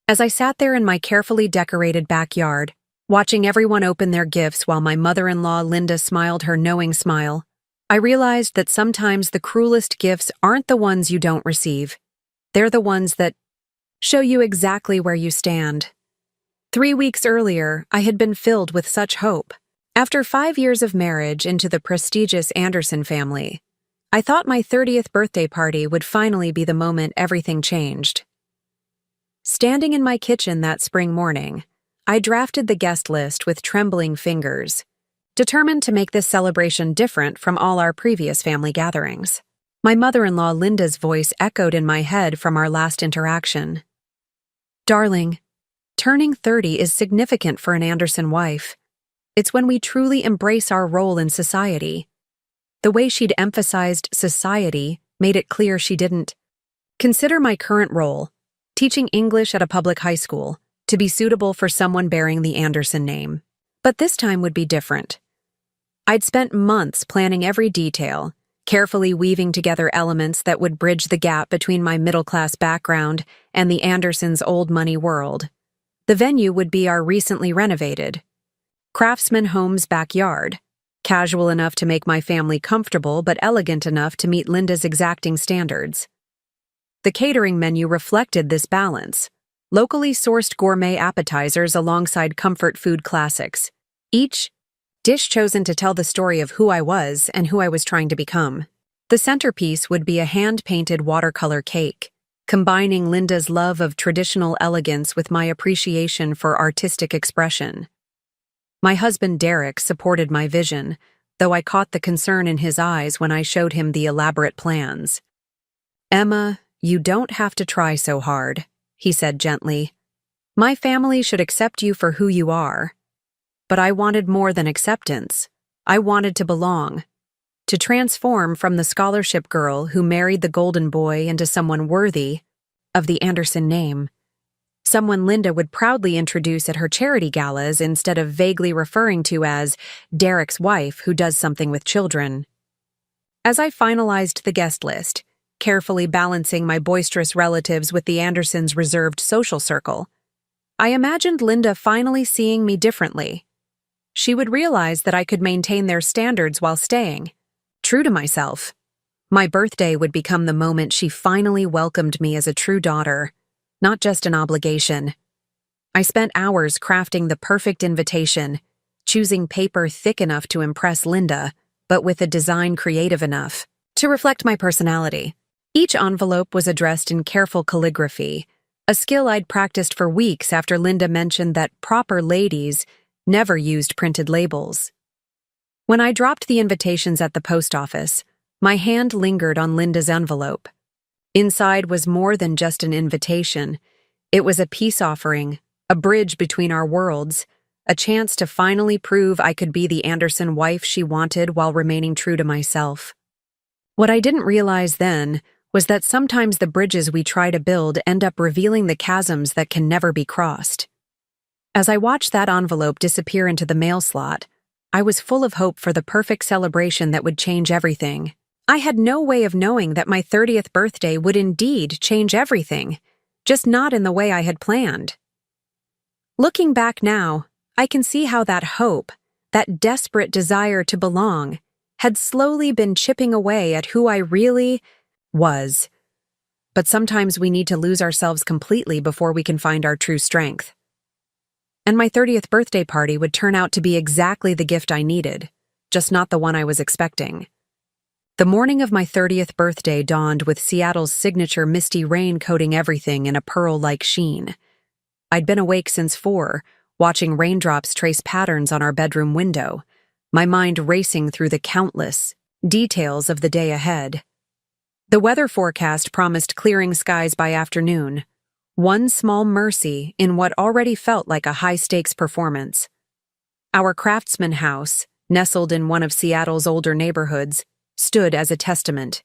As I sat there in my carefully decorated backyard, watching everyone open their gifts while my mother-in-law Linda smiled her knowing smile, I realized that sometimes the cruelest gifts aren't the ones you don't receive. They're the ones that show you exactly where you stand. 3 weeks earlier, I had been filled with such hope. After 5 years of marriage into the prestigious Anderson family, I thought my 30th birthday party would finally be the moment everything changed. Standing in my kitchen that spring morning, I drafted the guest list with trembling fingers, determined to make this celebration different from all our previous family gatherings. My mother-in-law Linda's voice echoed in my head from our last interaction. "Darling, turning 30 is significant for an Anderson wife. It's when we truly embrace our role in society." The way she'd emphasized society made it clear she didn't consider my current role, teaching English at a public high school, to be suitable for someone bearing the Anderson name. But this time would be different. I'd spent months planning every detail, carefully weaving together elements that would bridge the gap between my middle-class background and the Andersons' old money world. The venue would be our recently renovated Craftsman Homes backyard, casual enough to make my family comfortable but elegant enough to meet Linda's exacting standards. The catering menu reflected this balance, locally sourced gourmet appetizers alongside comfort food classics, each dish chosen to tell the story of who I was and who I was trying to become. The centerpiece would be a hand-painted watercolor cake, combining Linda's love of traditional elegance with my appreciation for artistic expression. My husband Derek supported my vision, though I caught the concern in his eyes when I showed him the elaborate plans. "Emma, you don't have to try so hard," he said gently. "My family should accept you for who you are." But I wanted more than acceptance. I wanted to belong, to transform from the scholarship girl who married the golden boy into someone worthy of the Anderson name. Someone Linda would proudly introduce at her charity galas instead of vaguely referring to as Derek's wife who does something with children. As I finalized the guest list, carefully balancing my boisterous relatives with the Andersons' reserved social circle, I imagined Linda finally seeing me differently. She would realize that I could maintain their standards while staying true to myself. My birthday would become the moment she finally welcomed me as a true daughter, not just an obligation. I spent hours crafting the perfect invitation, choosing paper thick enough to impress Linda, but with a design creative enough to reflect my personality. Each envelope was addressed in careful calligraphy, a skill I'd practiced for weeks after Linda mentioned that proper ladies never used printed labels. When I dropped the invitations at the post office, my hand lingered on Linda's envelope. Inside was more than just an invitation. It was a peace offering, a bridge between our worlds, a chance to finally prove I could be the Anderson wife she wanted while remaining true to myself. What I didn't realize then was that sometimes the bridges we try to build end up revealing the chasms that can never be crossed. As I watched that envelope disappear into the mail slot, I was full of hope for the perfect celebration that would change everything. I had no way of knowing that my 30th birthday would indeed change everything, just not in the way I had planned. Looking back now, I can see how that hope, that desperate desire to belong, had slowly been chipping away at who I really was. But sometimes we need to lose ourselves completely before we can find our true strength. And my 30th birthday party would turn out to be exactly the gift I needed, just not the one I was expecting. The morning of my 30th birthday dawned with Seattle's signature misty rain coating everything in a pearl-like sheen. I'd been awake since 4, watching raindrops trace patterns on our bedroom window, my mind racing through the countless details of the day ahead. The weather forecast promised clearing skies by afternoon, one small mercy in what already felt like a high-stakes performance. Our Craftsman house, nestled in one of Seattle's older neighborhoods, stood as a testament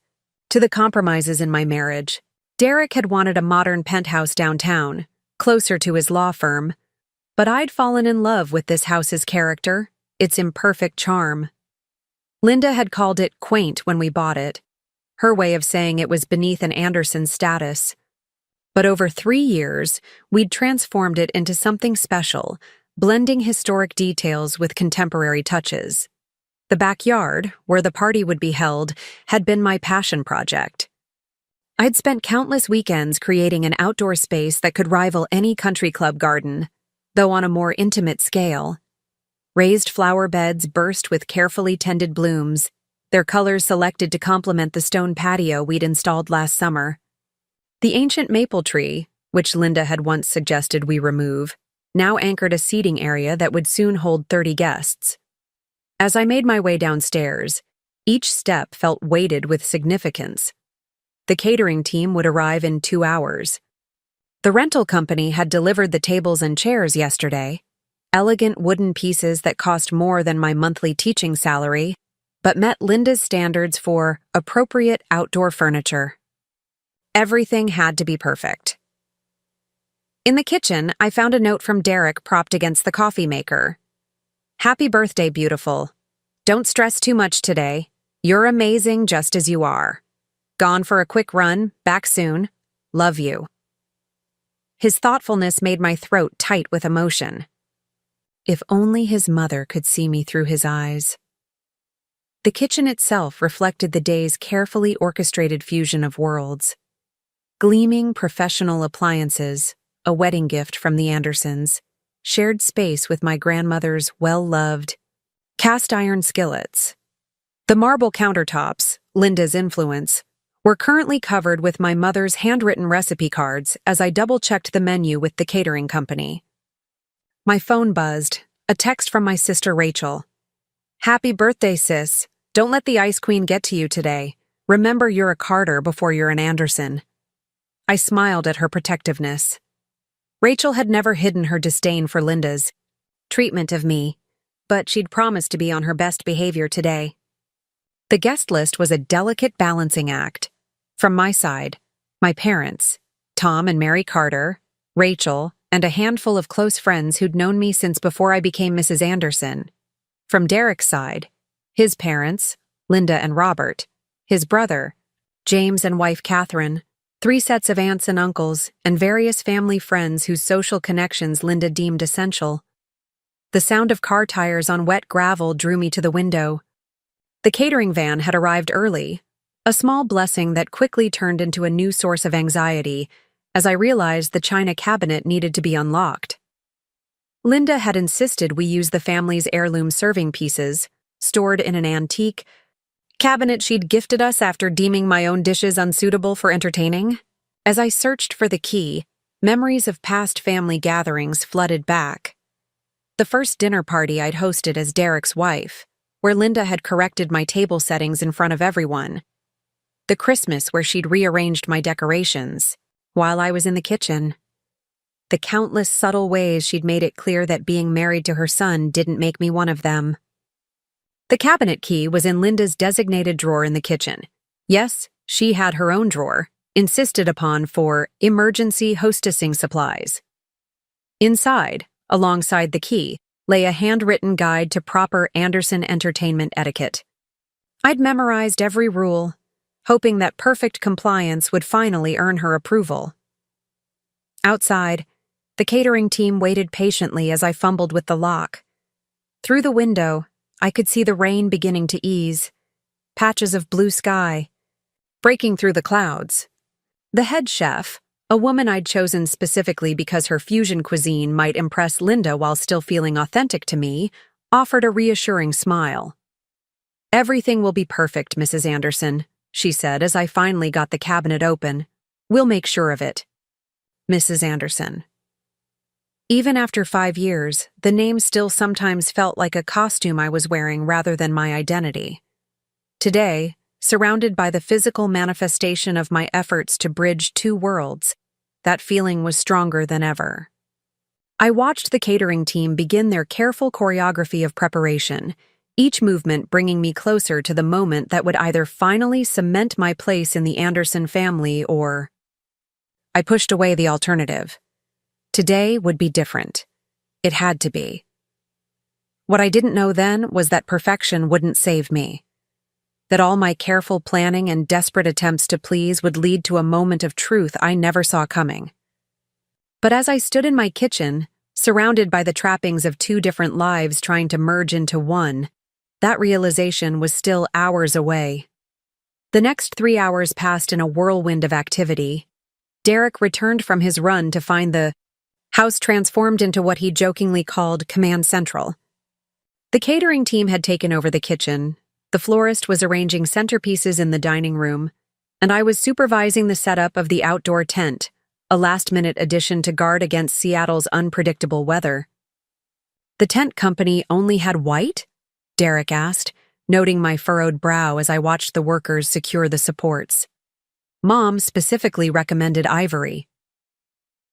to the compromises in my marriage. Derek had wanted a modern penthouse downtown, closer to his law firm, but I'd fallen in love with this house's character, its imperfect charm. Linda had called it quaint when we bought it, her way of saying it was beneath an Anderson status. But over 3 years, we'd transformed it into something special, blending historic details with contemporary touches. The backyard, where the party would be held, had been my passion project. I'd spent countless weekends creating an outdoor space that could rival any country club garden, though on a more intimate scale. Raised flower beds burst with carefully tended blooms, their colors selected to complement the stone patio we'd installed last summer. The ancient maple tree, which Linda had once suggested we remove, now anchored a seating area that would soon hold 30 guests. As I made my way downstairs, each step felt weighted with significance. The catering team would arrive in 2 hours. The rental company had delivered the tables and chairs yesterday, elegant wooden pieces that cost more than my monthly teaching salary, but met Linda's standards for appropriate outdoor furniture. Everything had to be perfect. In the kitchen, I found a note from Derek propped against the coffee maker. "Happy birthday, beautiful. Don't stress too much today. You're amazing just as you are. Gone for a quick run, back soon. Love you." His thoughtfulness made my throat tight with emotion. If only his mother could see me through his eyes. The kitchen itself reflected the day's carefully orchestrated fusion of worlds. Gleaming professional appliances, a wedding gift from the Andersons, shared space with my grandmother's well-loved cast-iron skillets. The marble countertops, Linda's influence, were currently covered with my mother's handwritten recipe cards as I double-checked the menu with the catering company. My phone buzzed, a text from my sister Rachel. "Happy birthday, sis. Don't let the Ice Queen get to you today. Remember you're a Carter before you're an Anderson." I smiled at her protectiveness. Rachel had never hidden her disdain for Linda's treatment of me, but she'd promised to be on her best behavior today. The guest list was a delicate balancing act. From my side, my parents, Tom and Mary Carter, Rachel, and a handful of close friends who'd known me since before I became Mrs. Anderson. From Derek's side, his parents, Linda and Robert, his brother, James and wife Catherine, 3 sets of aunts and uncles, and various family friends whose social connections Linda deemed essential. The sound of car tires on wet gravel drew me to the window. The catering van had arrived early, a small blessing that quickly turned into a new source of anxiety as I realized the china cabinet needed to be unlocked. Linda had insisted we use the family's heirloom serving pieces, stored in an antique cabinet she'd gifted us after deeming my own dishes unsuitable for entertaining. As I searched for the key, memories of past family gatherings flooded back. The first dinner party I'd hosted as Derek's wife, where Linda had corrected my table settings in front of everyone. The Christmas where she'd rearranged my decorations, while I was in the kitchen. The countless subtle ways she'd made it clear that being married to her son didn't make me one of them. The cabinet key was in Linda's designated drawer in the kitchen. Yes, she had her own drawer, insisted upon for emergency hostessing supplies. Inside, alongside the key, lay a handwritten guide to proper Anderson entertainment etiquette. I'd memorized every rule, hoping that perfect compliance would finally earn her approval. Outside, the catering team waited patiently as I fumbled with the lock. Through the window, I could see the rain beginning to ease, patches of blue sky, breaking through the clouds. The head chef, a woman I'd chosen specifically because her fusion cuisine might impress Linda while still feeling authentic to me, offered a reassuring smile. "Everything will be perfect, Mrs. Anderson," she said as I finally got the cabinet open. "We'll make sure of it." Mrs. Anderson. Even after 5 years, the name still sometimes felt like a costume I was wearing rather than my identity. Today, surrounded by the physical manifestation of my efforts to bridge 2 worlds, that feeling was stronger than ever. I watched the catering team begin their careful choreography of preparation, each movement bringing me closer to the moment that would either finally cement my place in the Anderson family or... I pushed away the alternative. Today would be different. It had to be. What I didn't know then was that perfection wouldn't save me. that all my careful planning and desperate attempts to please would lead to a moment of truth I never saw coming. But as I stood in my kitchen, surrounded by the trappings of two different lives trying to merge into one, that realization was still hours away. The next 3 hours passed in a whirlwind of activity. Derek returned from his run to find the house transformed into what he jokingly called Command Central. The catering team had taken over the kitchen, the florist was arranging centerpieces in the dining room, and I was supervising the setup of the outdoor tent, a last-minute addition to guard against Seattle's unpredictable weather. "The tent company only had white?" Derek asked, noting my furrowed brow as I watched the workers secure the supports. "Mom specifically recommended ivory."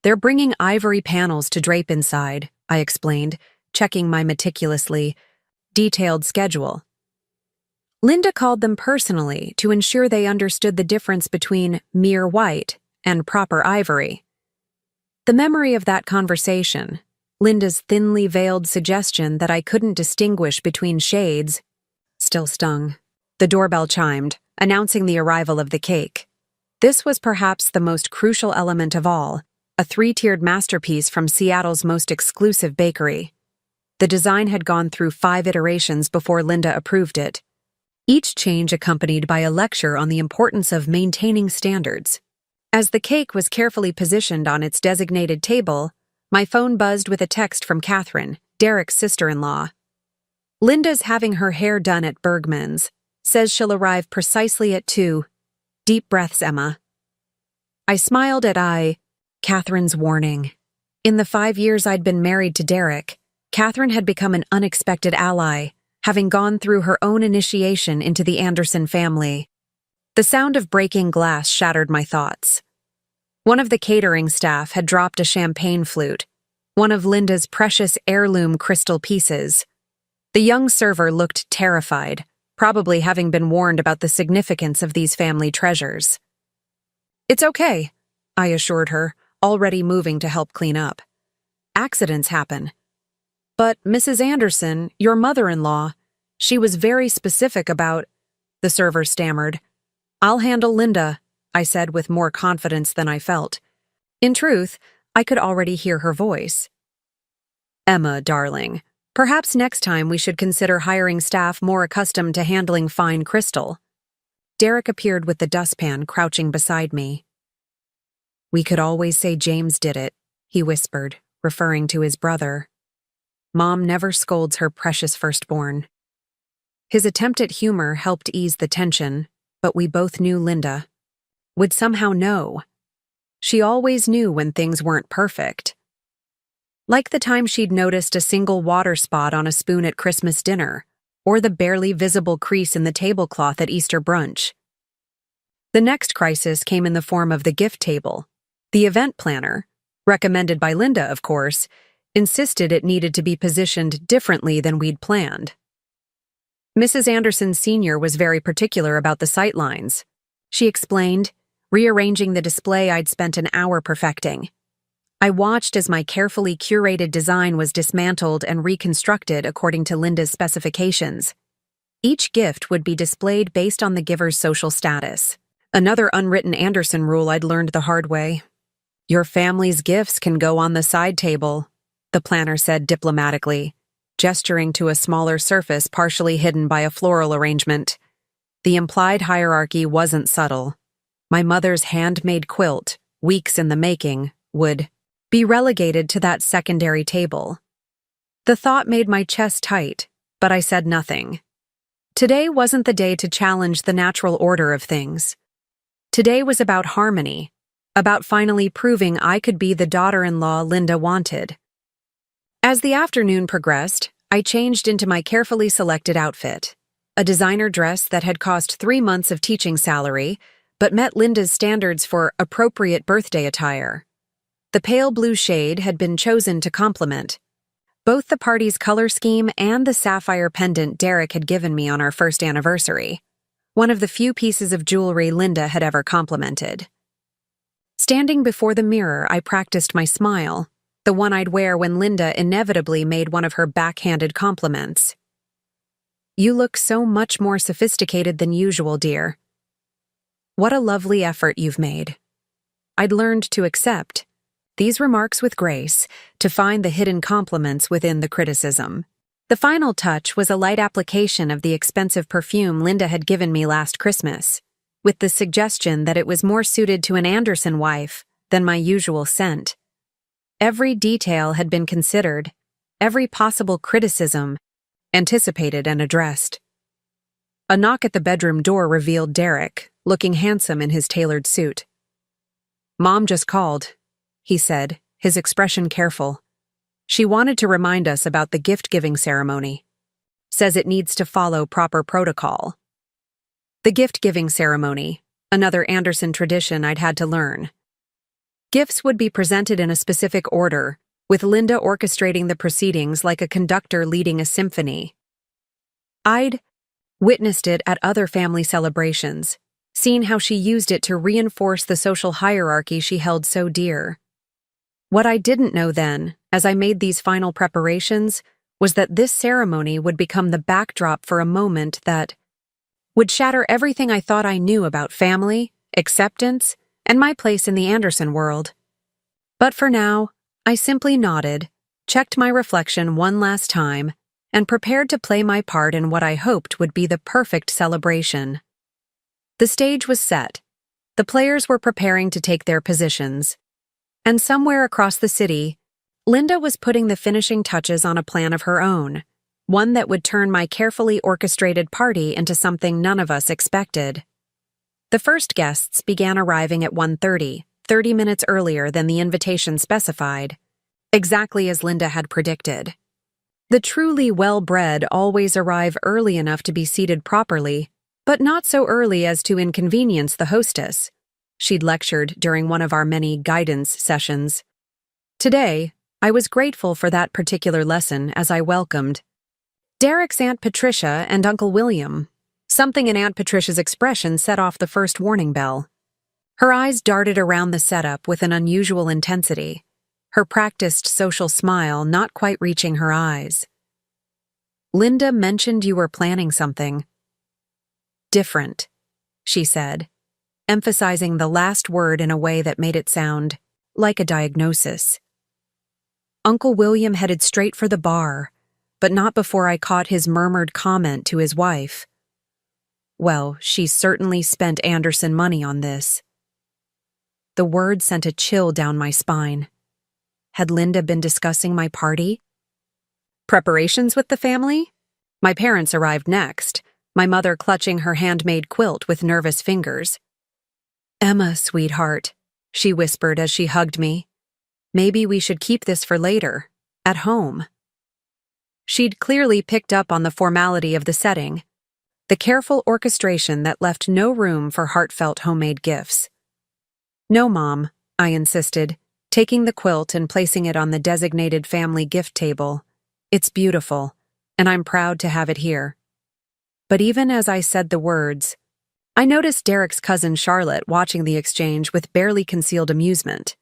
"They're bringing ivory panels to drape inside," I explained, checking my meticulously detailed schedule. Linda called them personally to ensure they understood the difference between mere white and proper ivory. The memory of that conversation, Linda's thinly veiled suggestion that I couldn't distinguish between shades, still stung. The doorbell chimed, announcing the arrival of the cake. This was perhaps the most crucial element of all, a 3-tiered masterpiece from Seattle's most exclusive bakery. The design had gone through 5 iterations before Linda approved it, each change accompanied by a lecture on the importance of maintaining standards. As the cake was carefully positioned on its designated table, my phone buzzed with a text from Catherine, Derek's sister-in-law. "Linda's having her hair done at Bergman's. Says she'll arrive precisely at 2. Deep breaths, Emma." I smiled at Catherine's warning. In the 5 years I'd been married to Derek, Catherine had become an unexpected ally, having gone through her own initiation into the Anderson family. The sound of breaking glass shattered my thoughts. One of the catering staff had dropped a champagne flute, one of Linda's precious heirloom crystal pieces. The young server looked terrified, probably having been warned about the significance of these family treasures. "It's okay," I assured her, already moving to help clean up. "Accidents happen." "But Mrs. Anderson, your mother-in-law, she was very specific about—" the server stammered. "I'll handle Linda," I said with more confidence than I felt. In truth, I could already hear her voice. "Emma, darling, perhaps next time we should consider hiring staff more accustomed to handling fine crystal." Derek appeared with the dustpan crouching beside me. "We could always say James did it," he whispered, referring to his brother. "Mom never scolds her precious firstborn." His attempt at humor helped ease the tension, but we both knew Linda would somehow know. She always knew when things weren't perfect. Like the time she'd noticed a single water spot on a spoon at Christmas dinner, or the barely visible crease in the tablecloth at Easter brunch. The next crisis came in the form of the gift table. The event planner, recommended by Linda, of course, insisted it needed to be positioned differently than we'd planned. Mrs. Anderson Sr. was very particular about the sightlines. She explained, rearranging the display I'd spent an hour perfecting. I watched as my carefully curated design was dismantled and reconstructed according to Linda's specifications. Each gift would be displayed based on the giver's social status. Another unwritten Anderson rule I'd learned the hard way. "Your family's gifts can go on the side table," the planner said diplomatically, gesturing to a smaller surface partially hidden by a floral arrangement. The implied hierarchy wasn't subtle. My mother's handmade quilt, weeks in the making, would be relegated to that secondary table. The thought made my chest tight, but I said nothing. Today wasn't the day to challenge the natural order of things. Today was about harmony, about finally proving I could be the daughter-in-law Linda wanted. As the afternoon progressed, I changed into my carefully selected outfit, a designer dress that had cost 3 months of teaching salary, but met Linda's standards for appropriate birthday attire. The pale blue shade had been chosen to complement both the party's color scheme and the sapphire pendant Derek had given me on our first anniversary, one of the few pieces of jewelry Linda had ever complimented. Standing before the mirror, I practiced my smile, the one I'd wear when Linda inevitably made one of her backhanded compliments. You look so much more sophisticated than usual, dear. What a lovely effort you've made. I'd learned to accept these remarks with grace, to find the hidden compliments within the criticism. The final touch was a light application of the expensive perfume Linda had given me last Christmas, with the suggestion that it was more suited to an Anderson wife than my usual scent. Every detail had been considered, every possible criticism anticipated and addressed. A knock at the bedroom door revealed Derek, looking handsome in his tailored suit. "Mom just called," he said, his expression careful. "She wanted to remind us about the gift-giving ceremony. Says it needs to follow proper protocol." The gift-giving ceremony, another Anderson tradition I'd had to learn. Gifts would be presented in a specific order, with Linda orchestrating the proceedings like a conductor leading a symphony. I'd witnessed it at other family celebrations, seen how she used it to reinforce the social hierarchy she held so dear. What I didn't know then, as I made these final preparations, was that this ceremony would become the backdrop for a moment that would shatter everything I thought I knew about family, acceptance, and my place in the Anderson world. But for now, I simply nodded, checked my reflection one last time, and prepared to play my part in what I hoped would be the perfect celebration. The stage was set. The players were preparing to take their positions. And somewhere across the city, Linda was putting the finishing touches on a plan of her own, one that would turn my carefully orchestrated party into something none of us expected. The first guests began arriving at 1:30, 30 minutes earlier than the invitation specified, exactly as Linda had predicted. The truly well-bred always arrive early enough to be seated properly, but not so early as to inconvenience the hostess, she'd lectured during one of our many guidance sessions. Today, I was grateful for that particular lesson as I welcomed Derek's Aunt Patricia and Uncle William. Something in Aunt Patricia's expression set off the first warning bell. Her eyes darted around the setup with an unusual intensity, her practiced social smile not quite reaching her eyes. "Linda mentioned you were planning something different," she said, emphasizing the last word in a way that made it sound like a diagnosis. Uncle William headed straight for the bar, but not before I caught his murmured comment to his wife. "Well, she certainly spent Anderson money on this." The word sent a chill down my spine. Had Linda been discussing my party? Preparations with the family? My parents arrived next, my mother clutching her handmade quilt with nervous fingers. "Emma, sweetheart," she whispered as she hugged me. "Maybe we should keep this for later, at home." She'd clearly picked up on the formality of the setting, the careful orchestration that left no room for heartfelt homemade gifts. "No, Mom," I insisted, taking the quilt and placing it on the designated family gift table. "It's beautiful, and I'm proud to have it here." But even as I said the words, I noticed Derek's cousin Charlotte watching the exchange with barely concealed amusement.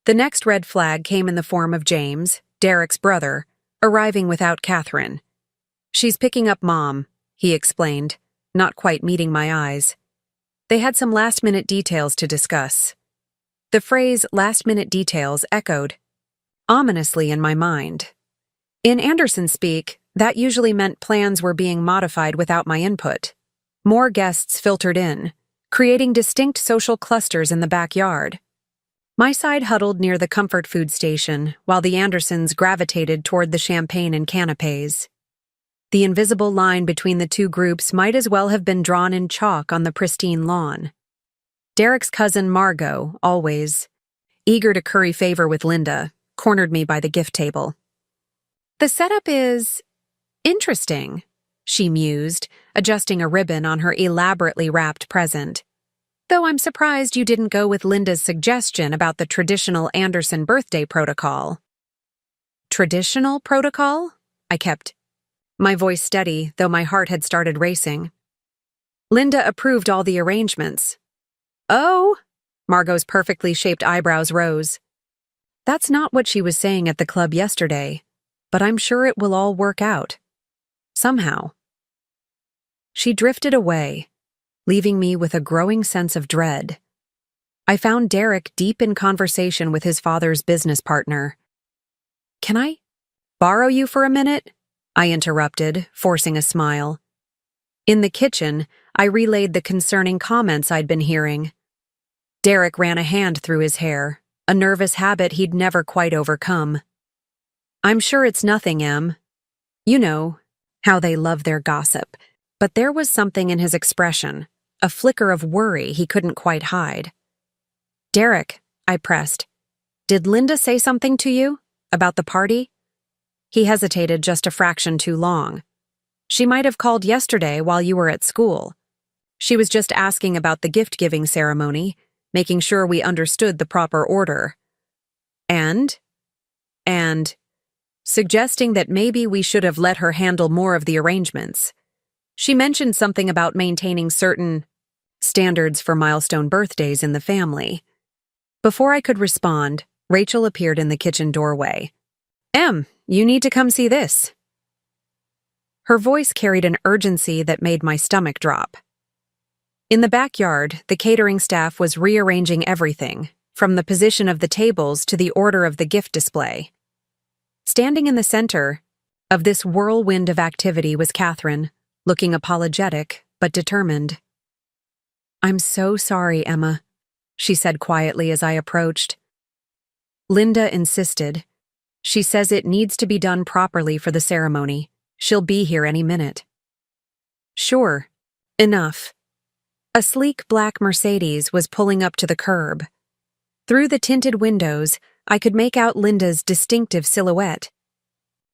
The next red flag came in the form of James, Derek's brother, arriving without Catherine. "She's picking up Mom," he explained, not quite meeting my eyes. They had some last-minute details to discuss. The phrase last-minute details echoed ominously in my mind. In Anderson speak, that usually meant plans were being modified without my input. More guests filtered in, creating distinct social clusters in the backyard. My side huddled near the comfort food station, while the Andersons gravitated toward the champagne and canapes. The invisible line between the two groups might as well have been drawn in chalk on the pristine lawn. Derek's cousin Margot, always eager to curry favor with Linda, cornered me by the gift table. "The setup is interesting," she mused, adjusting a ribbon on her elaborately wrapped present. "Though I'm surprised you didn't go with Linda's suggestion about the traditional Anderson birthday protocol." "Traditional protocol?" I kept my voice steady, though my heart had started racing. "Linda approved all the arrangements." "Oh?" Margot's perfectly shaped eyebrows rose. "That's not what she was saying at the club yesterday, but I'm sure it will all work out. Somehow." She drifted away, leaving me with a growing sense of dread. I found Derek deep in conversation with his father's business partner. "Can I borrow you for a minute?" I interrupted, forcing a smile. In the kitchen, I relayed the concerning comments I'd been hearing. Derek ran a hand through his hair, a nervous habit he'd never quite overcome. "I'm sure it's nothing, Em. You know how they love their gossip." But there was something in his expression, a flicker of worry he couldn't quite hide. "Derek," I pressed, "did Linda say something to you about the party?" He hesitated just a fraction too long. "She might have called yesterday while you were at school. She was just asking about the gift-giving ceremony, making sure we understood the proper order. And suggesting that maybe we should have let her handle more of the arrangements. She mentioned something about maintaining certain standards for milestone birthdays in the family." Before I could respond, Rachel appeared in the kitchen doorway. "Em, you need to come see this." Her voice carried an urgency that made my stomach drop. In the backyard, the catering staff was rearranging everything, from the position of the tables to the order of the gift display. Standing in the center of this whirlwind of activity was Catherine, looking apologetic but determined. "I'm so sorry, Emma," she said quietly as I approached. "Linda insisted. She says it needs to be done properly for the ceremony. She'll be here any minute." "Sure. Enough." A sleek black Mercedes was pulling up to the curb. Through the tinted windows, I could make out Linda's distinctive silhouette.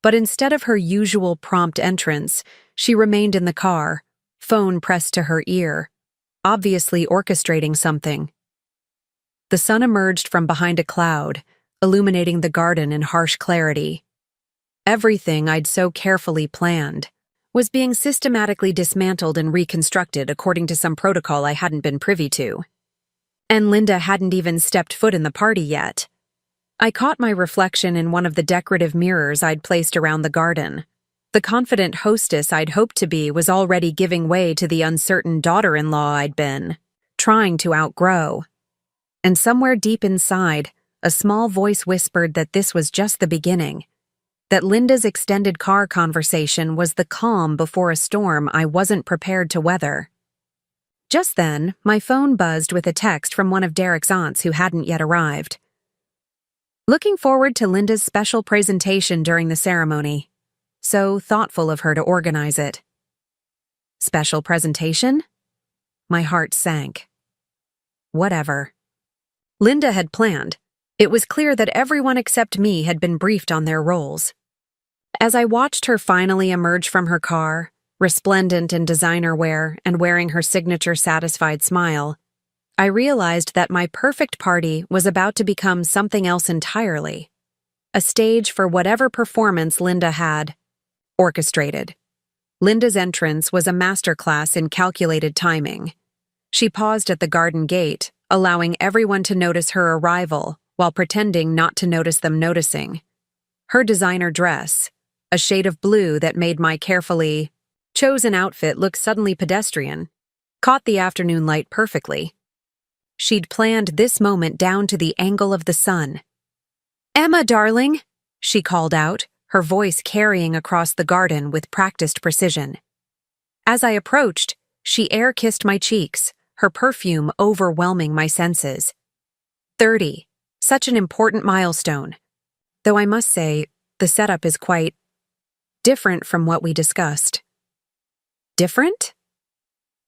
But instead of her usual prompt entrance, she remained in the car, phone pressed to her ear, obviously orchestrating something. The sun emerged from behind a cloud, illuminating the garden in harsh clarity. Everything I'd so carefully planned was being systematically dismantled and reconstructed according to some protocol I hadn't been privy to. And Linda hadn't even stepped foot in the party yet. I caught my reflection in one of the decorative mirrors I'd placed around the garden. The confident hostess I'd hoped to be was already giving way to the uncertain daughter-in-law I'd been trying to outgrow. And somewhere deep inside, a small voice whispered that this was just the beginning, that Linda's extended car conversation was the calm before a storm I wasn't prepared to weather. Just then, my phone buzzed with a text from one of Derek's aunts who hadn't yet arrived. "Looking forward to Linda's special presentation during the ceremony. So thoughtful of her to organize it." Special presentation? My heart sank. Whatever. Linda had planned. It was clear that everyone except me had been briefed on their roles. As I watched her finally emerge from her car, resplendent in designer wear and wearing her signature satisfied smile, I realized that my perfect party was about to become something else entirely. A stage for whatever performance Linda had orchestrated. Linda's entrance was a masterclass in calculated timing. She paused at the garden gate, allowing everyone to notice her arrival while pretending not to notice them noticing. Her designer dress, a shade of blue that made my carefully chosen outfit look suddenly pedestrian, caught the afternoon light perfectly. She'd planned this moment down to the angle of the sun. "Emma, darling," she called out, her voice carrying across the garden with practiced precision. As I approached, she air-kissed my cheeks, her perfume overwhelming my senses. 30. Such an important milestone. Though I must say, the setup is quite different from what we discussed. Different?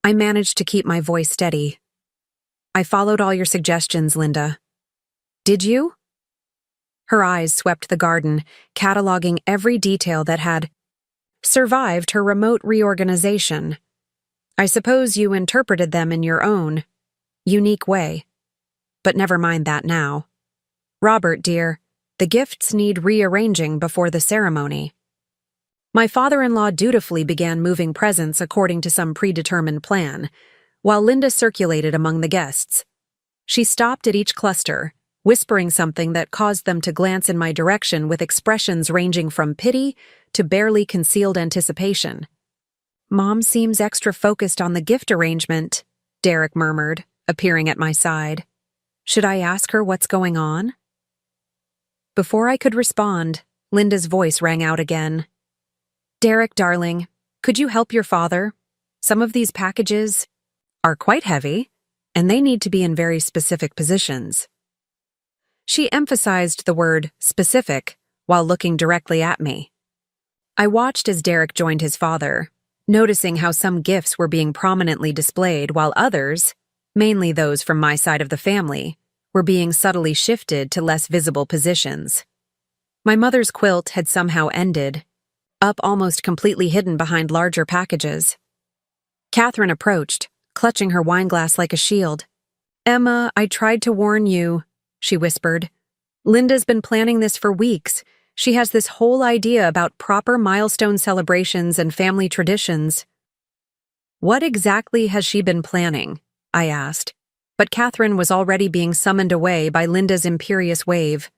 I managed to keep my voice steady. "I followed all your suggestions, Linda." "Did you?" Her eyes swept the garden, cataloging every detail that had survived her remote reorganization. "I suppose you interpreted them in your own unique way. But never mind that now. Robert, dear, the gifts need rearranging before the ceremony." My father-in-law dutifully began moving presents according to some predetermined plan, while Linda circulated among the guests. She stopped at each cluster, whispering something that caused them to glance in my direction with expressions ranging from pity to barely concealed anticipation. Mom seems extra focused on the gift arrangement, Derek murmured, appearing at my side. Should I ask her what's going on? Before I could respond, Linda's voice rang out again. Derek, darling, could you help your father? Some of these packages are quite heavy, and they need to be in very specific positions. She emphasized the word specific while looking directly at me. I watched as Derek joined his father, noticing how some gifts were being prominently displayed while others, mainly those from my side of the family, were being subtly shifted to less visible positions. My mother's quilt had somehow ended, up almost completely hidden behind larger packages. Catherine approached, clutching her wineglass like a shield. Emma, I tried to warn you, she whispered. Linda's been planning this for weeks. She has this whole idea about proper milestone celebrations and family traditions. What exactly has she been planning? I asked, but Catherine was already being summoned away by Linda's imperious wave.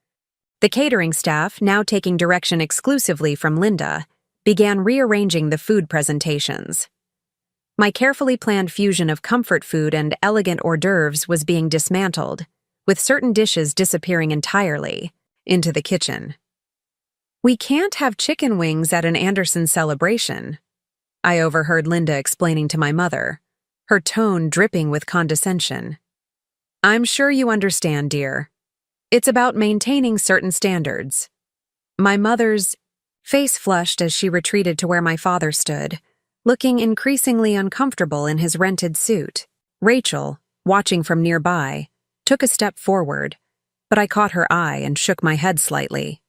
The catering staff, now taking direction exclusively from Linda, began rearranging the food presentations. My carefully planned fusion of comfort food and elegant hors d'oeuvres was being dismantled, with certain dishes disappearing entirely into the kitchen. We can't have chicken wings at an Anderson celebration, I overheard Linda explaining to my mother, her tone dripping with condescension. I'm sure you understand, dear. It's about maintaining certain standards. My mother's face flushed as she retreated to where my father stood, looking increasingly uncomfortable in his rented suit. Rachel, watching from nearby, took a step forward, but I caught her eye and shook my head slightly.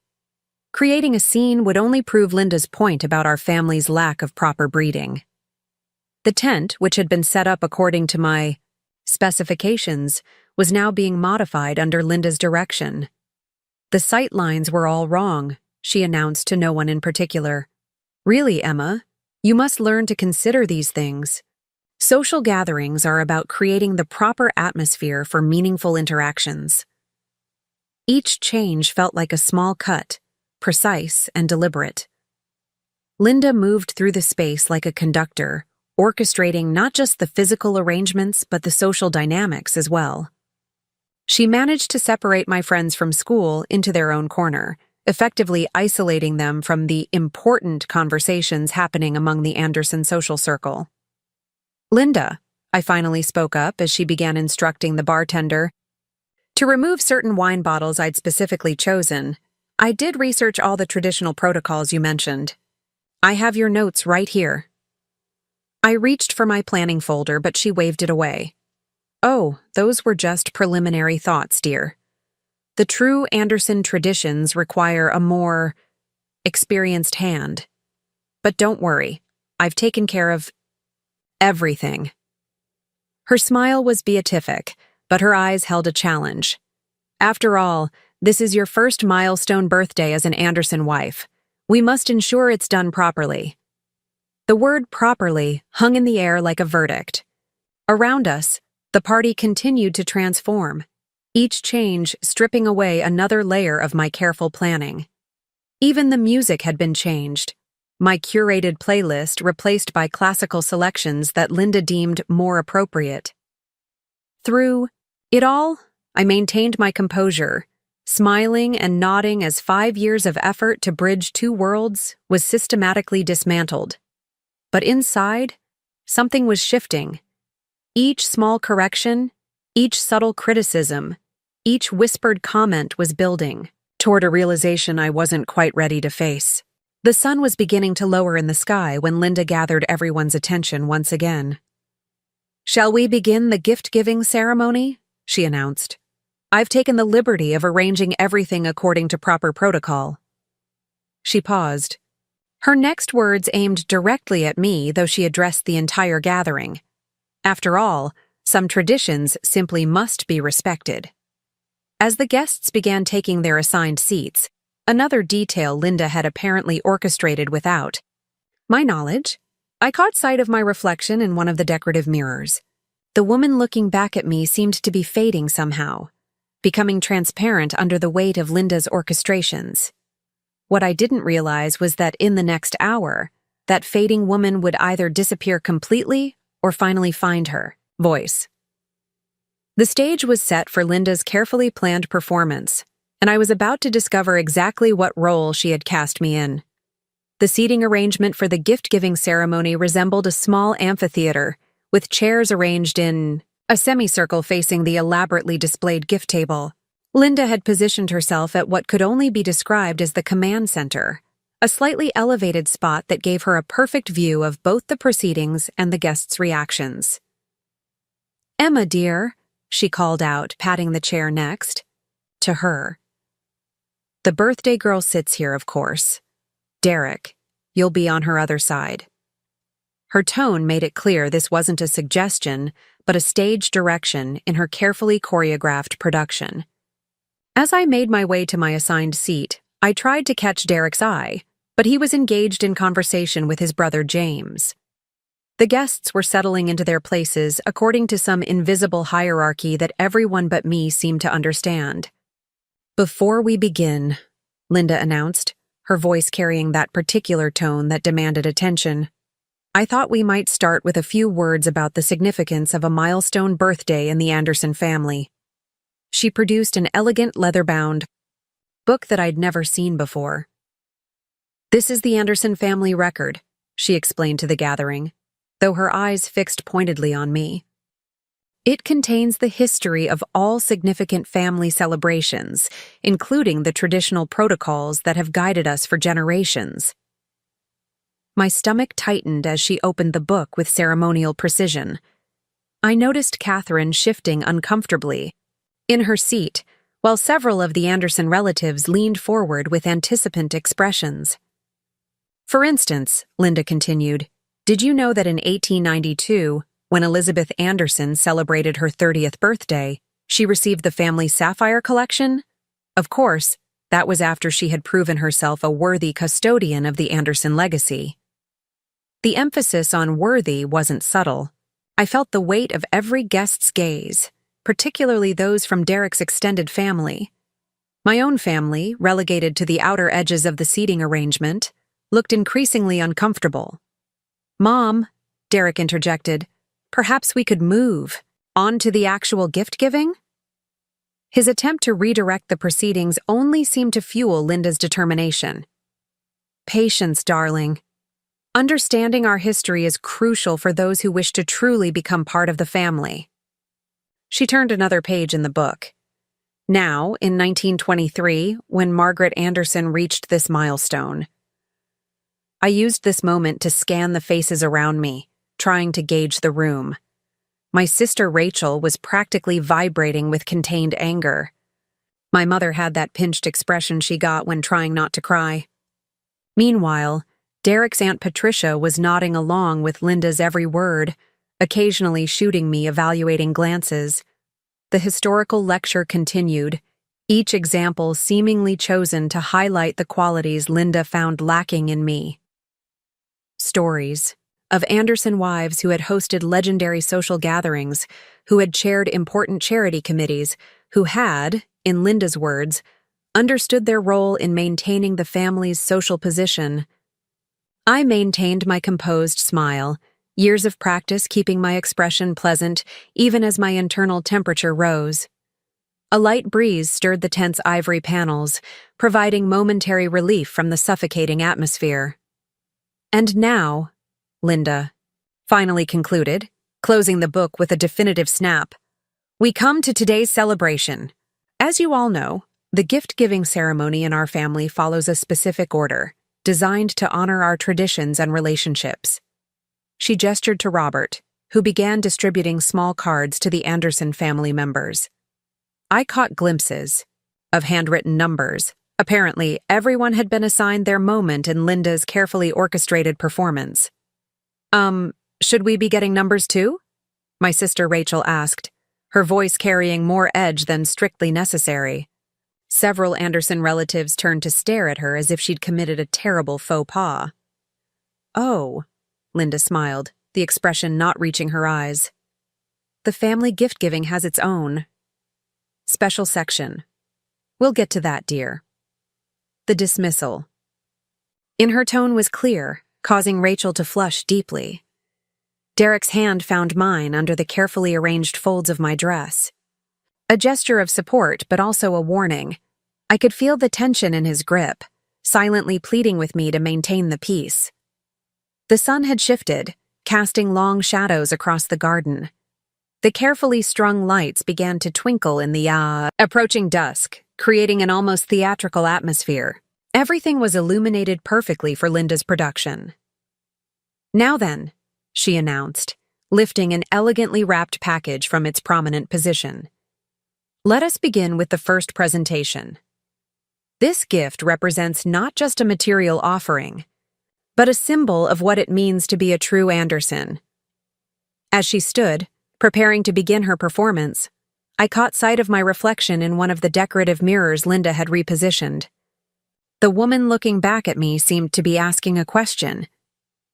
Creating a scene would only prove Linda's point about our family's lack of proper breeding. The tent, which had been set up according to my specifications, was now being modified under Linda's direction. The sight lines were all wrong, she announced to no one in particular. Really, Emma, you must learn to consider these things. Social gatherings are about creating the proper atmosphere for meaningful interactions. Each change felt like a small cut, precise and deliberate. Linda moved through the space like a conductor, orchestrating not just the physical arrangements but the social dynamics as well. She managed to separate my friends from school into their own corner, effectively isolating them from the important conversations happening among the Anderson social circle. Linda, I finally spoke up as she began instructing the bartender. To remove certain wine bottles I'd specifically chosen, I did research all the traditional protocols you mentioned. I have your notes right here. I reached for my planning folder, but she waved it away. Oh, those were just preliminary thoughts, dear. The true Anderson traditions require a more experienced hand. But don't worry, I've taken care of everything. Her smile was beatific, but her eyes held a challenge. After all, this is your first milestone birthday as an Anderson wife. We must ensure it's done properly. The word properly hung in the air like a verdict. Around us, the party continued to transform, each change stripping away another layer of my careful planning. Even the music had been changed, my curated playlist replaced by classical selections that Linda deemed more appropriate. Through it all, I maintained my composure, smiling and nodding as 5 years of effort to bridge two worlds was systematically dismantled. But inside, something was shifting. Each small correction, each subtle criticism, each whispered comment was building toward a realization I wasn't quite ready to face. The sun was beginning to lower in the sky when Linda gathered everyone's attention once again. "Shall we begin the gift-giving ceremony?" she announced. "I've taken the liberty of arranging everything according to proper protocol." She paused. Her next words aimed directly at me, though she addressed the entire gathering. After all, some traditions simply must be respected. As the guests began taking their assigned seats, another detail Linda had apparently orchestrated without my knowledge, I caught sight of my reflection in one of the decorative mirrors. The woman looking back at me seemed to be fading somehow, becoming transparent under the weight of Linda's orchestrations. What I didn't realize was that in the next hour, that fading woman would either disappear completely or finally find her. Voice. The stage was set for Linda's carefully planned performance, and I was about to discover exactly what role she had cast me in. The seating arrangement for the gift-giving ceremony resembled a small amphitheater, with chairs arranged in a semicircle facing the elaborately displayed gift table. Linda had positioned herself at what could only be described as the command center, a slightly elevated spot that gave her a perfect view of both the proceedings and the guests' reactions. "Emma, dear," she called out, patting the chair next. To her. "The birthday girl sits here, of course. Derek, you'll be on her other side." Her tone made it clear this wasn't a suggestion, but a stage direction in her carefully choreographed production. As I made my way to my assigned seat, I tried to catch Derek's eye, but he was engaged in conversation with his brother James. The guests were settling into their places according to some invisible hierarchy that everyone but me seemed to understand. "Before we begin," Linda announced, her voice carrying that particular tone that demanded attention, "I thought we might start with a few words about the significance of a milestone birthday in the Anderson family." She produced an elegant leather-bound book that I'd never seen before. "This is the Anderson family record," she explained to the gathering, though her eyes fixed pointedly on me. "It contains the history of all significant family celebrations, including the traditional protocols that have guided us for generations." My stomach tightened as she opened the book with ceremonial precision. I noticed Catherine shifting uncomfortably in her seat, while several of the Anderson relatives leaned forward with anticipant expressions. "For instance," Linda continued, "did you know that in 1892, when Elizabeth Anderson celebrated her 30th birthday, she received the family sapphire collection? Of course, that was after she had proven herself a worthy custodian of the Anderson legacy." The emphasis on worthy wasn't subtle. I felt the weight of every guest's gaze, particularly those from Derek's extended family. My own family, relegated to the outer edges of the seating arrangement, looked increasingly uncomfortable. "Mom," Derek interjected, "perhaps we could move on to the actual gift-giving?" His attempt to redirect the proceedings only seemed to fuel Linda's determination. "Patience, darling. Understanding our history is crucial for those who wish to truly become part of the family." She turned another page in the book. Now, in 1923, when Margaret Anderson reached this milestone, I used this moment to scan the faces around me, trying to gauge the room. My sister Rachel was practically vibrating with contained anger. My mother had that pinched expression she got when trying not to cry. Meanwhile, Derek's Aunt Patricia was nodding along with Linda's every word, occasionally shooting me evaluating glances. The historical lecture continued, each example seemingly chosen to highlight the qualities Linda found lacking in me. Stories of Anderson wives who had hosted legendary social gatherings, who had chaired important charity committees, who had, in Linda's words, understood their role in maintaining the family's social position. I maintained my composed smile, years of practice keeping my expression pleasant even as my internal temperature rose. A light breeze stirred the tense ivory panels, providing momentary relief from the suffocating atmosphere. "And now," Linda finally concluded, closing the book with a definitive snap, "we come to today's celebration. As you all know, the gift-giving ceremony in our family follows a specific order, designed to honor our traditions and relationships." She gestured to Robert, who began distributing small cards to the Anderson family members. I caught glimpses of handwritten numbers. Apparently, everyone had been assigned their moment in Linda's carefully orchestrated performance. Should we be getting numbers too?" my sister Rachel asked, her voice carrying more edge than strictly necessary. Several Anderson relatives turned to stare at her as if she'd committed a terrible faux pas. "Oh," Linda smiled, the expression not reaching her eyes. "The family gift-giving has its own special section. We'll get to that, dear." The dismissal. In her tone was clear, causing Rachel to flush deeply. Derek's hand found mine under the carefully arranged folds of my dress. A gesture of support, but also a warning. I could feel the tension in his grip, silently pleading with me to maintain the peace. The sun had shifted, casting long shadows across the garden. The carefully strung lights began to twinkle in the approaching dusk, creating an almost theatrical atmosphere. Everything was illuminated perfectly for Linda's production. "Now then," she announced, lifting an elegantly wrapped package from its prominent position. "Let us begin with the first presentation. This gift represents not just a material offering, but a symbol of what it means to be a true Anderson." As she stood, preparing to begin her performance, I caught sight of my reflection in one of the decorative mirrors Linda had repositioned. The woman looking back at me seemed to be asking a question.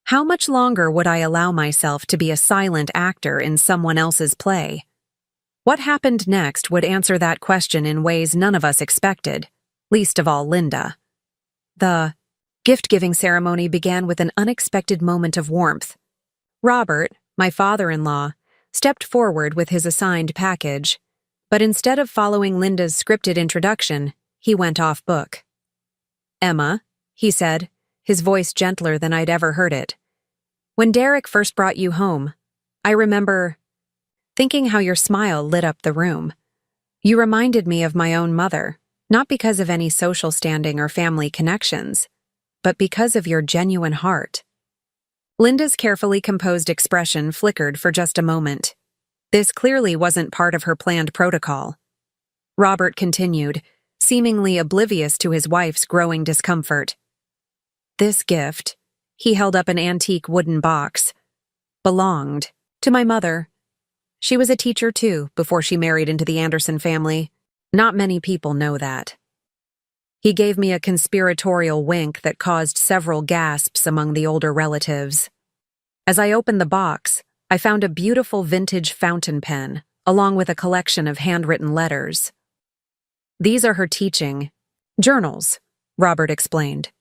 How much longer would I allow myself to be a silent actor in someone else's play? What happened next would answer that question in ways none of us expected, least of all Linda. The gift-giving ceremony began with an unexpected moment of warmth. Robert, my father-in-law, stepped forward with his assigned package, but instead of following Linda's scripted introduction, he went off book. "Emma," he said, his voice gentler than I'd ever heard it. "When Derek first brought you home, I remember thinking how your smile lit up the room. You reminded me of my own mother, not because of any social standing or family connections, but because of your genuine heart." Linda's carefully composed expression flickered for just a moment. This clearly wasn't part of her planned protocol. Robert continued, seemingly oblivious to his wife's growing discomfort. "This gift," he held up an antique wooden box, "belonged to my mother. She was a teacher too before she married into the Anderson family. Not many people know that." He gave me a conspiratorial wink that caused several gasps among the older relatives. As I opened the box, I found a beautiful vintage fountain pen, along with a collection of handwritten letters. "These are her teaching journals," Robert explained.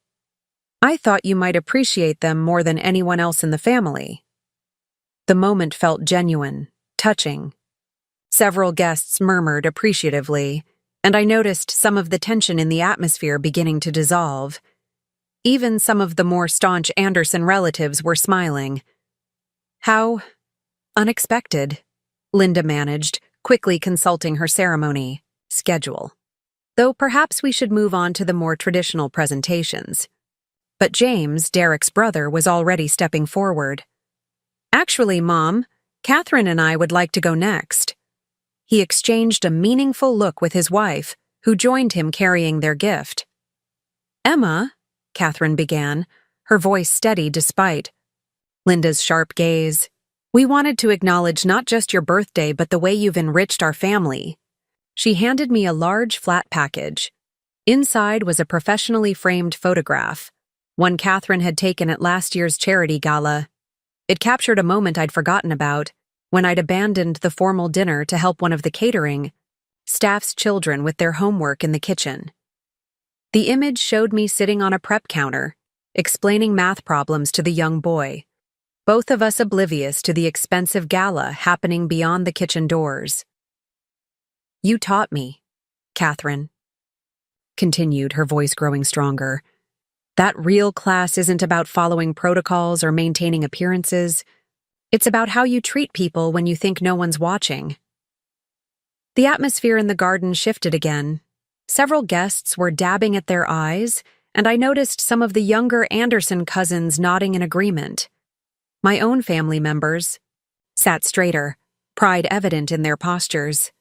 "I thought you might appreciate them more than anyone else in the family." The moment felt genuine, touching. Several guests murmured appreciatively, and I noticed some of the tension in the atmosphere beginning to dissolve. Even some of the more staunch Anderson relatives were smiling. "How unexpected," Linda managed, quickly consulting her ceremony schedule. "Though perhaps we should move on to the more traditional presentations." But James, Derek's brother, was already stepping forward. "Actually, Mom, Catherine and I would like to go next." He exchanged a meaningful look with his wife, who joined him carrying their gift. "Emma," Catherine began, her voice steady despite Linda's sharp gaze, "we wanted to acknowledge not just your birthday but the way you've enriched our family." She handed me a large flat package. Inside was a professionally framed photograph, one Catherine had taken at last year's charity gala. It captured a moment I'd forgotten about, when I'd abandoned the formal dinner to help one of the catering staff's children with their homework in the kitchen. The image showed me sitting on a prep counter, explaining math problems to the young boy, both of us oblivious to the expensive gala happening beyond the kitchen doors. "You taught me," Catherine continued, her voice growing stronger. "That real class isn't about following protocols or maintaining appearances. It's about how you treat people when you think no one's watching." The atmosphere in the garden shifted again. Several guests were dabbing at their eyes, and I noticed some of the younger Anderson cousins nodding in agreement. My own family members sat straighter, pride evident in their postures.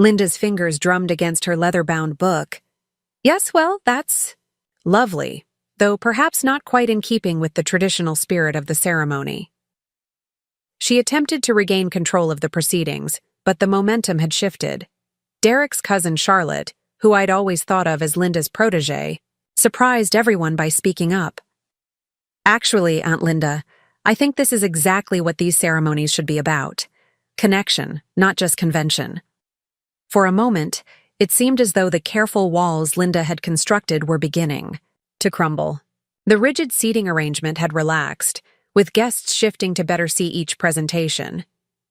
Linda's fingers drummed against her leather-bound book. "Yes, well, that's lovely, though perhaps not quite in keeping with the traditional spirit of the ceremony." She attempted to regain control of the proceedings, but the momentum had shifted. Derek's cousin Charlotte, who I'd always thought of as Linda's protégée, surprised everyone by speaking up. "Actually, Aunt Linda, I think this is exactly what these ceremonies should be about. Connection, not just convention." For a moment, it seemed as though the careful walls Linda had constructed were beginning to crumble. The rigid seating arrangement had relaxed, with guests shifting to better see each presentation.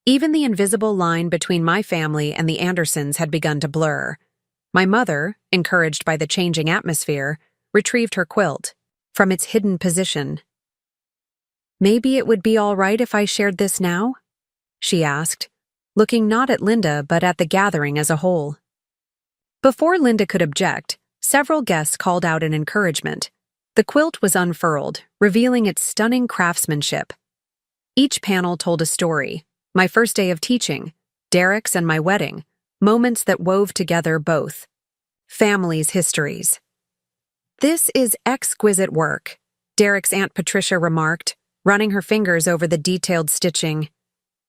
Even the invisible line between my family and the Andersons had begun to blur. My mother, encouraged by the changing atmosphere, retrieved her quilt from its hidden position. "Maybe it would be all right if I shared this now?" she asked, looking not at Linda but at the gathering as a whole. Before Linda could object, several guests called out in encouragement. The quilt was unfurled, revealing its stunning craftsmanship. Each panel told a story: my first day of teaching, Derek's and my wedding, moments that wove together both families' histories. "This is exquisite work," Derek's Aunt Patricia remarked, running her fingers over the detailed stitching.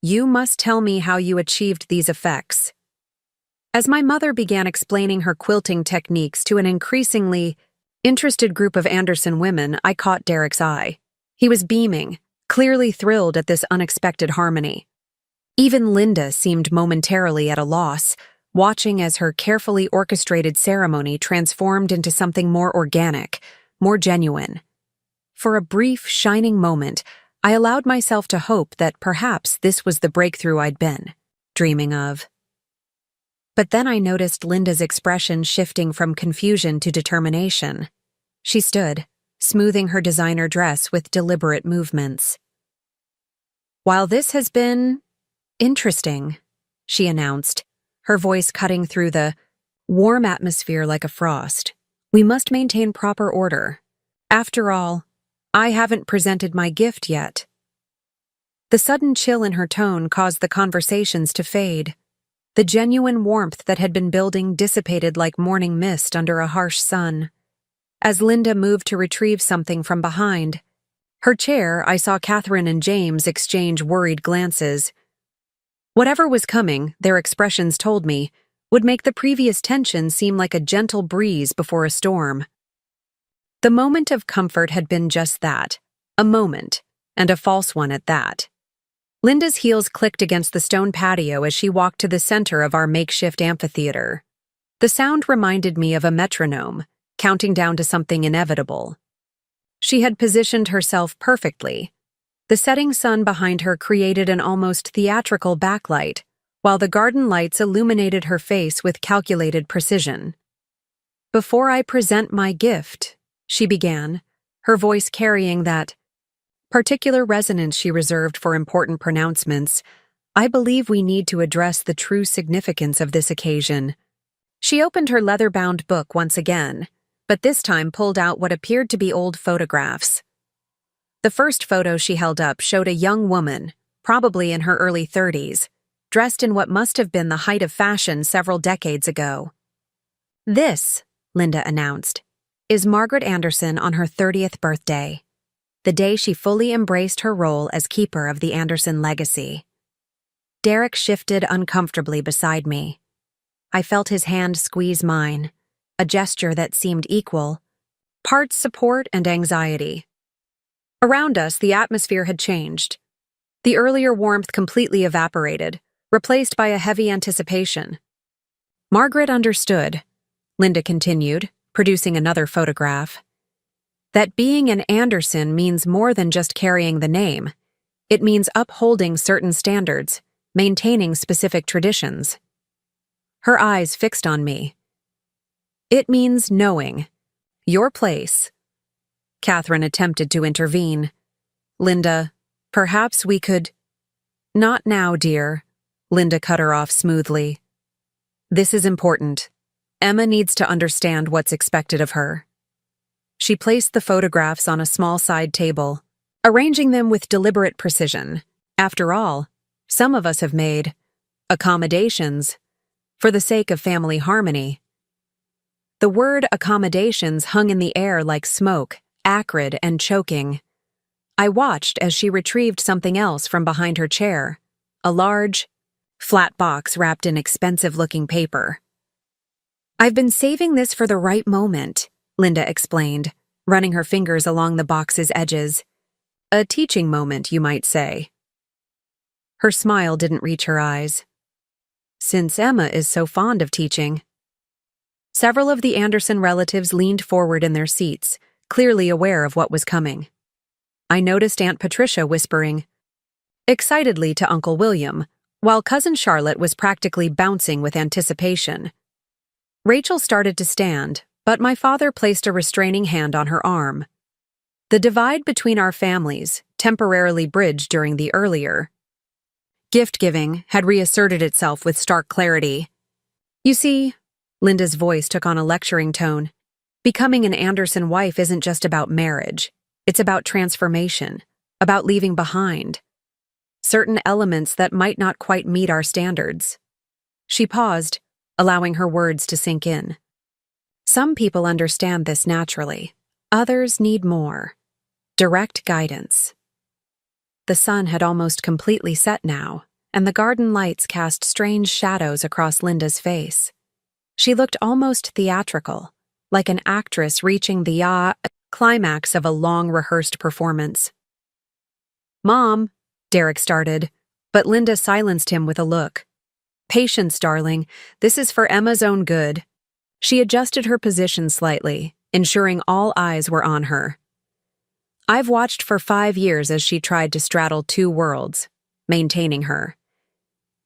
"You must tell me how you achieved these effects." As my mother began explaining her quilting techniques to an increasingly interested group of Anderson women, I caught Derek's eye. He was beaming, clearly thrilled at this unexpected harmony. Even Linda seemed momentarily at a loss, watching as her carefully orchestrated ceremony transformed into something more organic, more genuine. For a brief, shining moment, I allowed myself to hope that perhaps this was the breakthrough I'd been dreaming of. But then I noticed Linda's expression shifting from confusion to determination. She stood, smoothing her designer dress with deliberate movements. "While this has been interesting," she announced, her voice cutting through the warm atmosphere like a frost, "we must maintain proper order. After all, I haven't presented my gift yet." The sudden chill in her tone caused the conversations to fade. The genuine warmth that had been building dissipated like morning mist under a harsh sun. As Linda moved to retrieve something from behind her chair, I saw Catherine and James exchange worried glances. Whatever was coming, their expressions told me, would make the previous tension seem like a gentle breeze before a storm. The moment of comfort had been just that, a moment, and a false one at that. Linda's heels clicked against the stone patio as she walked to the center of our makeshift amphitheater. The sound reminded me of a metronome, counting down to something inevitable. She had positioned herself perfectly. The setting sun behind her created an almost theatrical backlight, while the garden lights illuminated her face with calculated precision. "Before I present my gift," she began, her voice carrying that particular resonance she reserved for important pronouncements, "I believe we need to address the true significance of this occasion." She opened her leather-bound book once again, but this time pulled out what appeared to be old photographs. The first photo she held up showed a young woman, probably in her early 30s, dressed in what must have been the height of fashion several decades ago. "This," Linda announced, "is Margaret Anderson on her 30th birthday. The day she fully embraced her role as keeper of the Anderson legacy." Derek shifted uncomfortably beside me. I felt his hand squeeze mine, a gesture that seemed equal, parts support and anxiety. Around us, the atmosphere had changed. The earlier warmth completely evaporated, replaced by a heavy anticipation. "Margaret understood," Linda continued, producing another photograph, "that being an Anderson means more than just carrying the name. It means upholding certain standards, maintaining specific traditions." Her eyes fixed on me. "It means knowing your place." Catherine attempted to intervene. "Linda, perhaps we could—" "Not now, dear," Linda cut her off smoothly. "This is important. Emma needs to understand what's expected of her." She placed the photographs on a small side table, arranging them with deliberate precision. After all, some of us have made accommodations for the sake of family harmony. The word accommodations hung in the air like smoke, acrid and choking. I watched as she retrieved something else from behind her chair, a large, flat box wrapped in expensive-looking paper. "I've been saving this for the right moment," Linda explained, running her fingers along the box's edges. "A teaching moment, you might say." Her smile didn't reach her eyes. "Since Emma is so fond of teaching." Several of the Anderson relatives leaned forward in their seats, clearly aware of what was coming. I noticed Aunt Patricia whispering excitedly to Uncle William, while Cousin Charlotte was practically bouncing with anticipation. Rachel started to stand, but my father placed a restraining hand on her arm. The divide between our families, temporarily bridged during the earlier gift-giving, had reasserted itself with stark clarity. You see, Linda's voice took on a lecturing tone. Becoming an Anderson wife isn't just about marriage. It's about transformation, about leaving behind certain elements that might not quite meet our standards. She paused, allowing her words to sink in. Some people understand this naturally. Others need more direct guidance. The sun had almost completely set now, and the garden lights cast strange shadows across Linda's face. She looked almost theatrical, like an actress reaching the climax of a long-rehearsed performance. "Mom," Derek started, but Linda silenced him with a look. "Patience, darling. This is for Emma's own good." She adjusted her position slightly, ensuring all eyes were on her. I've watched for 5 years as she tried to straddle two worlds, maintaining her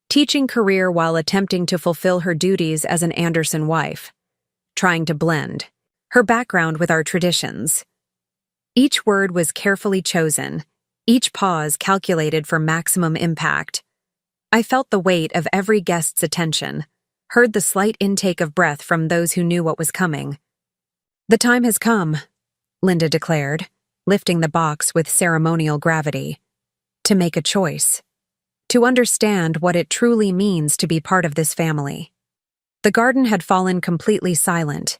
teaching career while attempting to fulfill her duties as an Anderson wife, trying to blend her background with our traditions. Each word was carefully chosen, each pause calculated for maximum impact. I felt the weight of every guest's attention, heard the slight intake of breath from those who knew what was coming. "The time has come," Linda declared, lifting the box with ceremonial gravity, "to make a choice, to understand what it truly means to be part of this family." The garden had fallen completely silent.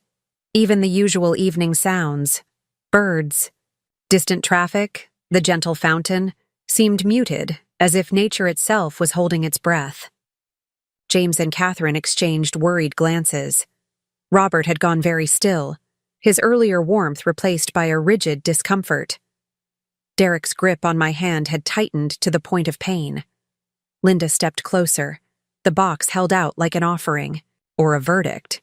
Even the usual evening sounds, birds, distant traffic, the gentle fountain, seemed muted, as if nature itself was holding its breath. James and Catherine exchanged worried glances. Robert had gone very still, his earlier warmth replaced by a rigid discomfort. Derek's grip on my hand had tightened to the point of pain. Linda stepped closer, the box held out like an offering, or a verdict.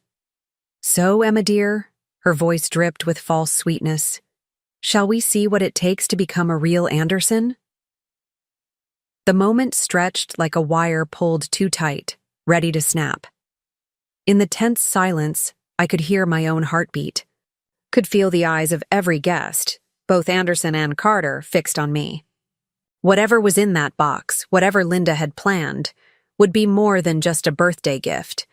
"So, Emma dear," her voice dripped with false sweetness, "shall we see what it takes to become a real Anderson?" The moment stretched like a wire pulled too tight, ready to snap. In the tense silence, I could hear my own heartbeat, could feel the eyes of every guest, both Anderson and Carter, fixed on me. Whatever was in that box, whatever Linda had planned, would be more than just a birthday gift.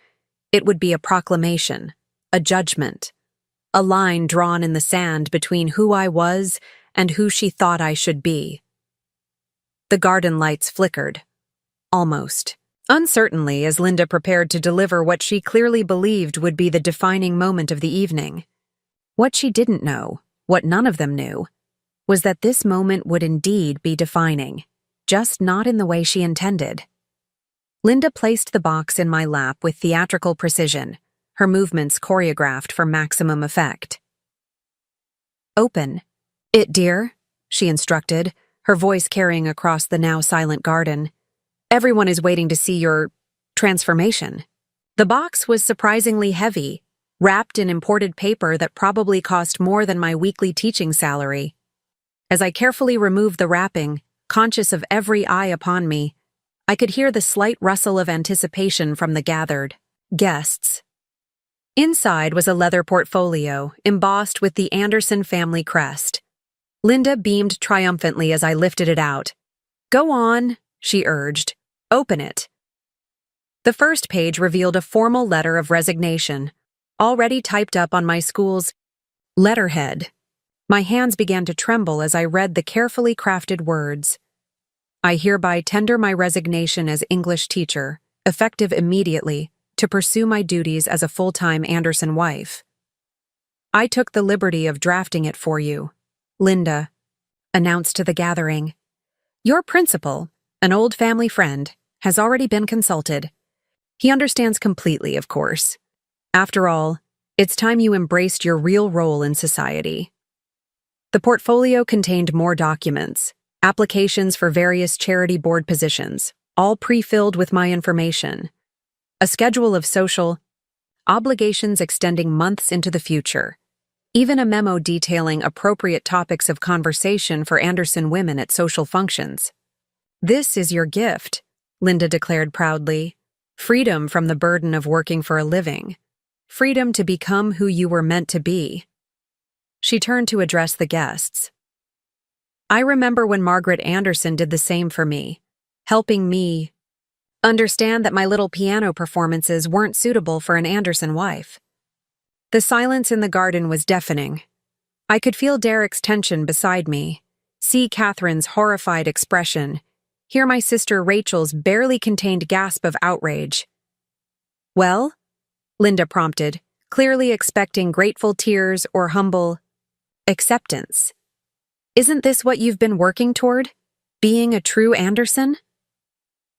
It would be a proclamation, a judgment, a line drawn in the sand between who I was and who she thought I should be. The garden lights flickered, almost uncertainly, as Linda prepared to deliver what she clearly believed would be the defining moment of the evening. What she didn't know, what none of them knew, was that this moment would indeed be defining, just not in the way she intended. Linda placed the box in my lap with theatrical precision, her movements choreographed for maximum effect. "Open it, dear," she instructed, her voice carrying across the now silent garden. "Everyone is waiting to see your transformation." The box was surprisingly heavy, wrapped in imported paper that probably cost more than my weekly teaching salary. As I carefully removed the wrapping, conscious of every eye upon me, I could hear the slight rustle of anticipation from the gathered guests. Inside was a leather portfolio, embossed with the Anderson family crest. Linda beamed triumphantly as I lifted it out. "Go on," she urged. "Open it." The first page revealed a formal letter of resignation, already typed up on my school's letterhead. My hands began to tremble as I read the carefully crafted words. "I hereby tender my resignation as English teacher, effective immediately, to pursue my duties as a full-time Anderson wife. I took the liberty of drafting it for you," Linda announced to the gathering. "Your principal, an old family friend, has already been consulted. He understands completely, of course. After all, it's time you embraced your real role in society." The portfolio contained more documents, applications for various charity board positions, all pre-filled with my information. A schedule of social obligations extending months into the future. even a memo detailing appropriate topics of conversation for Anderson women at social functions. "This is your gift," Linda declared proudly. "Freedom from the burden of working for a living. Freedom to become who you were meant to be." She turned to address the guests. "I remember when Margaret Anderson did the same for me, helping me understand that my little piano performances weren't suitable for an Anderson wife." The silence in the garden was deafening. I could feel Derek's tension beside me, see Catherine's horrified expression, hear my sister Rachel's barely contained gasp of outrage. "Well?" Linda prompted, clearly expecting grateful tears or humble acceptance. "Isn't this what you've been working toward? Being a true Anderson?"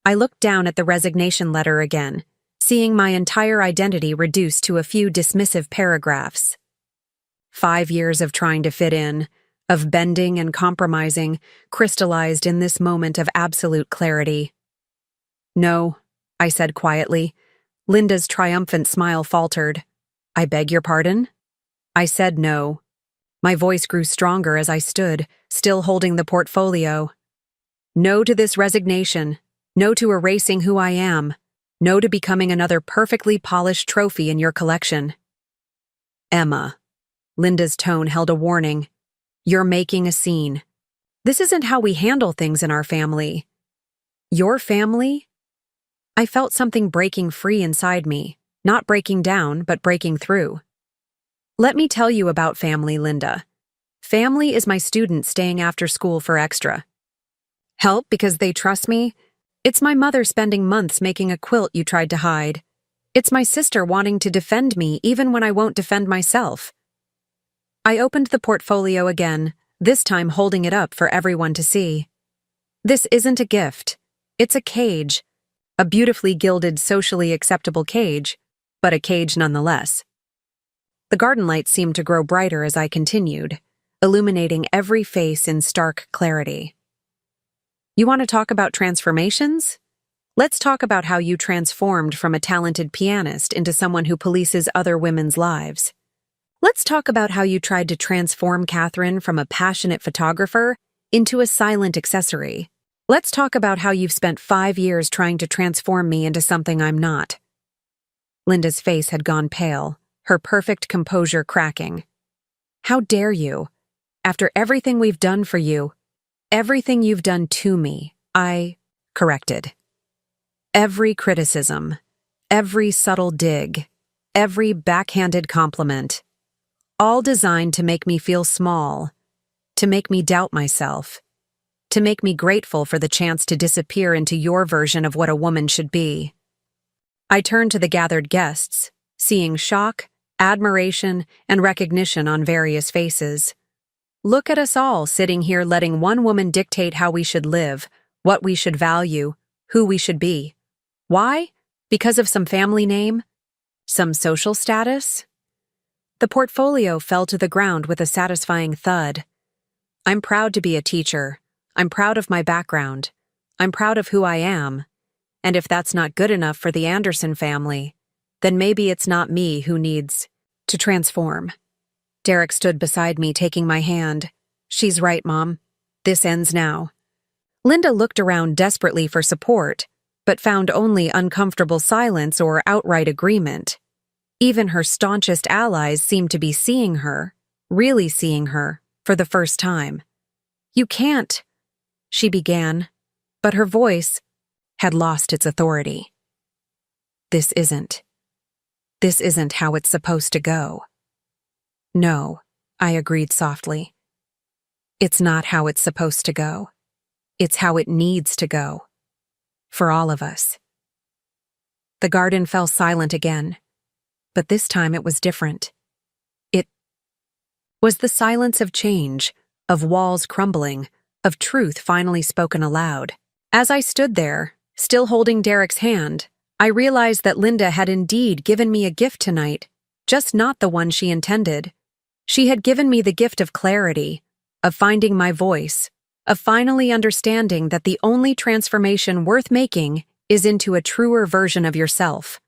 I looked down at the resignation letter again, seeing my entire identity reduced to a few dismissive paragraphs. 5 years of trying to fit in, of bending and compromising, crystallized in this moment of absolute clarity. "No," I said quietly. Linda's triumphant smile faltered. "I beg your pardon?" I said no. My voice grew stronger as I stood, still holding the portfolio. "No to this resignation. No to erasing who I am. No to becoming another perfectly polished trophy in your collection." "Emma," Linda's tone held a warning. "You're making a scene. This isn't how we handle things in our family." "Your family?" I felt something breaking free inside me, not breaking down, but breaking through. "Let me tell you about family, Linda. Family is my students staying after school for extra help because they trust me. It's my mother spending months making a quilt you tried to hide. It's my sister wanting to defend me even when I won't defend myself." I opened the portfolio again, this time holding it up for everyone to see. "This isn't a gift. It's a cage. A beautifully gilded, socially acceptable cage, but a cage nonetheless." The garden lights seemed to grow brighter as I continued, illuminating every face in stark clarity. "You want to talk about transformations? Let's talk about how you transformed from a talented pianist into someone who polices other women's lives. Let's talk about how you tried to transform Catherine from a passionate photographer into a silent accessory. Let's talk about how you've spent 5 years trying to transform me into something I'm not." Linda's face had gone pale, her perfect composure cracking. "How dare you? After everything we've done for you, everything you've done to me," I corrected. "Every criticism, every subtle dig, every backhanded compliment, all designed to make me feel small, to make me doubt myself, to make me grateful for the chance to disappear into your version of what a woman should be." I turned to the gathered guests, seeing shock, admiration, and recognition on various faces. Look at us all sitting here letting one woman dictate how we should live, what we should value, who we should be. Why? Because of some family name? Some social status? The portfolio fell to the ground with a satisfying thud. I'm proud to be a teacher. I'm proud of my background. I'm proud of who I am. And if that's not good enough for the Anderson family, then maybe it's not me who needs to transform. Derek stood beside me, taking my hand. "She's right, Mom. This ends now." Linda looked around desperately for support, but found only uncomfortable silence or outright agreement. Even her staunchest allies seemed to be seeing her, really seeing her, for the first time. "You can't," she began, but her voice had lost its authority. This isn't how it's supposed to go." "No," I agreed softly. "It's not how it's supposed to go. It's how it needs to go. For all of us." The garden fell silent again, but this time it was different. It was the silence of change, of walls crumbling, of truth finally spoken aloud. As I stood there, still holding Derek's hand, I realized that Linda had indeed given me a gift tonight, just not the one she intended. She had given me the gift of clarity, of finding my voice, of finally understanding that the only transformation worth making is into a truer version of yourself.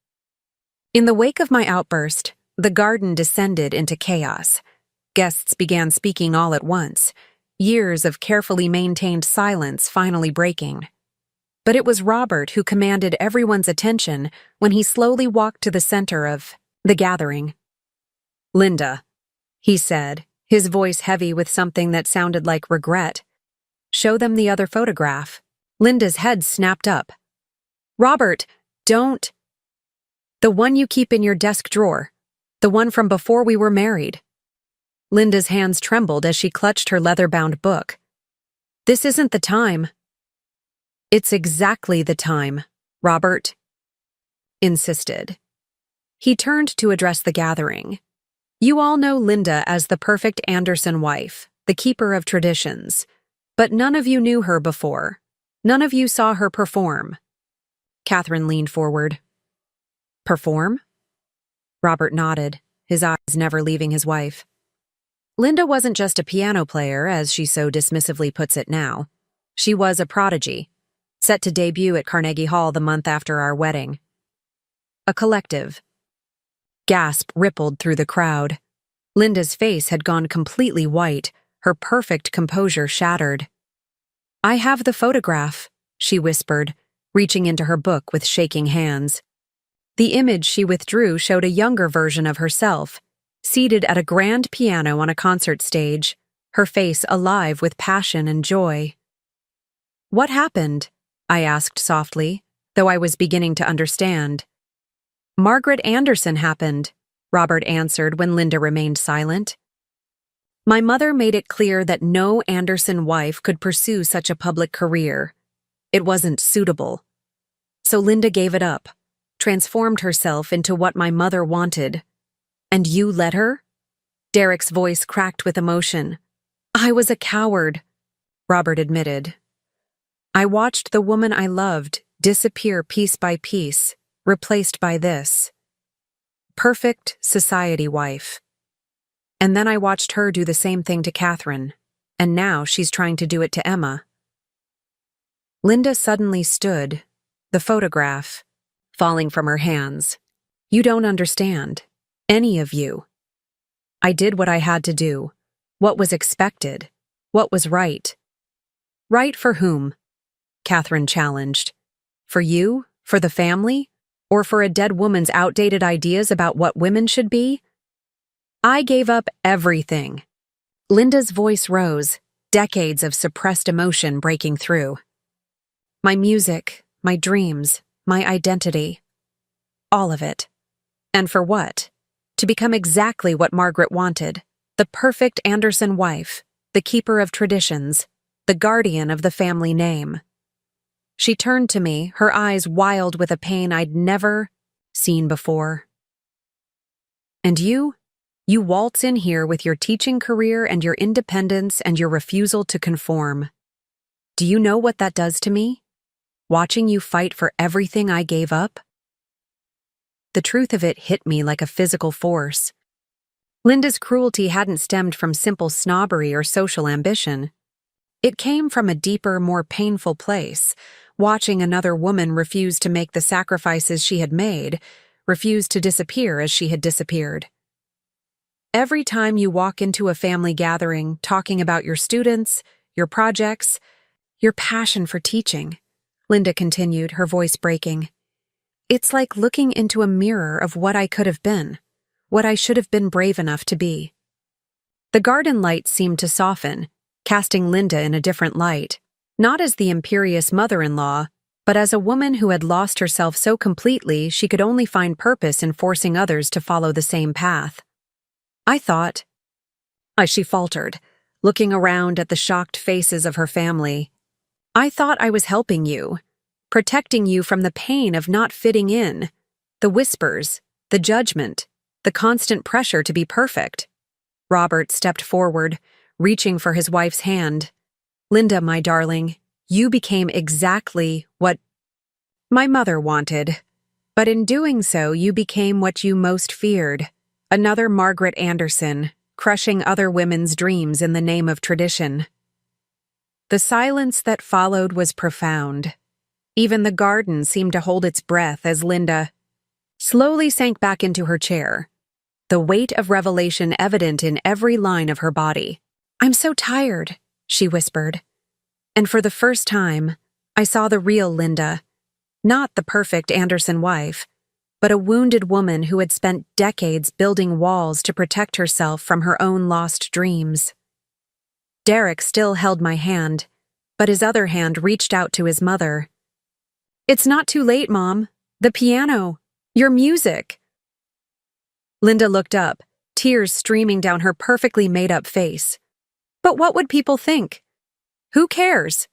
In the wake of my outburst, the garden descended into chaos. Guests began speaking all at once, years of carefully maintained silence finally breaking. But it was Robert who commanded everyone's attention when he slowly walked to the center of the gathering. "Linda," he said, his voice heavy with something that sounded like regret. "Show them the other photograph." Linda's head snapped up. "Robert, don't." "The one you keep in your desk drawer. The one from before we were married." Linda's hands trembled as she clutched her leather-bound book. "This isn't the time." "It's exactly the time," Robert insisted. He turned to address the gathering. "You all know Linda as the perfect Anderson wife, the keeper of traditions. But none of you knew her before. None of you saw her perform." Catherine leaned forward. "Perform?" Robert nodded, his eyes never leaving his wife. "Linda wasn't just a piano player, as she so dismissively puts it now. She was a prodigy, set to debut at Carnegie Hall the month after our wedding." A collective gasp rippled through the crowd. Linda's face had gone completely white, her perfect composure shattered. "I have the photograph," she whispered, reaching into her book with shaking hands. The image she withdrew showed a younger version of herself, seated at a grand piano on a concert stage, her face alive with passion and joy. "What happened?" I asked softly, though I was beginning to understand. "Margaret Anderson happened," Robert answered when Linda remained silent. "My mother made it clear that no Anderson wife could pursue such a public career. It wasn't suitable. So Linda gave it up, transformed herself into what my mother wanted. And you let her?" Derek's voice cracked with emotion. "I was a coward," Robert admitted. "I watched the woman I loved disappear piece by piece, replaced by this perfect society wife. And then I watched her do the same thing to Catherine, and now she's trying to do it to Emma." Linda suddenly stood, the photograph falling from her hands. "You don't understand. Any of you. I did what I had to do, what was expected, what was right." "Right for whom?" Catherine challenged. "For you? For the family? Or for a dead woman's outdated ideas about what women should be?" "I gave up everything." Linda's voice rose, decades of suppressed emotion breaking through. "My music, my dreams, my identity. All of it. And for what? To become exactly what Margaret wanted, the perfect Anderson wife, the keeper of traditions, the guardian of the family name." She turned to me, her eyes wild with a pain I'd never seen before. "And you? You waltz in here with your teaching career and your independence and your refusal to conform. Do you know what that does to me? Watching you fight for everything I gave up?" The truth of it hit me like a physical force. Linda's cruelty hadn't stemmed from simple snobbery or social ambition. It came from a deeper, more painful place, watching another woman refuse to make the sacrifices she had made, refuse to disappear as she had disappeared. "Every time you walk into a family gathering talking about your students, your projects, your passion for teaching," Linda continued, her voice breaking, "it's like looking into a mirror of what I could have been, what I should have been brave enough to be." The garden light seemed to soften, casting Linda in a different light, not as the imperious mother-in-law, but as a woman who had lost herself so completely she could only find purpose in forcing others to follow the same path. She faltered, looking around at the shocked faces of her family. "I thought I was helping you, protecting you from the pain of not fitting in, the whispers, the judgment, the constant pressure to be perfect." Robert stepped forward, reaching for his wife's hand. "Linda, my darling, you became exactly what my mother wanted. But in doing so, you became what you most feared, another Margaret Anderson, crushing other women's dreams in the name of tradition." The silence that followed was profound. Even the garden seemed to hold its breath as Linda slowly sank back into her chair, the weight of revelation evident in every line of her body. "I'm so tired," she whispered. And for the first time, I saw the real Linda, not the perfect Anderson wife, but a wounded woman who had spent decades building walls to protect herself from her own lost dreams. Derek still held my hand, but his other hand reached out to his mother. "It's not too late, Mom. The piano. Your music." Linda looked up, tears streaming down her perfectly made-up face. "But what would people think? Who cares?"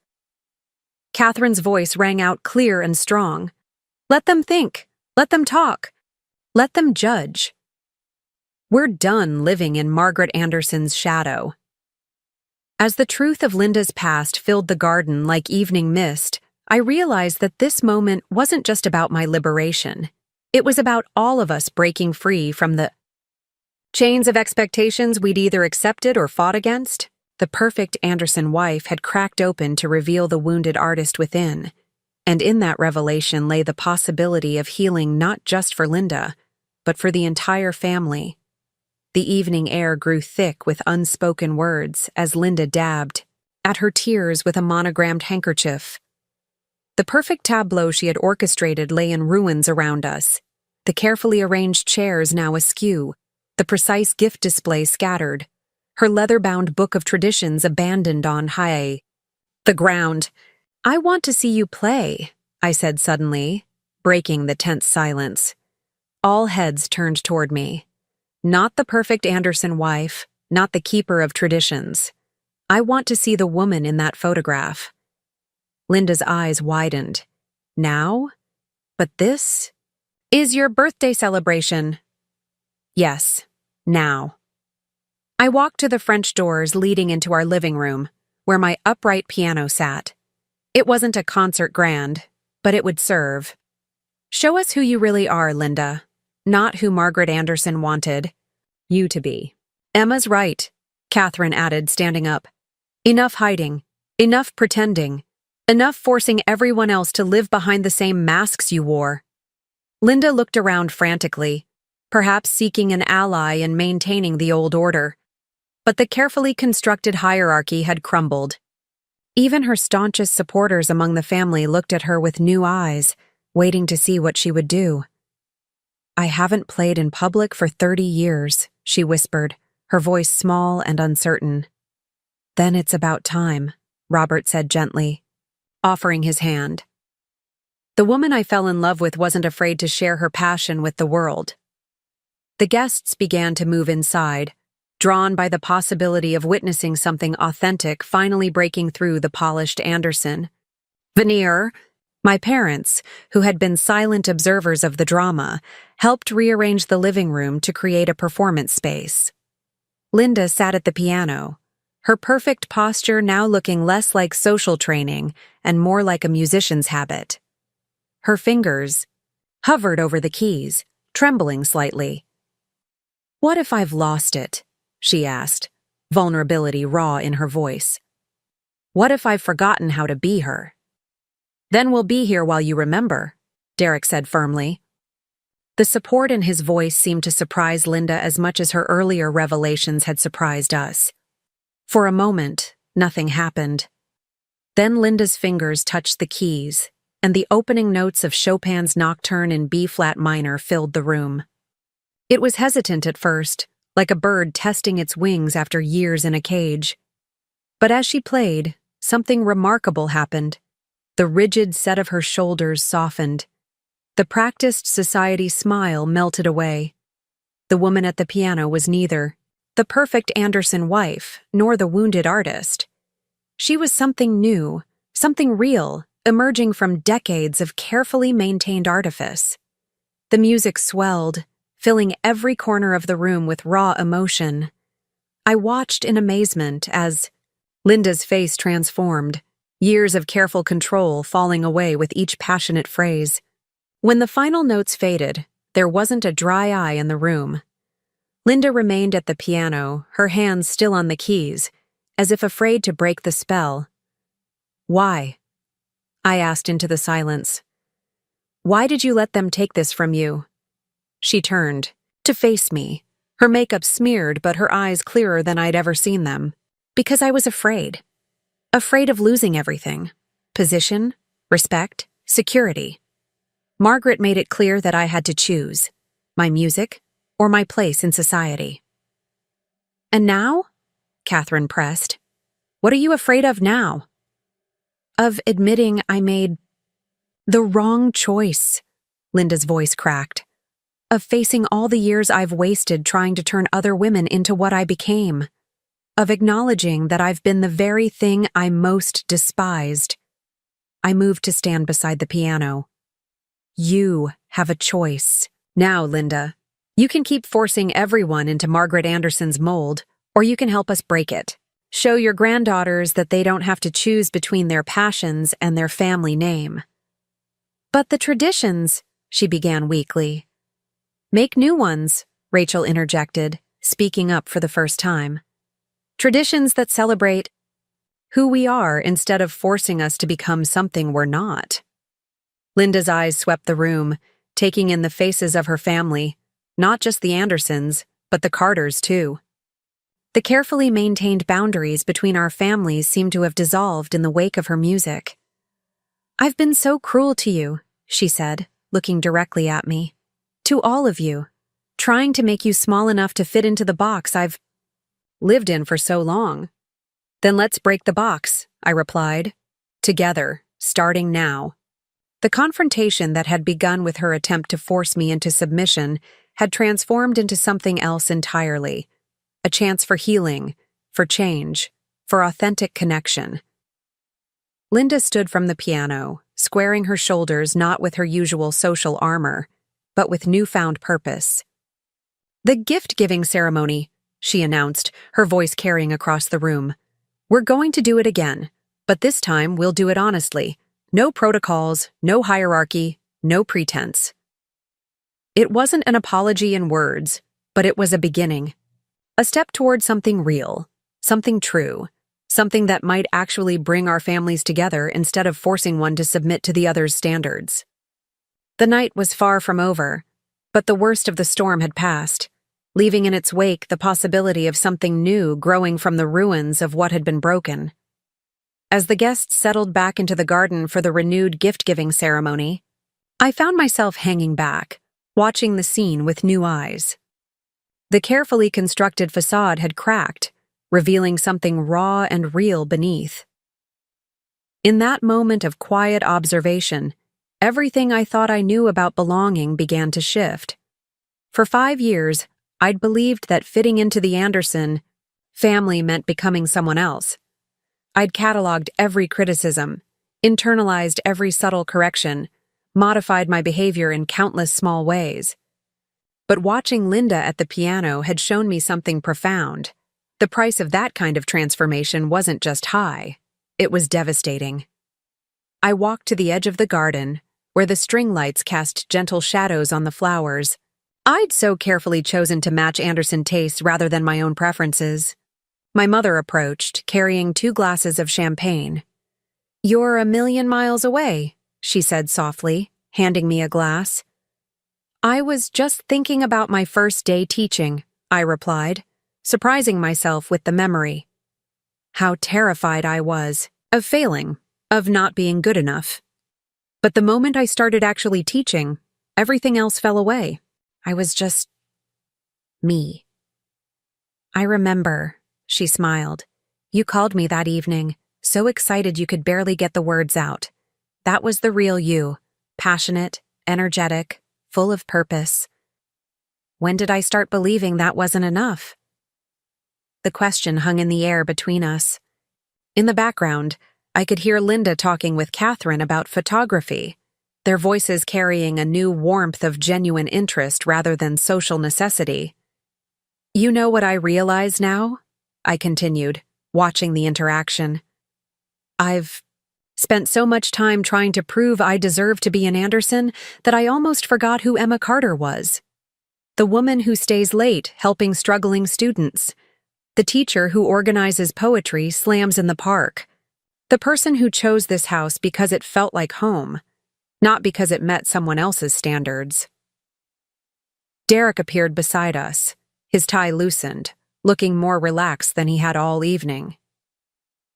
Catherine's voice rang out clear and strong. "Let them think. Let them talk. Let them judge. We're done living in Margaret Anderson's shadow." As the truth of Linda's past filled the garden like evening mist, I realized that this moment wasn't just about my liberation. It was about all of us breaking free from the chains of expectations we'd either accepted or fought against. The perfect Anderson wife had cracked open to reveal the wounded artist within, and in that revelation lay the possibility of healing not just for Linda, but for the entire family. The evening air grew thick with unspoken words as Linda dabbed at her tears with a monogrammed handkerchief. The perfect tableau she had orchestrated lay in ruins around us, the carefully arranged chairs now askew, the precise gift display scattered, her leather-bound book of traditions abandoned on the ground. "I want to see you play," I said suddenly, breaking the tense silence. All heads turned toward me. Not the perfect Anderson wife, not the keeper of traditions. I want to see the woman in that photograph. Linda's eyes widened. "Now? But this is your birthday celebration." "Yes, now." I walked to the French doors leading into our living room, where my upright piano sat. It wasn't a concert grand, but it would serve. "Show us who you really are, Linda, not who Margaret Anderson wanted you to be." "Emma's right," Catherine added, standing up. "Enough hiding, enough pretending, enough forcing everyone else to live behind the same masks you wore." Linda looked around frantically, perhaps seeking an ally in maintaining the old order. But the carefully constructed hierarchy had crumbled. Even her staunchest supporters among the family looked at her with new eyes, waiting to see what she would do. "I haven't played in public for 30 years, she whispered, her voice small and uncertain. "Then it's about time," Robert said gently, offering his hand. The woman I fell in love with wasn't afraid to share her passion with the world. The guests began to move inside, drawn by the possibility of witnessing something authentic finally breaking through the polished Anderson veneer. My parents, who had been silent observers of the drama, helped rearrange the living room to create a performance space. Linda sat at the piano, her perfect posture now looking less like social training and more like a musician's habit. Her fingers hovered over the keys, trembling slightly. "What if I've lost it?" she asked, vulnerability raw in her voice. "What if I've forgotten how to be her?" "Then we'll be here while you remember," Derek said firmly. The support in his voice seemed to surprise Linda as much as her earlier revelations had surprised us. For a moment, nothing happened. Then Linda's fingers touched the keys, and the opening notes of Chopin's Nocturne in B-flat minor filled the room. It was hesitant at first, like a bird testing its wings after years in a cage. But as she played, something remarkable happened. The rigid set of her shoulders softened. The practiced society smile melted away. The woman at the piano was neither the perfect Anderson wife nor the wounded artist. She was something new, something real, emerging from decades of carefully maintained artifice. The music swelled, filling every corner of the room with raw emotion. I watched in amazement as Linda's face transformed, years of careful control falling away with each passionate phrase. When the final notes faded, there wasn't a dry eye in the room. Linda remained at the piano, her hands still on the keys, as if afraid to break the spell. "Why?" I asked into the silence. "Why did you let them take this from you?" She turned to face me, her makeup smeared but her eyes clearer than I'd ever seen them. Because I was afraid. Afraid of losing everything. Position, respect, security. Margaret made it clear that I had to choose. My music, or my place in society. And now? Catherine pressed. What are you afraid of now? Of admitting I made the wrong choice, Linda's voice cracked. Of facing all the years I've wasted trying to turn other women into what I became. Of acknowledging that I've been the very thing I most despised. I moved to stand beside the piano. You have a choice. Now, Linda, you can keep forcing everyone into Margaret Anderson's mold, or you can help us break it. Show your granddaughters that they don't have to choose between their passions and their family name. But the traditions, she began weakly. Make new ones, Rachel interjected, speaking up for the first time. Traditions that celebrate who we are instead of forcing us to become something we're not. Linda's eyes swept the room, taking in the faces of her family, not just the Andersons, but the Carters too. The carefully maintained boundaries between our families seemed to have dissolved in the wake of her music. I've been so cruel to you, she said, looking directly at me. To all of you, trying to make you small enough to fit into the box I've lived in for so long. Then let's break the box, I replied. Together, starting now. The confrontation that had begun with her attempt to force me into submission had transformed into something else entirely. A chance for healing, for change, for authentic connection. Linda stood from the piano, squaring her shoulders not with her usual social armor, but with newfound purpose. The gift-giving ceremony, she announced, her voice carrying across the room. We're going to do it again, but this time we'll do it honestly. No protocols, no hierarchy, no pretense. It wasn't an apology in words, but it was a beginning. A step toward something real, something true, something that might actually bring our families together instead of forcing one to submit to the other's standards. The night was far from over, but the worst of the storm had passed, leaving in its wake the possibility of something new growing from the ruins of what had been broken. As the guests settled back into the garden for the renewed gift-giving ceremony, I found myself hanging back, watching the scene with new eyes. The carefully constructed facade had cracked, revealing something raw and real beneath. In that moment of quiet observation, everything I thought I knew about belonging began to shift. For 5 years, I'd believed that fitting into the Anderson family meant becoming someone else. I'd cataloged every criticism, internalized every subtle correction, modified my behavior in countless small ways. But watching Linda at the piano had shown me something profound. The price of that kind of transformation wasn't just high, it was devastating. I walked to the edge of the garden, where the string lights cast gentle shadows on the flowers. I'd so carefully chosen to match Anderson tastes rather than my own preferences. My mother approached, carrying 2 glasses of champagne. "You're a million miles away," she said softly, handing me a glass. "I was just thinking about my first day teaching," I replied, surprising myself with the memory. How terrified I was of failing, of not being good enough. But the moment I started actually teaching, everything else fell away. I was just me. "I remember," she smiled. "You called me that evening, so excited you could barely get the words out. That was the real you, passionate, energetic, full of purpose. When did I start believing that wasn't enough?" The question hung in the air between us. In the background, I could hear Linda talking with Catherine about photography, their voices carrying a new warmth of genuine interest rather than social necessity. "You know what I realize now?" I continued, watching the interaction. "I've spent so much time trying to prove I deserve to be an Anderson that I almost forgot who Emma Carter was. The woman who stays late helping struggling students. The teacher who organizes poetry slams in the park. The person who chose this house because it felt like home, not because it met someone else's standards." Derek appeared beside us, His tie loosened, looking more relaxed than he had all evening.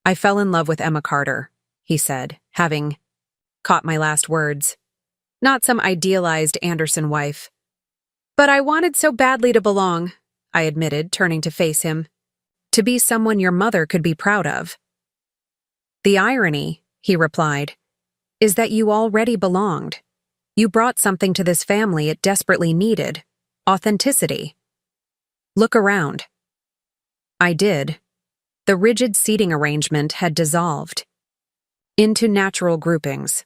"I fell in love with Emma Carter," he said, having caught my last words. "Not some idealized Anderson wife. But I wanted so badly to belong," I admitted, turning to face him. "To be someone your mother could be proud of." "The irony," he replied, "is that you already belonged. You brought something to this family it desperately needed: authenticity. Look around." I did. The rigid seating arrangement had dissolved into natural groupings.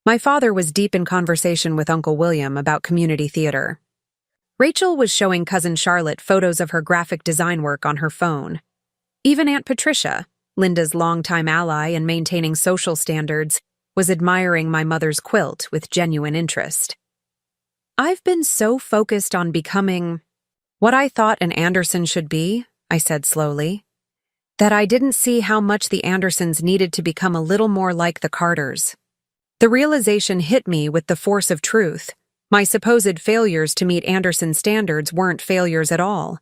My father was deep in conversation with Uncle William about community theater. Rachel was showing Cousin Charlotte photos of her graphic design work on her phone. Even Aunt Patricia, Linda's longtime ally in maintaining social standards, was admiring my mother's quilt with genuine interest. "I've been so focused on becoming what I thought an Anderson should be," I said slowly, "that I didn't see how much the Andersons needed to become a little more like the Carters." The realization hit me with the force of truth. My supposed failures to meet Anderson standards weren't failures at all.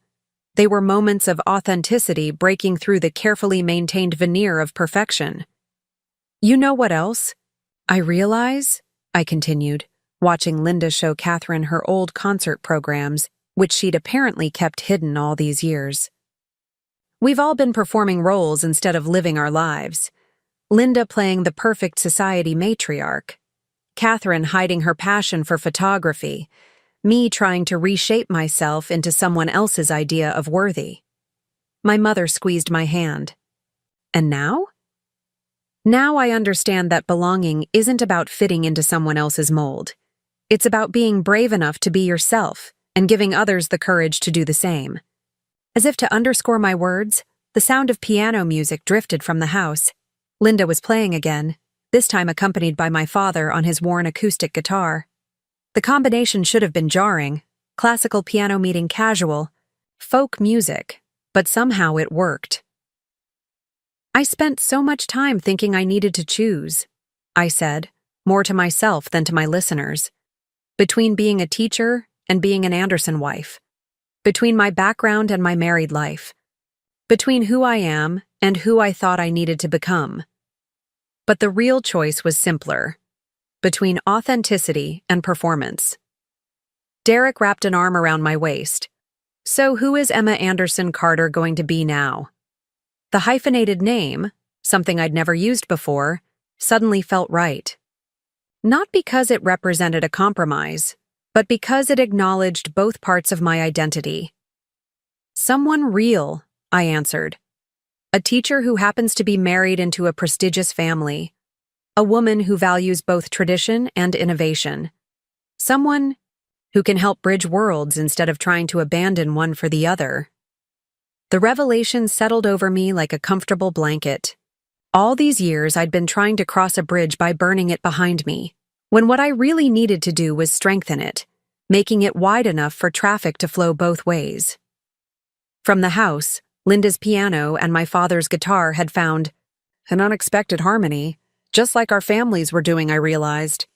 They were moments of authenticity breaking through the carefully maintained veneer of perfection. "You know what else I realize?" I continued, watching Linda show Catherine her old concert programs, which she'd apparently kept hidden all these years. "We've all been performing roles instead of living our lives. Linda playing the perfect society matriarch, Catherine hiding her passion for photography, me trying to reshape myself into someone else's idea of worthy." My mother squeezed my hand. "And now?" "Now I understand that belonging isn't about fitting into someone else's mold. It's about being brave enough to be yourself and giving others the courage to do the same." As if to underscore my words, the sound of piano music drifted from the house. Linda was playing again, this time accompanied by my father on his worn acoustic guitar. The combination should have been jarring: classical piano meeting casual, folk music, but somehow it worked. "I spent so much time thinking I needed to choose," I said, more to myself than to my listeners, "between being a teacher and being an Anderson wife, between my background and my married life, between who I am and who I thought I needed to become. But the real choice was simpler: between authenticity and performance." Derek wrapped an arm around my waist. "So who is Emma Anderson Carter going to be now?" The hyphenated name, something I'd never used before, suddenly felt right. Not because it represented a compromise, but because it acknowledged both parts of my identity. "Someone real," I answered. "A teacher who happens to be married into a prestigious family. A woman who values both tradition and innovation. Someone who can help bridge worlds instead of trying to abandon one for the other." The revelation settled over me like a comfortable blanket. All these years I'd been trying to cross a bridge by burning it behind me, when what I really needed to do was strengthen it, making it wide enough for traffic to flow both ways. From the house, Linda's piano and my father's guitar had found an unexpected harmony, just like our families were doing, I realized.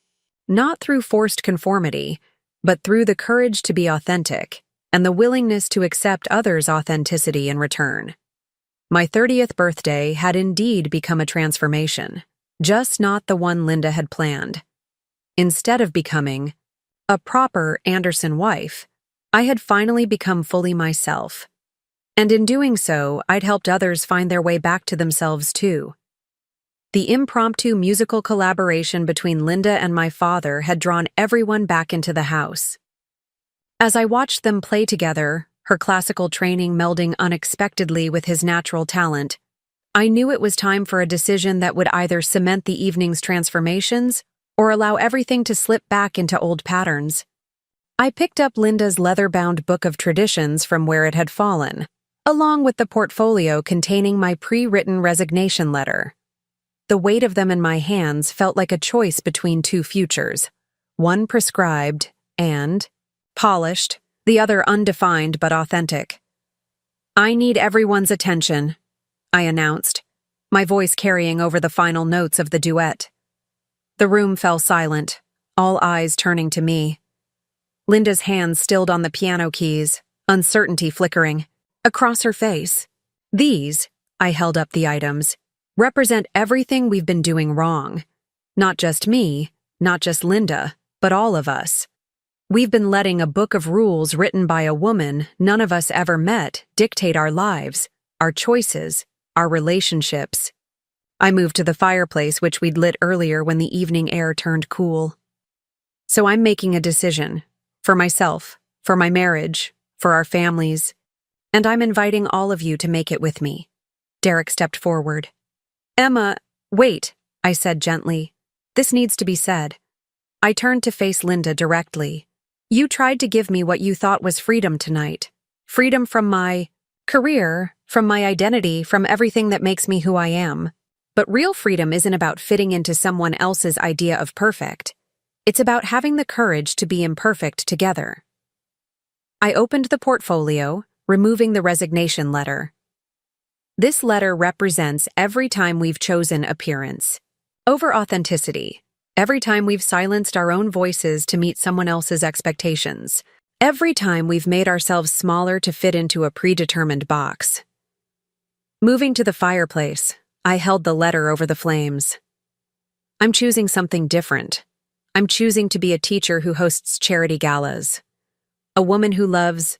Not through forced conformity, but through the courage to be authentic and the willingness to accept others' authenticity in return. My 30th birthday had indeed become a transformation, just not the one Linda had planned. Instead of becoming a proper Anderson wife, I had finally become fully myself. And in doing so, I'd helped others find their way back to themselves too. The impromptu musical collaboration between Linda and my father had drawn everyone back into the house. As I watched them play together, her classical training melding unexpectedly with his natural talent, I knew it was time for a decision that would either cement the evening's transformations or allow everything to slip back into old patterns. I picked up Linda's leather-bound book of traditions from where it had fallen, along with the portfolio containing my pre-written resignation letter. The weight of them in my hands felt like a choice between two futures, one prescribed and polished, the other undefined but authentic. "I need everyone's attention," I announced, my voice carrying over the final notes of the duet. The room fell silent, all eyes turning to me. Linda's hands stilled on the piano keys, uncertainty flickering across her face. These, I held up the items, represent everything we've been doing wrong. Not just me, not just Linda, but all of us. We've been letting a book of rules written by a woman none of us ever met dictate our lives, our choices, our relationships. I moved to the fireplace which we'd lit earlier when the evening air turned cool. So I'm making a decision. For myself, for my marriage, for our families. And I'm inviting all of you to make it with me. Derek stepped forward. Emma, wait, I said gently. This needs to be said. I turned to face Linda directly. You tried to give me what you thought was freedom tonight. Freedom from my career, from my identity, from everything that makes me who I am. But real freedom isn't about fitting into someone else's idea of perfect. It's about having the courage to be imperfect together. I opened the portfolio, removing the resignation letter. This letter represents every time we've chosen appearance over authenticity, every time we've silenced our own voices to meet someone else's expectations, every time we've made ourselves smaller to fit into a predetermined box. Moving to the fireplace, I held the letter over the flames. I'm choosing something different. I'm choosing to be a teacher who hosts charity galas. A woman who loves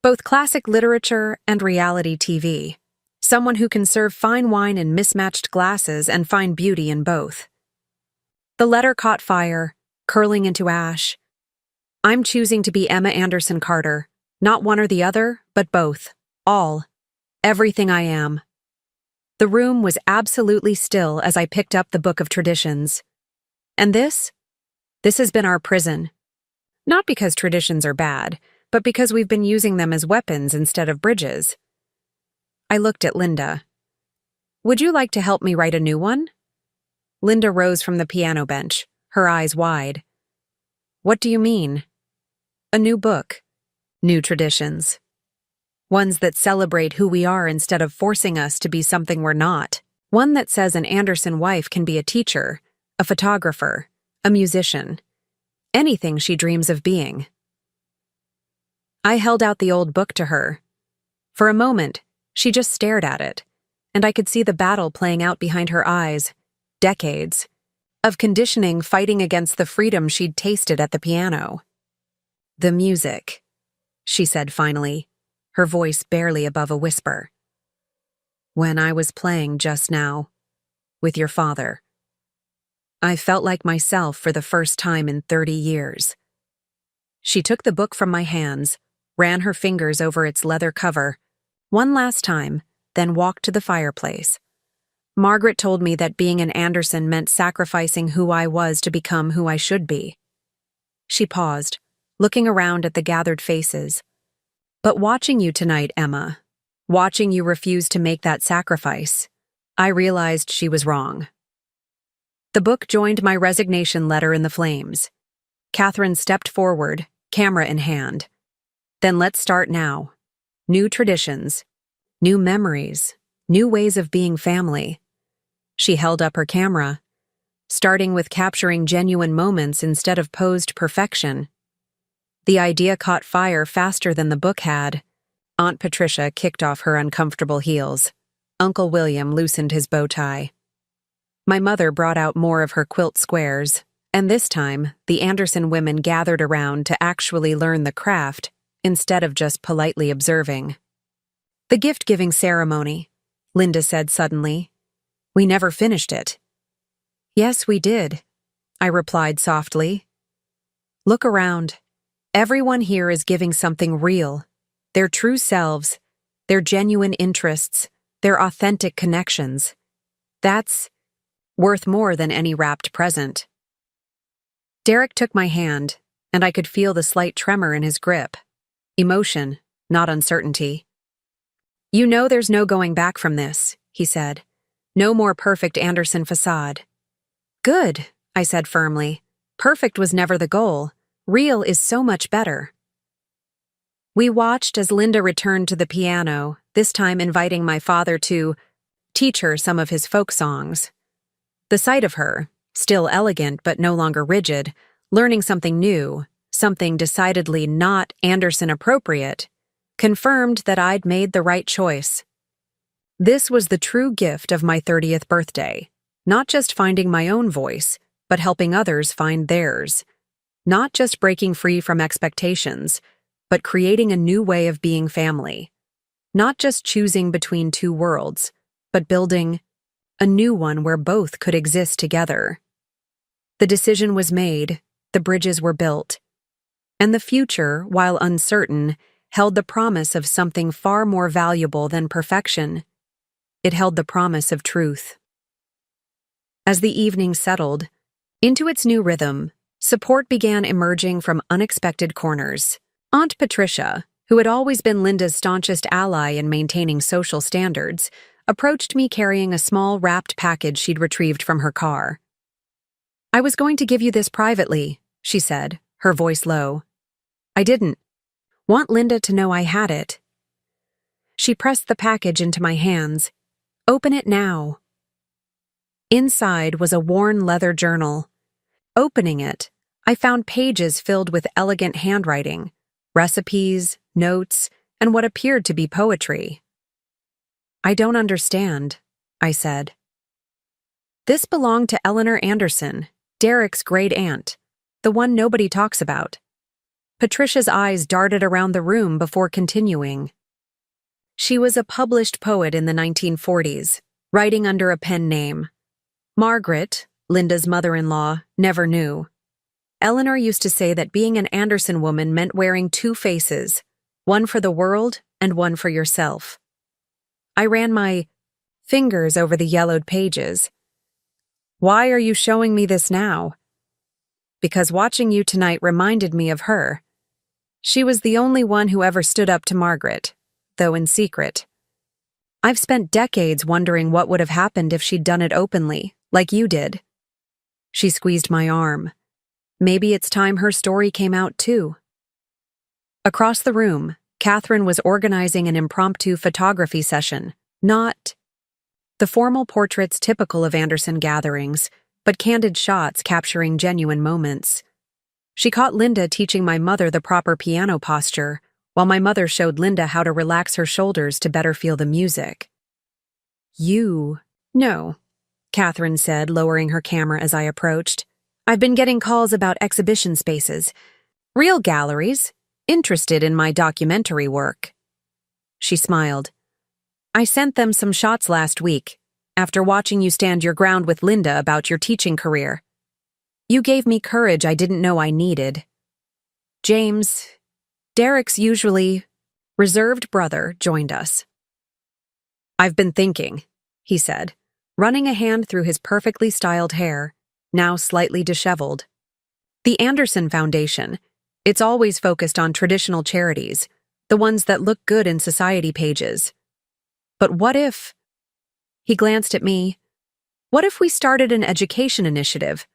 both classic literature and reality TV. Someone who can serve fine wine in mismatched glasses and find beauty in both. The letter caught fire, curling into ash. I'm choosing to be Emma Anderson Carter, not one or the other, but both. All. Everything I am. The room was absolutely still as I picked up the Book of Traditions. And this has been our prison. Not because traditions are bad, but because we've been using them as weapons instead of bridges. I looked at Linda. Would you like to help me write a new one? Linda rose from the piano bench, her eyes wide. What do you mean? A new book. New traditions. Ones that celebrate who we are instead of forcing us to be something we're not. One that says an Anderson wife can be a teacher, a photographer, a musician. Anything she dreams of being. I held out the old book to her. For a moment, she just stared at it, and I could see the battle playing out behind her eyes. Decades of conditioning fighting against the freedom she'd tasted at the piano. The music, she said finally, her voice barely above a whisper. When I was playing just now, with your father, I felt like myself for the first time in 30 years. She took the book from my hands, ran her fingers over its leather cover, one last time, then walked to the fireplace. Margaret told me that being an Anderson meant sacrificing who I was to become who I should be. She paused, looking around at the gathered faces. But watching you tonight, Emma, watching you refuse to make that sacrifice, I realized she was wrong. The book joined my resignation letter in the flames. Catherine stepped forward, camera in hand. Then let's start now. New traditions, new memories, new ways of being family. She held up her camera, starting with capturing genuine moments instead of posed perfection. The idea caught fire faster than the book had. Aunt Patricia kicked off her uncomfortable heels. Uncle William loosened his bow tie. My mother brought out more of her quilt squares, and this time, the Anderson women gathered around to actually learn the craft instead of just politely observing. The gift-giving ceremony, Linda said suddenly. We never finished it. Yes, we did, I replied softly. Look around. Everyone here is giving something real. Their true selves, their genuine interests, their authentic connections. That's worth more than any wrapped present. Derek took my hand, and I could feel the slight tremor in his grip. Emotion, not uncertainty. You know there's no going back from this, he said. No more perfect Anderson facade. Good, I said firmly. Perfect was never the goal. Real is so much better. We watched as Linda returned to the piano, this time inviting my father to teach her some of his folk songs. The sight of her, still elegant but no longer rigid, learning something new, something decidedly not Anderson appropriate, confirmed that I'd made the right choice. This was the true gift of my 30th birthday, not just finding my own voice, but helping others find theirs. Not just breaking free from expectations, but creating a new way of being family. Not just choosing between two worlds, but building a new one where both could exist together. The decision was made, the bridges were built, and the future, while uncertain, held the promise of something far more valuable than perfection. It held the promise of truth. As the evening settled into its new rhythm, support began emerging from unexpected corners. Aunt Patricia, who had always been Linda's staunchest ally in maintaining social standards, approached me carrying a small wrapped package she'd retrieved from her car. "I was going to give you this privately," she said, her voice low. "I didn't want Linda to know I had it." She pressed the package into my hands. "Open it now." Inside was a worn leather journal. Opening it, I found pages filled with elegant handwriting, recipes, notes, and what appeared to be poetry. "I don't understand," I said. "This belonged to Eleanor Anderson, Derek's great-aunt, the one nobody talks about." Patricia's eyes darted around the room before continuing. "She was a published poet in the 1940s, writing under a pen name. Margaret, Linda's mother-in-law, never knew. Eleanor used to say that being an Anderson woman meant wearing two faces, one for the world and one for yourself." I ran my fingers over the yellowed pages. "Why are you showing me this now?" "Because watching you tonight reminded me of her. She was the only one who ever stood up to Margaret, though in secret. I've spent decades wondering what would have happened if she'd done it openly, like you did." She squeezed my arm. Maybe it's time her story came out too. Across the room, Catherine was organizing an impromptu photography session, not the formal portraits typical of Anderson gatherings, but candid shots capturing genuine moments. She caught Linda teaching my mother the proper piano posture, while my mother showed Linda how to relax her shoulders to better feel the music. "No," Catherine said, lowering her camera as I approached. "I've been getting calls about exhibition spaces. Real galleries, interested in my documentary work." She smiled. "I sent them some shots last week, after watching you stand your ground with Linda about your teaching career. You gave me courage I didn't know I needed." James, Derek's usually reserved brother, joined us. "I've been thinking," he said, running a hand through his perfectly styled hair, now slightly disheveled. "The Anderson Foundation, it's always focused on traditional charities, the ones that look good in society pages. But what if—" He glanced at me. "What if we started an education initiative,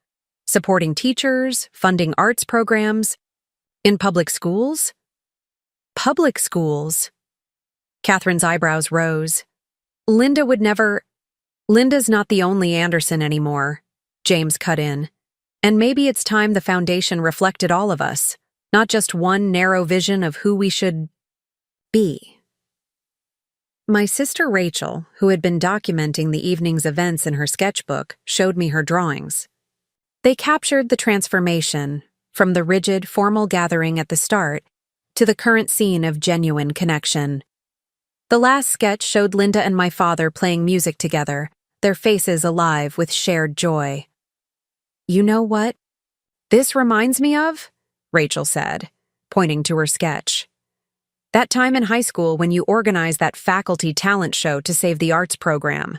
supporting teachers, funding arts programs, in public schools?" "Public schools?" Catherine's eyebrows rose. Linda's not the only Anderson anymore," James cut in. "And maybe it's time the foundation reflected all of us, not just one narrow vision of who we should be." My sister Rachel, who had been documenting the evening's events in her sketchbook, showed me her drawings. They captured the transformation, from the rigid, formal gathering at the start to the current scene of genuine connection. The last sketch showed Linda and my father playing music together, their faces alive with shared joy. "You know what this reminds me of?" Rachel said, pointing to her sketch. "That time in high school when you organized that faculty talent show to save the arts program.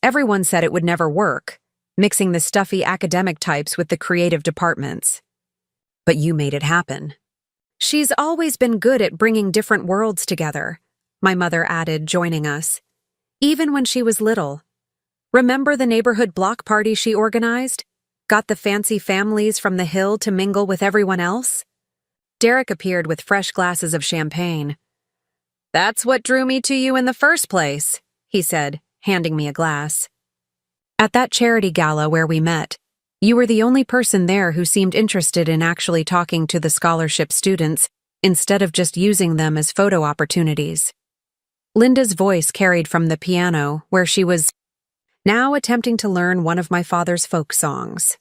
Everyone said it would never work, mixing the stuffy academic types with the creative departments. But you made it happen." "She's always been good at bringing different worlds together," my mother added, joining us. "Even when she was little. Remember the neighborhood block party she organized? Got the fancy families from the Hill to mingle with everyone else?" Derek appeared with fresh glasses of champagne. "That's what drew me to you in the first place," he said, handing me a glass. "At that charity gala where we met, you were the only person there who seemed interested in actually talking to the scholarship students instead of just using them as photo opportunities. Linda's voice carried from the piano, where she was now attempting to learn one of my father's folk songs.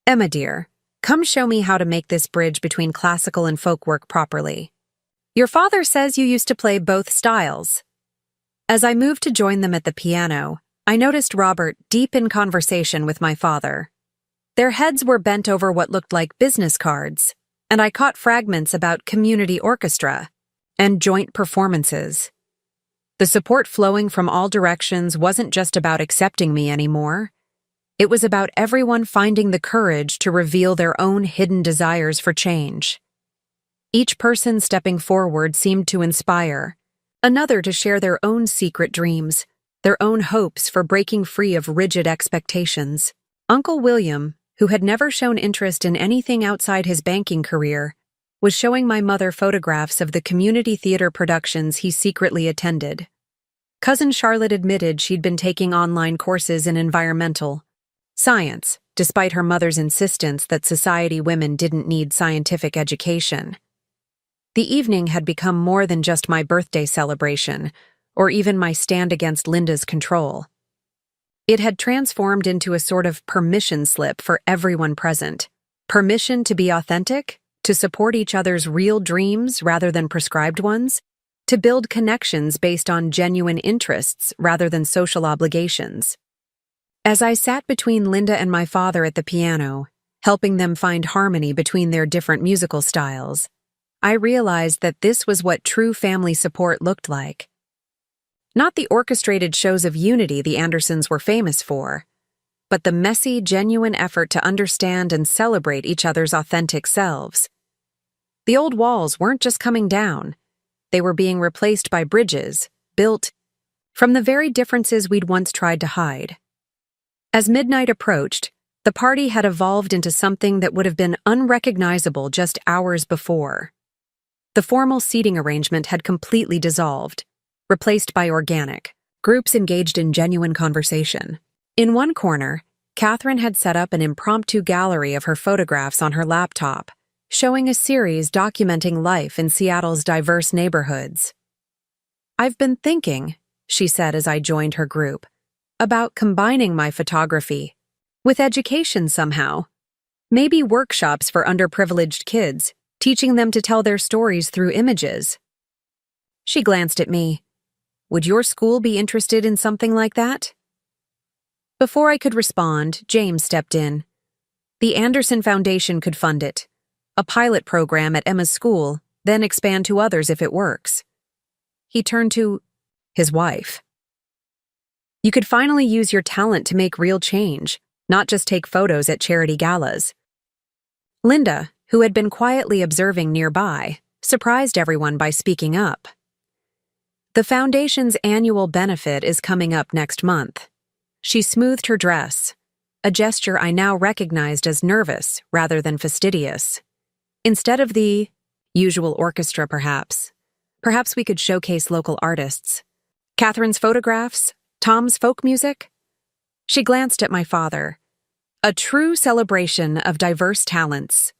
"Emma, dear, come show me how to make this bridge between classical and folk work properly. Your father says you used to play both styles." As I moved to join them at the piano, I noticed Robert deep in conversation with my father. Their heads were bent over what looked like business cards, and I caught fragments about community orchestra and joint performances. The support flowing from all directions wasn't just about accepting me anymore. It was about everyone finding the courage to reveal their own hidden desires for change. Each person stepping forward seemed to inspire, another to share their own secret dreams, their own hopes for breaking free of rigid expectations. Uncle William, who had never shown interest in anything outside his banking career, was showing my mother photographs of the community theater productions he secretly attended. Cousin Charlotte admitted she'd been taking online courses in environmental science, despite her mother's insistence that society women didn't need scientific education. The evening had become more than just my birthday celebration, or even my stand against Linda's control. It had transformed into a sort of permission slip for everyone present. Permission to be authentic, to support each other's real dreams rather than prescribed ones, to build connections based on genuine interests rather than social obligations. As I sat between Linda and my father at the piano, helping them find harmony between their different musical styles, I realized that this was what true family support looked like. Not the orchestrated shows of unity the Andersons were famous for, but the messy, genuine effort to understand and celebrate each other's authentic selves. The old walls weren't just coming down. They were being replaced by bridges, built from the very differences we'd once tried to hide. As midnight approached, the party had evolved into something that would have been unrecognizable just hours before. The formal seating arrangement had completely dissolved, replaced by organic, groups engaged in genuine conversation. In one corner, Catherine had set up an impromptu gallery of her photographs on her laptop, showing a series documenting life in Seattle's diverse neighborhoods. "I've been thinking," she said as I joined her group, "about combining my photography with education somehow. Maybe workshops for underprivileged kids, teaching them to tell their stories through images." She glanced at me. "Would your school be interested in something like that?" Before I could respond, James stepped in. "The Anderson Foundation could fund it. A pilot program at Emma's school, then expand to others if it works." He turned to his wife. "You could finally use your talent to make real change, not just take photos at charity galas." Linda, who had been quietly observing nearby, surprised everyone by speaking up. "The foundation's annual benefit is coming up next month." She smoothed her dress, a gesture I now recognized as nervous rather than fastidious. "Instead of the usual orchestra, perhaps we could showcase local artists. Catherine's photographs, Tom's folk music." She glanced at my father. "A true celebration of diverse talents."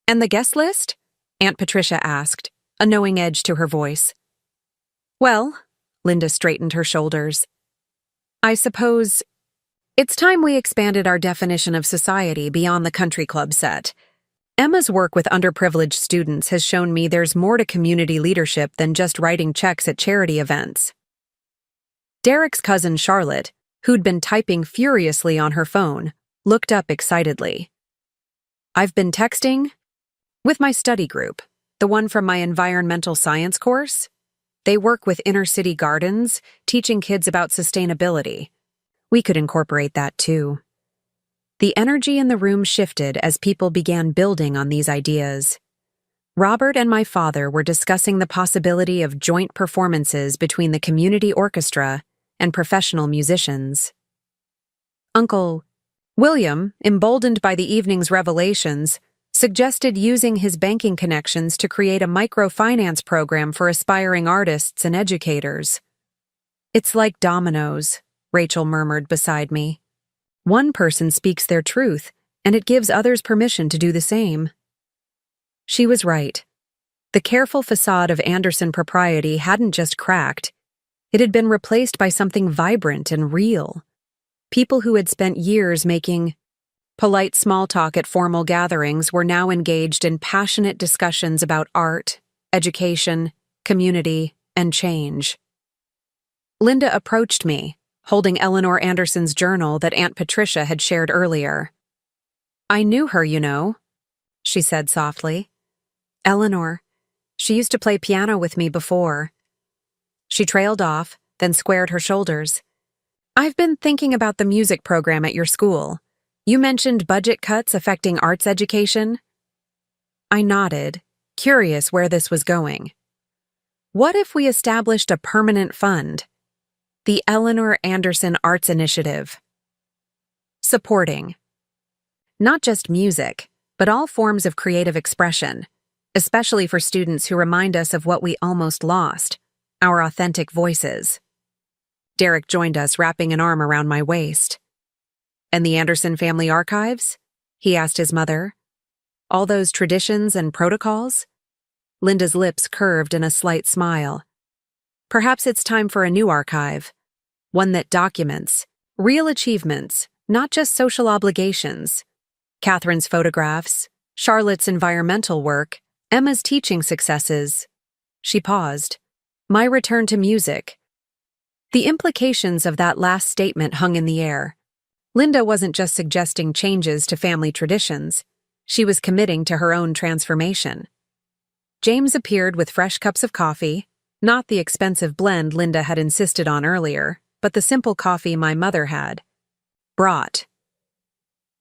"And the guest list?" Aunt Patricia asked, a knowing edge to her voice. "Well," Linda straightened her shoulders, "I suppose it's time we expanded our definition of society beyond the country club set. Emma's work with underprivileged students has shown me there's more to community leadership than just writing checks at charity events." Derek's cousin Charlotte, who'd been typing furiously on her phone, looked up excitedly. "I've been texting with my study group, the one from my environmental science course. They work with inner-city gardens, teaching kids about sustainability. We could incorporate that too." The energy in the room shifted as people began building on these ideas. Robert and my father were discussing the possibility of joint performances between the community orchestra and professional musicians. Uncle William, emboldened by the evening's revelations, suggested using his banking connections to create a microfinance program for aspiring artists and educators. "It's like dominoes," Rachel murmured beside me. "One person speaks their truth, and it gives others permission to do the same." She was right. The careful facade of Anderson propriety hadn't just cracked, it had been replaced by something vibrant and real. People who had spent years making polite small talk at formal gatherings were now engaged in passionate discussions about art, education, community, and change. Linda approached me, holding Eleanor Anderson's journal that Aunt Patricia had shared earlier. "I knew her, you know," she said softly. "Eleanor. She used to play piano with me before." She trailed off, then squared her shoulders. "I've been thinking about the music program at your school. You mentioned budget cuts affecting arts education." I nodded, curious where this was going. "What if we established a permanent fund? The Eleanor Anderson Arts Initiative. Supporting not just music, but all forms of creative expression, especially for students who remind us of what we almost lost, our authentic voices." Derek joined us, wrapping an arm around my waist. "And the Anderson family archives?" he asked his mother. "All those traditions and protocols?" Linda's lips curved in a slight smile. "Perhaps it's time for a new archive, one that documents real achievements, not just social obligations. Catherine's photographs, Charlotte's environmental work, Emma's teaching successes." She paused. My return to music. The implications of that last statement hung in the air. Linda wasn't just suggesting changes to family traditions. She was committing to her own transformation. James appeared with fresh cups of coffee, not the expensive blend Linda had insisted on earlier, but the simple coffee my mother had brought.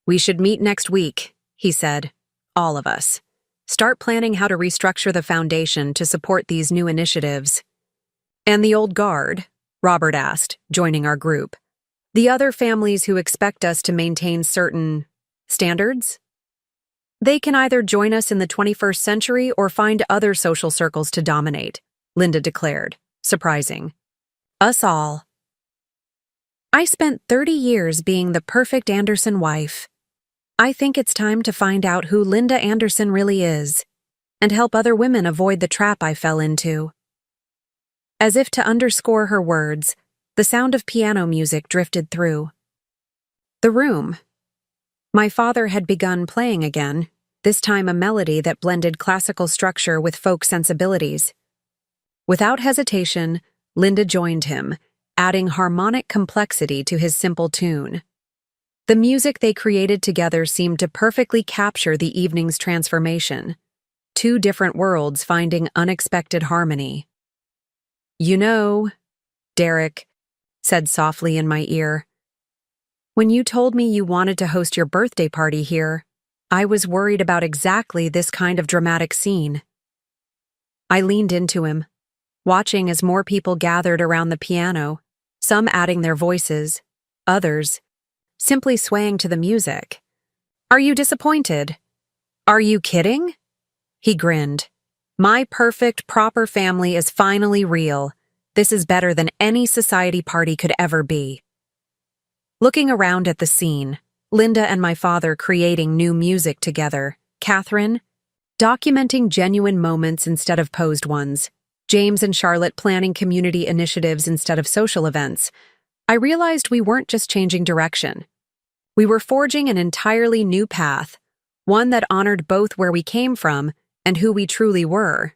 "We should meet next week," he said. "All of us. Start planning how to restructure the foundation to support these new initiatives." "And the old guard?" Robert asked, joining our group. "The other families who expect us to maintain certain standards?" "They can either join us in the 21st century or find other social circles to dominate," Linda declared, surprising. "Us all." I spent 30 years being the perfect Anderson wife. I think it's time to find out who Linda Anderson really is, and help other women avoid the trap I fell into. As if to underscore her words, the sound of piano music drifted through the room. My father had begun playing again, this time a melody that blended classical structure with folk sensibilities. Without hesitation, Linda joined him, adding harmonic complexity to his simple tune. The music they created together seemed to perfectly capture the evening's transformation, two different worlds finding unexpected harmony. "You know," Derek said softly in my ear, "when you told me you wanted to host your birthday party here, I was worried about exactly this kind of dramatic scene." I leaned into him, watching as more people gathered around the piano, some adding their voices, others simply swaying to the music. "Are you disappointed? Are you kidding?" He grinned. "My perfect, proper family is finally real. This is better than any society party could ever be." Looking around at the scene, Linda and my father creating new music together, Catherine documenting genuine moments instead of posed ones, James and Charlotte planning community initiatives instead of social events, I realized we weren't just changing direction. We were forging an entirely new path, one that honored both where we came from and who we truly were.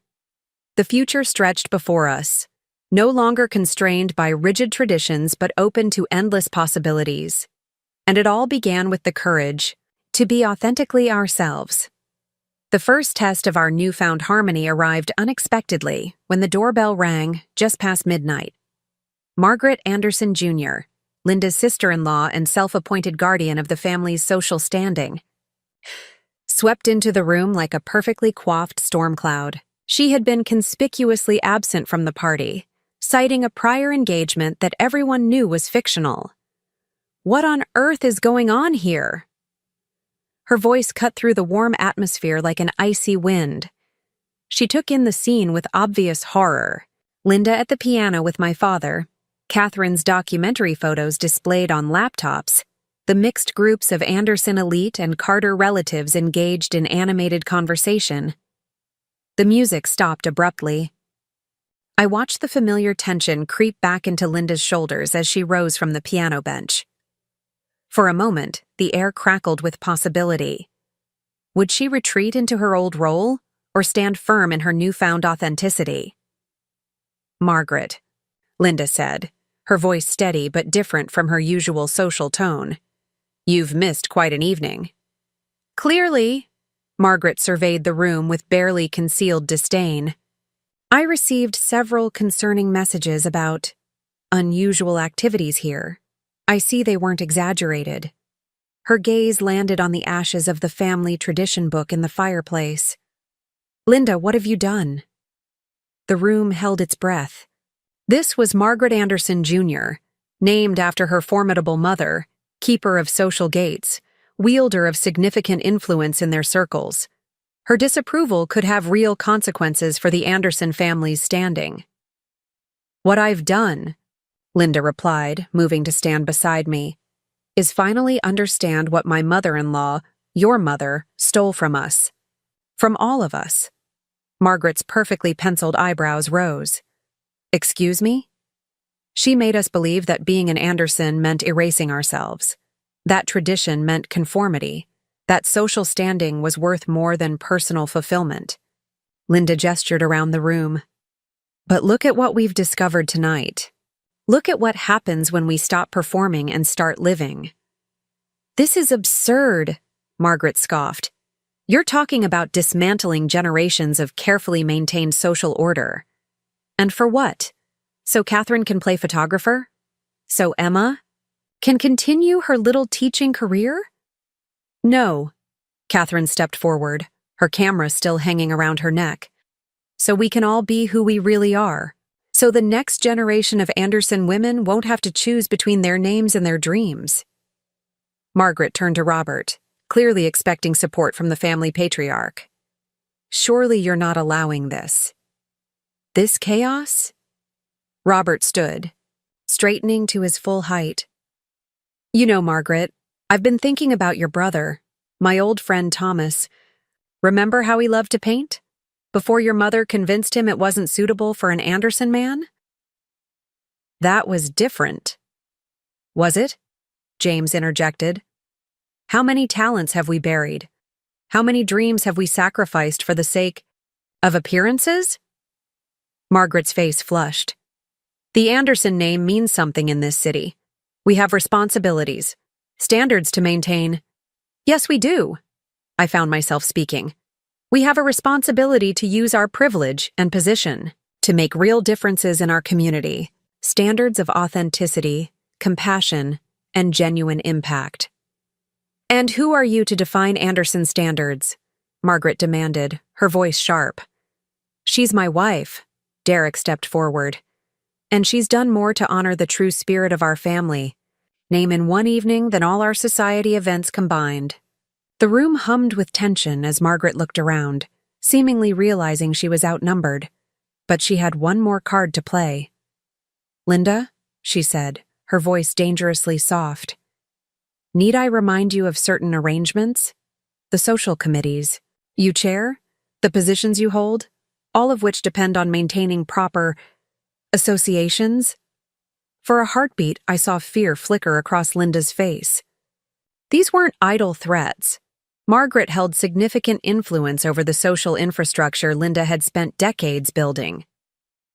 The future stretched before us, no longer constrained by rigid traditions but open to endless possibilities. And it all began with the courage to be authentically ourselves. The first test of our newfound harmony arrived unexpectedly when the doorbell rang just past midnight. Margaret Anderson Jr., Linda's sister-in-law and self-appointed guardian of the family's social standing, swept into the room like a perfectly coiffed storm cloud. She had been conspicuously absent from the party, citing a prior engagement that everyone knew was fictional. "What on earth is going on here?" Her voice cut through the warm atmosphere like an icy wind. She took in the scene with obvious horror. Linda at the piano with my father, Catherine's documentary photos displayed on laptops, the mixed groups of Anderson elite and Carter relatives engaged in animated conversation. The music stopped abruptly. I watched the familiar tension creep back into Linda's shoulders as she rose from the piano bench. For a moment, the air crackled with possibility. Would she retreat into her old role, or stand firm in her newfound authenticity? "Margaret," Linda said, her voice steady but different from her usual social tone. "You've missed quite an evening." "Clearly," Margaret surveyed the room with barely concealed disdain. "I received several concerning messages about unusual activities here. I see they weren't exaggerated." Her gaze landed on the ashes of the family tradition book in the fireplace. "Linda, what have you done?" The room held its breath. This was Margaret Anderson, Jr., named after her formidable mother, keeper of social gates, wielder of significant influence in their circles. Her disapproval could have real consequences for the Anderson family's standing. "What I've done," Linda replied, moving to stand beside me, "is finally understand what my mother-in-law, your mother, stole from us. From all of us." Margaret's perfectly penciled eyebrows rose. "Excuse me?" "She made us believe that being an Anderson meant erasing ourselves. That tradition meant conformity. That social standing was worth more than personal fulfillment." Linda gestured around the room. "But look at what we've discovered tonight. Look at what happens when we stop performing and start living." "This is absurd," Margaret scoffed. "You're talking about dismantling generations of carefully maintained social order. And for what? So Catherine can play photographer? So Emma can continue her little teaching career?" "No." Catherine stepped forward, her camera still hanging around her neck. "So we can all be who we really are. So the next generation of Anderson women won't have to choose between their names and their dreams." Margaret turned to Robert, clearly expecting support from the family patriarch. "Surely you're not allowing this. This chaos?" Robert stood, straightening to his full height. "You know, Margaret, I've been thinking about your brother, my old friend Thomas. Remember how he loved to paint? Before your mother convinced him it wasn't suitable for an Anderson man?" "That was different." "Was it?" James interjected. "How many talents have we buried? How many dreams have we sacrificed for the sake of appearances?" Margaret's face flushed. "The Anderson name means something in this city. We have responsibilities, standards to maintain." "Yes, we do," I found myself speaking. "We have a responsibility to use our privilege and position to make real differences in our community, standards of authenticity, compassion, and genuine impact." "And who are you to define Anderson standards?" Margaret demanded, her voice sharp. "She's my wife," Derek stepped forward. "And she's done more to honor the true spirit of our family, name in one evening than all our society events combined." The room hummed with tension as Margaret looked around, seemingly realizing she was outnumbered. But she had one more card to play. "Linda," she said, her voice dangerously soft, "need I remind you of certain arrangements? The social committees you chair, the positions you hold, all of which depend on maintaining proper associations?" For a heartbeat, I saw fear flicker across Linda's face. These weren't idle threats. Margaret held significant influence over the social infrastructure Linda had spent decades building.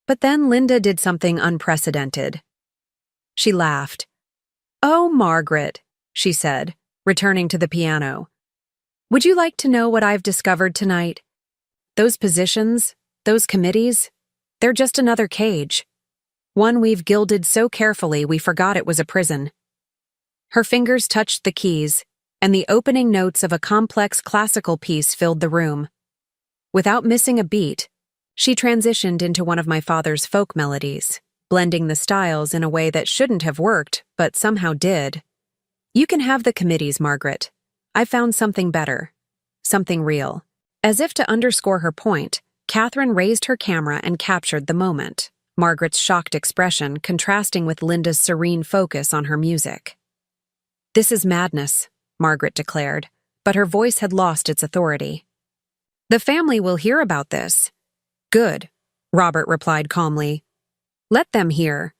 But then Linda did something unprecedented. She laughed. "Oh, Margaret," she said, returning to the piano. "Would you like to know what I've discovered tonight? Those positions, those committees, they're just another cage. One we've gilded so carefully we forgot it was a prison." Her fingers touched the keys, and the opening notes of a complex classical piece filled the room. Without missing a beat, she transitioned into one of my father's folk melodies, blending the styles in a way that shouldn't have worked, but somehow did. "You can have the committees, Margaret. I found something better. Something real." As if to underscore her point, Catherine raised her camera and captured the moment, Margaret's shocked expression contrasting with Linda's serene focus on her music. "This is madness," Margaret declared, but her voice had lost its authority. The family will hear about this. Good, Robert replied calmly. Let them hear.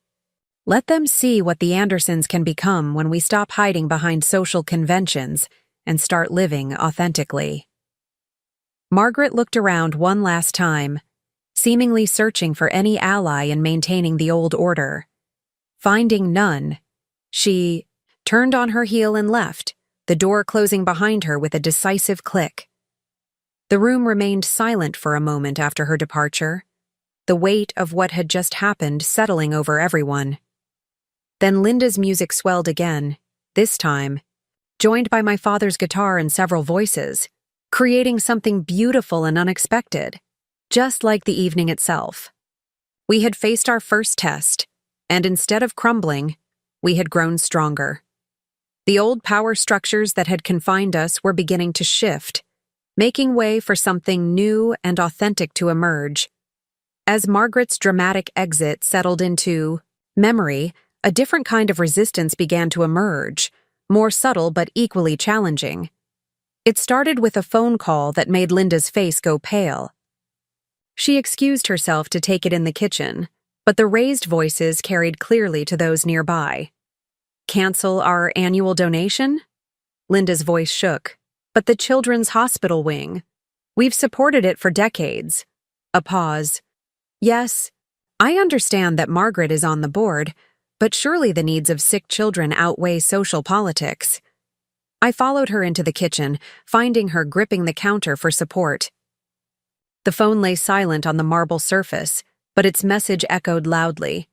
Let them see what the Andersons can become when we stop hiding behind social conventions and start living authentically. Margaret looked around one last time, seemingly searching for any ally in maintaining the old order. Finding none, she turned on her heel and left, the door closing behind her with a decisive click. The room remained silent for a moment after her departure, the weight of what had just happened settling over everyone. Then Linda's music swelled again, this time, joined by my father's guitar and several voices, creating something beautiful and unexpected, just like the evening itself. We had faced our first test, and instead of crumbling, we had grown stronger. The old power structures that had confined us were beginning to shift, making way for something new and authentic to emerge. As Margaret's dramatic exit settled into memory, a different kind of resistance began to emerge, more subtle but equally challenging. It started with a phone call that made Linda's face go pale. She excused herself to take it in the kitchen, but the raised voices carried clearly to those nearby. Cancel our annual donation? Linda's voice shook. But the Children's Hospital wing. We've supported it for decades. A pause. Yes, I understand that Margaret is on the board, but surely the needs of sick children outweigh social politics. I followed her into the kitchen, finding her gripping the counter for support. The phone lay silent on the marble surface, but its message echoed loudly.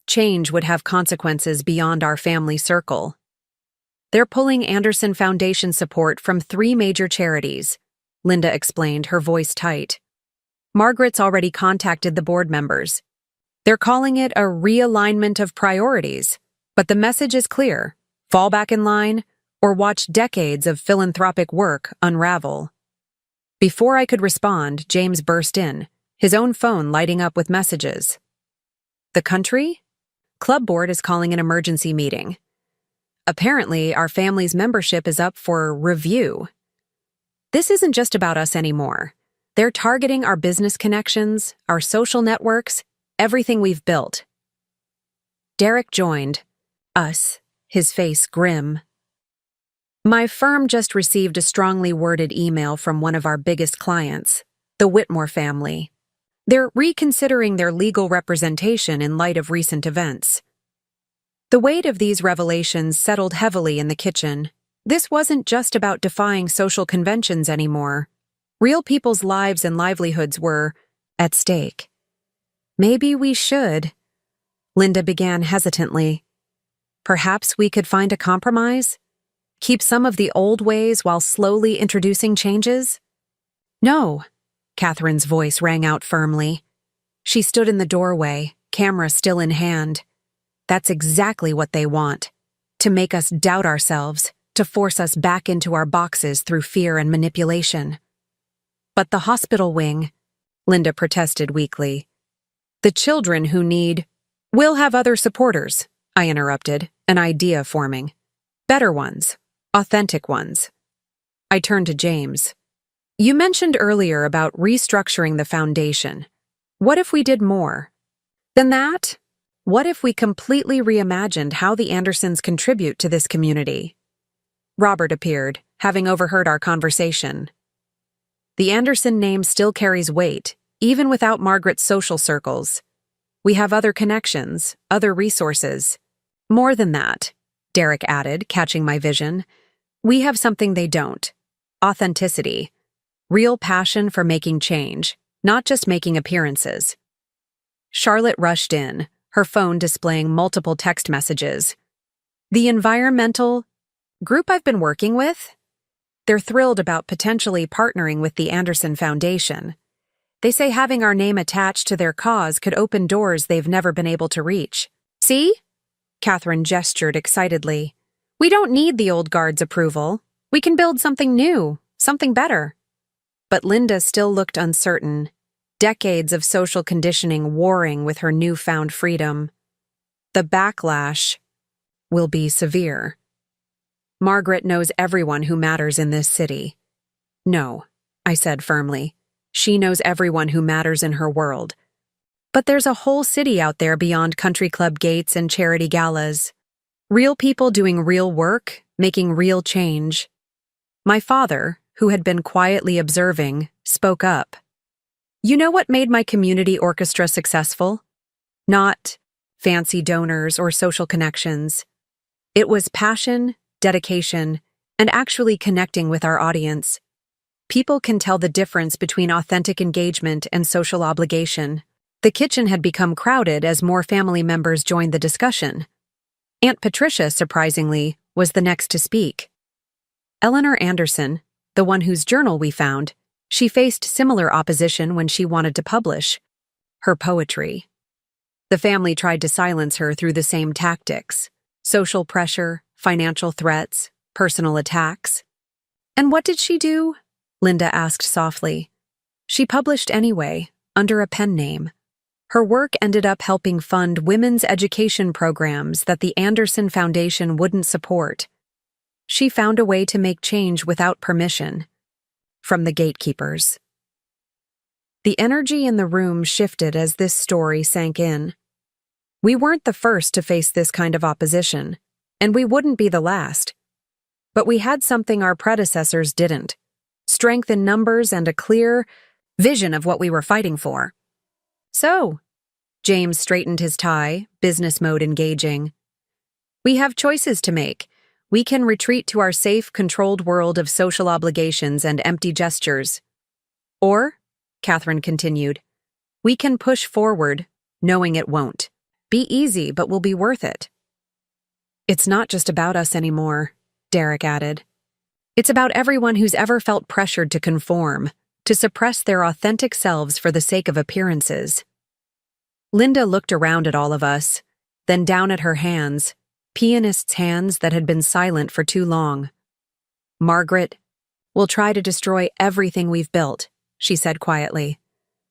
Change would have consequences beyond our family circle. They're pulling Anderson Foundation support from 3 major charities, Linda explained, her voice tight. Margaret's already contacted the board members. They're calling it a realignment of priorities, but the message is clear: fall back in line or watch decades of philanthropic work unravel. Before I could respond, James burst in, his own phone lighting up with messages. The country? Club board is calling an emergency meeting. Apparently, our family's membership is up for review. This isn't just about us anymore. They're targeting our business connections, our social networks, everything we've built. Derek joined us, his face grim. My firm just received a strongly worded email from one of our biggest clients, the Whitmore family. They're reconsidering their legal representation in light of recent events. The weight of these revelations settled heavily in the kitchen. This wasn't just about defying social conventions anymore. Real people's lives and livelihoods were at stake. Maybe we should, Linda began hesitantly. Perhaps we could find a compromise? Keep some of the old ways while slowly introducing changes? No, Catherine's voice rang out firmly. She stood in the doorway, camera still in hand. That's exactly what they want. To make us doubt ourselves, to force us back into our boxes through fear and manipulation. But the hospital wing, Linda protested weakly. The children who need... We'll have other supporters, I interrupted, an idea forming. Better ones, authentic ones. I turned to James. You mentioned earlier about restructuring the foundation. What if we did more than that? What if we completely reimagined how the Andersons contribute to this community? Robert appeared, having overheard our conversation. The Anderson name still carries weight, even without Margaret's social circles. We have other connections, other resources. More than that, Derek added, catching my vision. We have something they don't. Authenticity. Real passion for making change, not just making appearances. Charlotte rushed in, her phone displaying multiple text messages. The environmental group I've been working with? They're thrilled about potentially partnering with the Anderson Foundation. They say having our name attached to their cause could open doors they've never been able to reach. See? Catherine gestured excitedly. We don't need the old guard's approval. We can build something new, something better. But Linda still looked uncertain. Decades of social conditioning warring with her newfound freedom. The backlash will be severe. Margaret knows everyone who matters in this city. No, I said firmly. She knows everyone who matters in her world. But there's a whole city out there beyond country club gates and charity galas. Real people doing real work, making real change. My father, who had been quietly observing, spoke up. You know what made my community orchestra successful? Not fancy donors or social connections. It was passion, dedication, and actually connecting with our audience. People can tell the difference between authentic engagement and social obligation. The kitchen had become crowded as more family members joined the discussion. Aunt Patricia, surprisingly, was the next to speak. Eleanor Anderson, the one whose journal we found, she faced similar opposition when she wanted to publish her poetry. The family tried to silence her through the same tactics: social pressure, financial threats, personal attacks. And what did she do? Linda asked softly. She published anyway, under a pen name. Her work ended up helping fund women's education programs that the Anderson Foundation wouldn't support. She found a way to make change without permission from the gatekeepers. The energy in the room shifted as this story sank in. We weren't the first to face this kind of opposition, and we wouldn't be the last. But we had something our predecessors didn't: strength in numbers and a clear vision of what we were fighting for. So, James straightened his tie, business mode engaging. We have choices to make. We can retreat to our safe, controlled world of social obligations and empty gestures. Or, Catherine continued, we can push forward, knowing it won't be easy, but will be worth it. It's not just about us anymore, Derek added. It's about everyone who's ever felt pressured to conform, to suppress their authentic selves for the sake of appearances. Linda looked around at all of us, then down at her hands, pianist's hands that had been silent for too long. Margaret, we'll try to destroy everything we've built, she said quietly.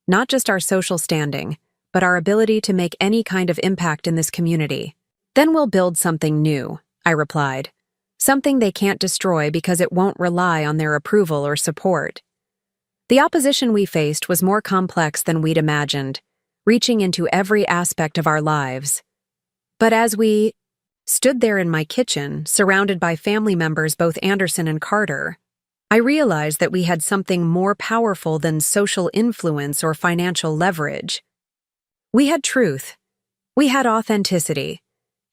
Not just our social standing, but our ability to make any kind of impact in this community. Then we'll build something new, I replied. Something they can't destroy because it won't rely on their approval or support. The opposition we faced was more complex than we'd imagined, reaching into every aspect of our lives. But as we stood there in my kitchen, surrounded by family members both Anderson and Carter, I realized that we had something more powerful than social influence or financial leverage. We had truth, we had authenticity,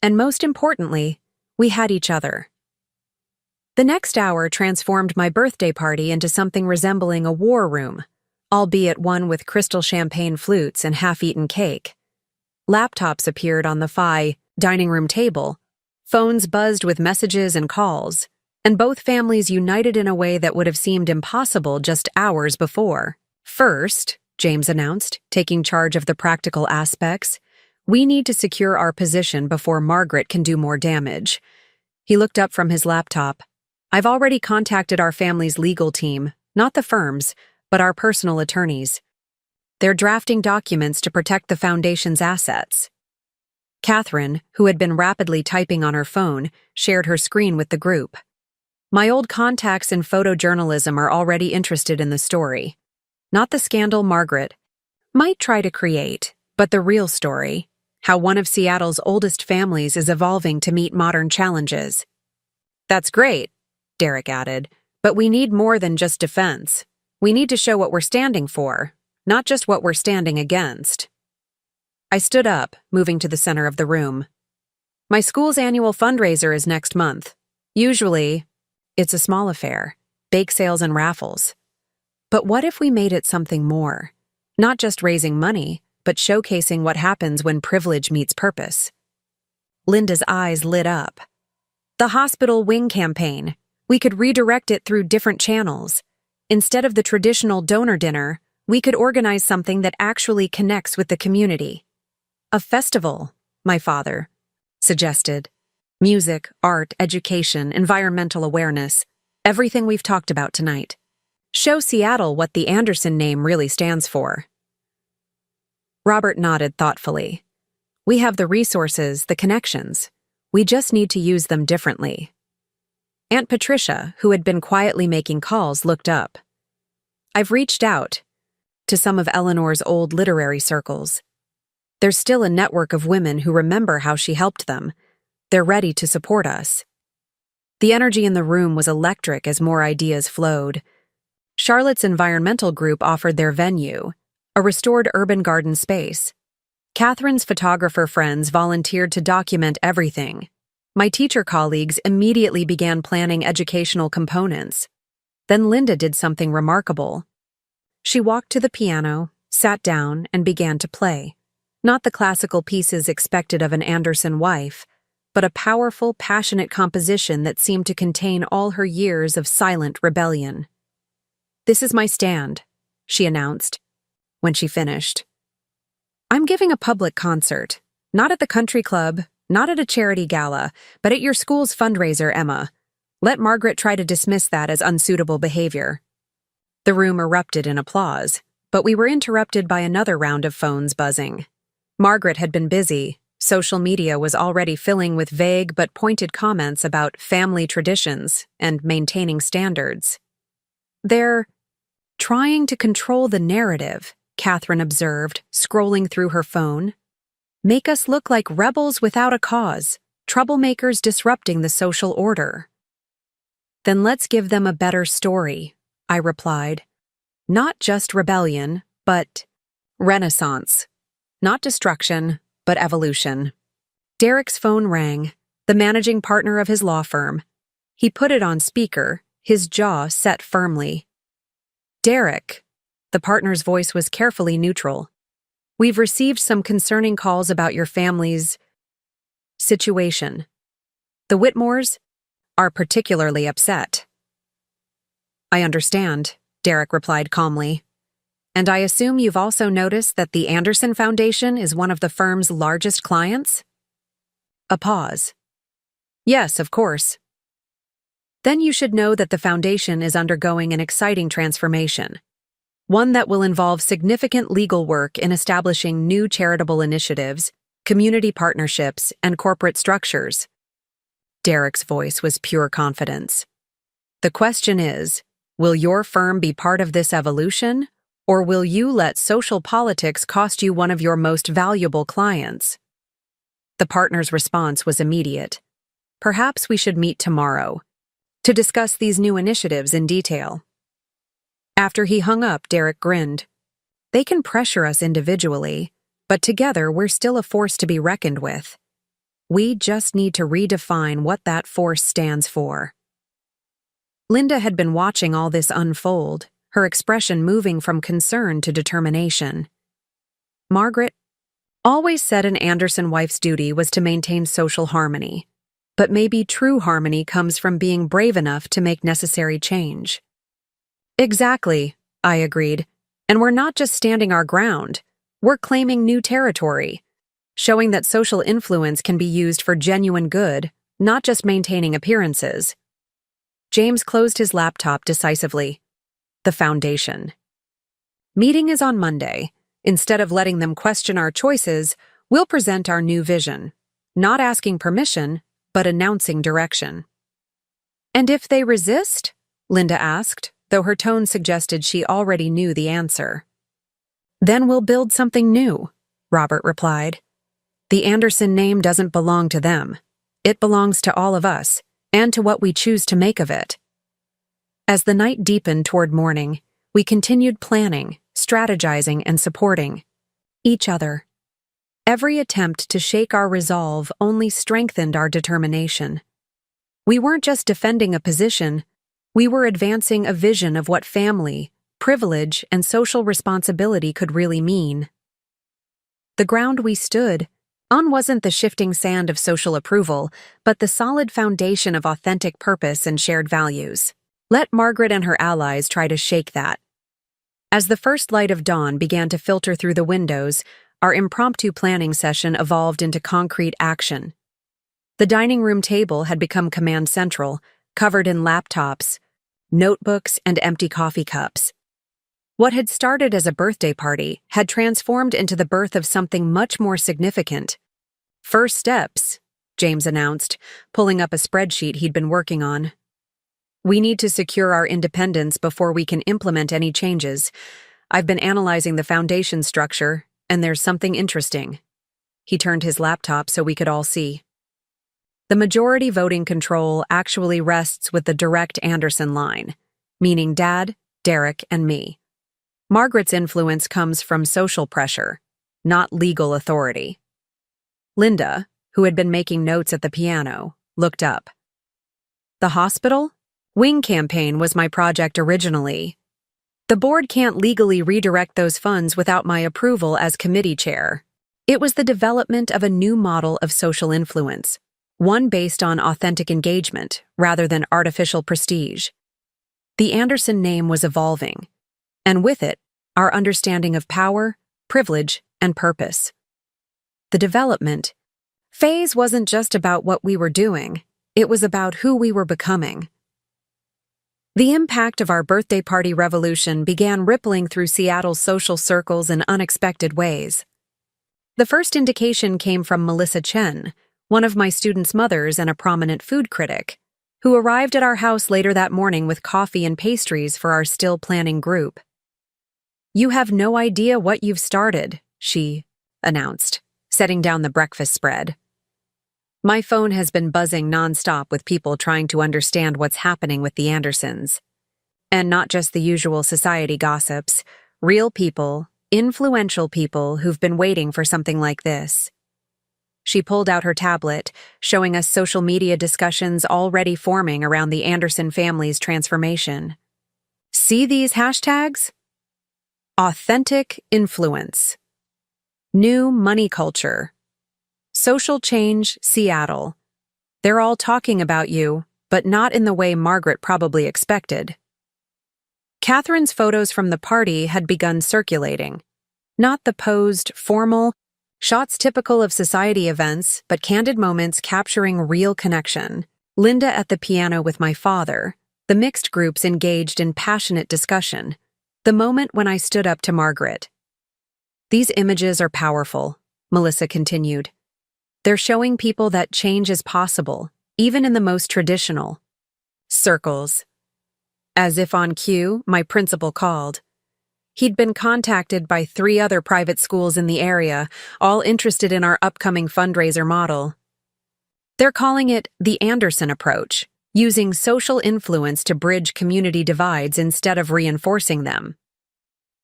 and most importantly, we had each other. The next hour transformed my birthday party into something resembling a war room, albeit one with crystal champagne flutes and half-eaten cake. Laptops appeared on the dining room table, phones buzzed with messages and calls, and both families united in a way that would have seemed impossible just hours before. First, James announced, taking charge of the practical aspects, we need to secure our position before Margaret can do more damage. He looked up from his laptop. I've already contacted our family's legal team, not the firm's, but our personal attorneys. They're drafting documents to protect the foundation's assets. Catherine, who had been rapidly typing on her phone, shared her screen with the group. My old contacts in photojournalism are already interested in the story. Not the scandal Margaret might try to create, but the real story, how one of Seattle's oldest families is evolving to meet modern challenges. That's great, Derek added, but we need more than just defense. We need to show what we're standing for, not just what we're standing against. I stood up, moving to the center of the room. My school's annual fundraiser is next month. Usually, it's a small affair, bake sales and raffles. But what if we made it something more? Not just raising money, but showcasing what happens when privilege meets purpose. Linda's eyes lit up. The hospital wing campaign. We could redirect it through different channels. Instead of the traditional donor dinner, we could organize something that actually connects with the community. A festival, my father suggested. Music, art, education, environmental awareness, everything we've talked about tonight. Show Seattle what the Anderson name really stands for. Robert nodded thoughtfully. We have the resources, the connections. We just need to use them differently. Aunt Patricia, who had been quietly making calls, looked up. I've reached out to some of Eleanor's old literary circles. There's still a network of women who remember how she helped them. They're ready to support us. The energy in the room was electric as more ideas flowed. Charlotte's environmental group offered their venue, a restored urban garden space. Catherine's photographer friends volunteered to document everything. My teacher colleagues immediately began planning educational components. Then Linda did something remarkable. She walked to the piano, sat down, and began to play. Not the classical pieces expected of an Anderson wife, but a powerful, passionate composition that seemed to contain all her years of silent rebellion. "This is my stand," she announced, when she finished. "I'm giving a public concert, not at the country club, not at a charity gala, but at your school's fundraiser, Emma. Let Margaret try to dismiss that as unsuitable behavior." The room erupted in applause, but we were interrupted by another round of phones buzzing. Margaret had been busy. Social media was already filling with vague but pointed comments about family traditions and maintaining standards. "They're trying to control the narrative," Catherine observed, scrolling through her phone. "Make us look like rebels without a cause, troublemakers disrupting the social order." "Then let's give them a better story," I replied. "Not just rebellion, but renaissance. Not destruction, but evolution." Derek's phone rang, the managing partner of his law firm. He put it on speaker, his jaw set firmly. "Derek," the partner's voice was carefully neutral, "we've received some concerning calls about your family's situation. The Whitmores are particularly upset." "I understand," Derek replied calmly. "And I assume you've also noticed that the Anderson Foundation is one of the firm's largest clients?" A pause. "Yes, of course." "Then you should know that the foundation is undergoing an exciting transformation, one that will involve significant legal work in establishing new charitable initiatives, community partnerships, and corporate structures." Derek's voice was pure confidence. "The question is, will your firm be part of this evolution, or will you let social politics cost you one of your most valuable clients?" The partner's response was immediate. "Perhaps we should meet tomorrow to discuss these new initiatives in detail." After he hung up, Derek grinned. "They can pressure us individually, but together we're still a force to be reckoned with. We just need to redefine what that force stands for." Linda had been watching all this unfold, her expression moving from concern to determination. "Margaret always said an Anderson wife's duty was to maintain social harmony, but maybe true harmony comes from being brave enough to make necessary change." "Exactly," I agreed. "And we're not just standing our ground, we're claiming new territory, showing that social influence can be used for genuine good, not just maintaining appearances." James closed his laptop decisively. "The foundation. Meeting is on Monday. Instead of letting them question our choices, we'll present our new vision, not asking permission, but announcing direction." "And if they resist?" Linda asked, though her tone suggested she already knew the answer. "Then we'll build something new," Robert replied. "The Anderson name doesn't belong to them. It belongs to all of us, and to what we choose to make of it." As the night deepened toward morning, we continued planning, strategizing, and supporting each other. Every attempt to shake our resolve only strengthened our determination. We weren't just defending a position, we were advancing a vision of what family, privilege, and social responsibility could really mean. The ground we stood on wasn't the shifting sand of social approval, but the solid foundation of authentic purpose and shared values. Let Margaret and her allies try to shake that. As the first light of dawn began to filter through the windows, our impromptu planning session evolved into concrete action. The dining room table had become command central, covered in laptops, notebooks, and empty coffee cups. What had started as a birthday party had transformed into the birth of something much more significant. "First steps," James announced, pulling up a spreadsheet he'd been working on. We need to secure our independence before we can implement any changes. I've been analyzing the foundation structure, and there's something interesting. He turned his laptop so we could all see. The majority voting control actually rests with the direct Anderson line, meaning Dad, Derek, and me. Margaret's influence comes from social pressure, not legal authority. Linda, who had been making notes at the piano, looked up. The hospital? Wing campaign was my project originally. The board can't legally redirect those funds without my approval as committee chair. It was the development of a new model of social influence, one based on authentic engagement rather than artificial prestige. The Anderson name was evolving, and with it, our understanding of power, privilege, and purpose. The development phase wasn't just about what we were doing, it was about who we were becoming. The impact of our birthday party revolution began rippling through Seattle's social circles in unexpected ways. The first indication came from Melissa Chen, one of my students' mothers and a prominent food critic, who arrived at our house later that morning with coffee and pastries for our still planning group. "You have no idea what you've started," she announced, setting down the breakfast spread. My phone has been buzzing nonstop with people trying to understand what's happening with the Andersons. And not just the usual society gossips, real people, influential people who've been waiting for something like this. She pulled out her tablet, showing us social media discussions already forming around the Anderson family's transformation. See these hashtags? Authentic influence. New money culture. Social change, Seattle. They're all talking about you, but not in the way Margaret probably expected. Catherine's photos from the party had begun circulating. Not the posed, formal, shots typical of society events, but candid moments capturing real connection. Linda at the piano with my father, the mixed groups engaged in passionate discussion. The moment when I stood up to Margaret. "These images are powerful," Melissa continued. "They're showing people that change is possible, even in the most traditional circles." As if on cue, my principal called. He'd been contacted by 3 other private schools in the area, all interested in our upcoming fundraiser model. They're calling it the Anderson approach, using social influence to bridge community divides instead of reinforcing them.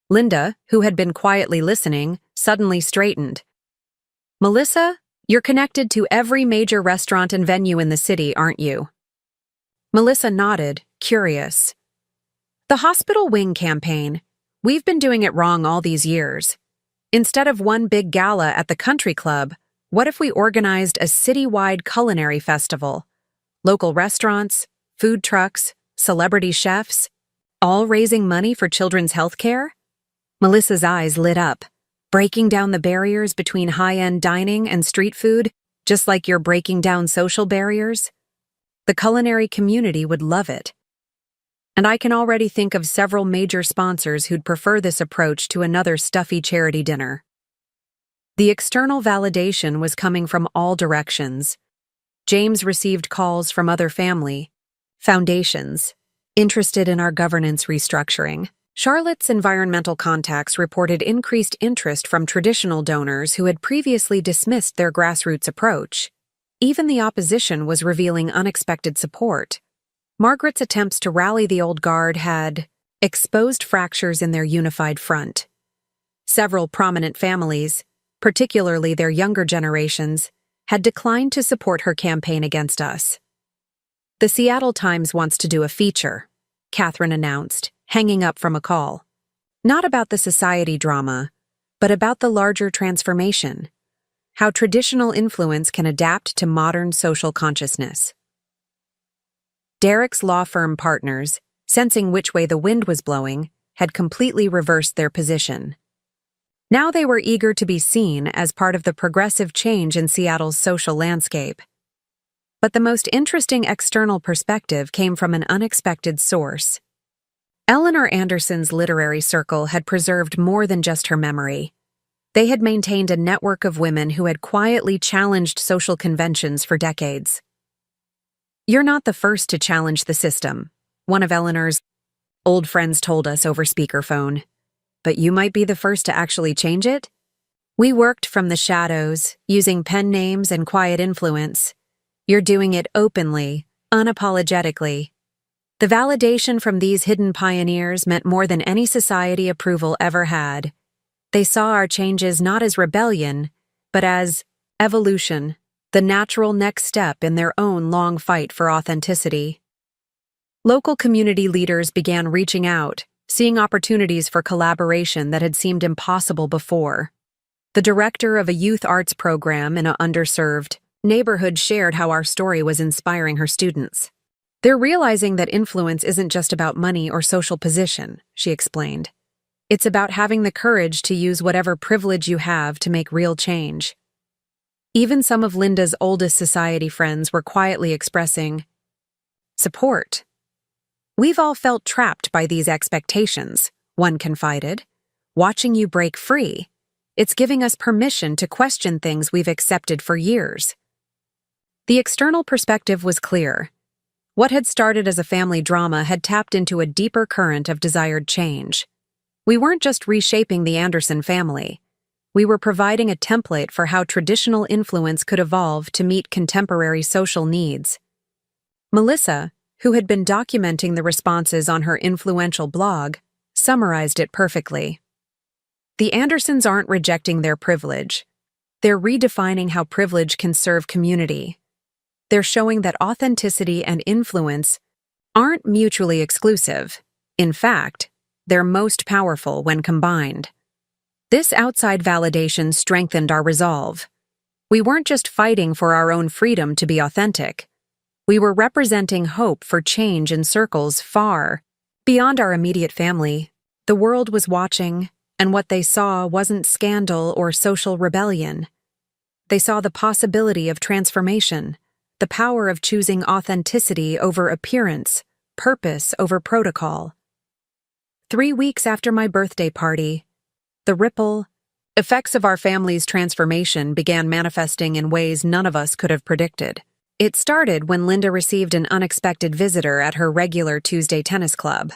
Linda, who had been quietly listening, suddenly straightened. "Melissa, you're connected to every major restaurant and venue in the city, aren't you?" Melissa nodded, curious. "The hospital wing campaign. We've been doing it wrong all these years. Instead of one big gala at the country club, what if we organized a citywide culinary festival? Local restaurants, food trucks, celebrity chefs, all raising money for children's health care?" Melissa's eyes lit up, breaking down the barriers between high-end dining and street food, just like you're breaking down social barriers. The culinary community would love it. And I can already think of several major sponsors who'd prefer this approach to another stuffy charity dinner. The external validation was coming from all directions. James received calls from other family foundations interested in our governance restructuring. Charlotte's environmental contacts reported increased interest from traditional donors who had previously dismissed their grassroots approach. Even the opposition was revealing unexpected support. Margaret's attempts to rally the old guard had exposed fractures in their unified front. Several prominent families, particularly their younger generations, had declined to support her campaign against us. "The Seattle Times wants to do a feature," Catherine announced, hanging up from a call. "Not about the society drama, but about the larger transformation, how traditional influence can adapt to modern social consciousness." Derek's law firm partners, sensing which way the wind was blowing, had completely reversed their position. Now they were eager to be seen as part of the progressive change in Seattle's social landscape. But the most interesting external perspective came from an unexpected source. Eleanor Anderson's literary circle had preserved more than just her memory. They had maintained a network of women who had quietly challenged social conventions for decades. "You're not the first to challenge the system," one of Eleanor's old friends told us over speakerphone. But you might be the first to actually change it? We worked from the shadows, using pen names and quiet influence. You're doing it openly, unapologetically. The validation from these hidden pioneers meant more than any society approval ever had. They saw our changes not as rebellion, but as evolution, the natural next step in their own long fight for authenticity. Local community leaders began reaching out, seeing opportunities for collaboration that had seemed impossible before. The director of a youth arts program in an underserved neighborhood shared how our story was inspiring her students. They're realizing that influence isn't just about money or social position, she explained. It's about having the courage to use whatever privilege you have to make real change. Even some of Linda's oldest society friends were quietly expressing support. We've all felt trapped by these expectations, one confided. Watching you break free, it's giving us permission to question things we've accepted for years. The external perspective was clear. What had started as a family drama had tapped into a deeper current of desired change. We weren't just reshaping the Anderson family. We were providing a template for how traditional influence could evolve to meet contemporary social needs. Melissa, who had been documenting the responses on her influential blog, summarized it perfectly. The Andersons aren't rejecting their privilege. They're redefining how privilege can serve community. They're showing that authenticity and influence aren't mutually exclusive. In fact, they're most powerful when combined. This outside validation strengthened our resolve. We weren't just fighting for our own freedom to be authentic. We were representing hope for change in circles far beyond our immediate family. The world was watching, and what they saw wasn't scandal or social rebellion. They saw the possibility of transformation, the power of choosing authenticity over appearance, purpose over protocol. 3 weeks after my birthday party, the ripple effects of our family's transformation began manifesting in ways none of us could have predicted. It started when Linda received an unexpected visitor at her regular Tuesday tennis club,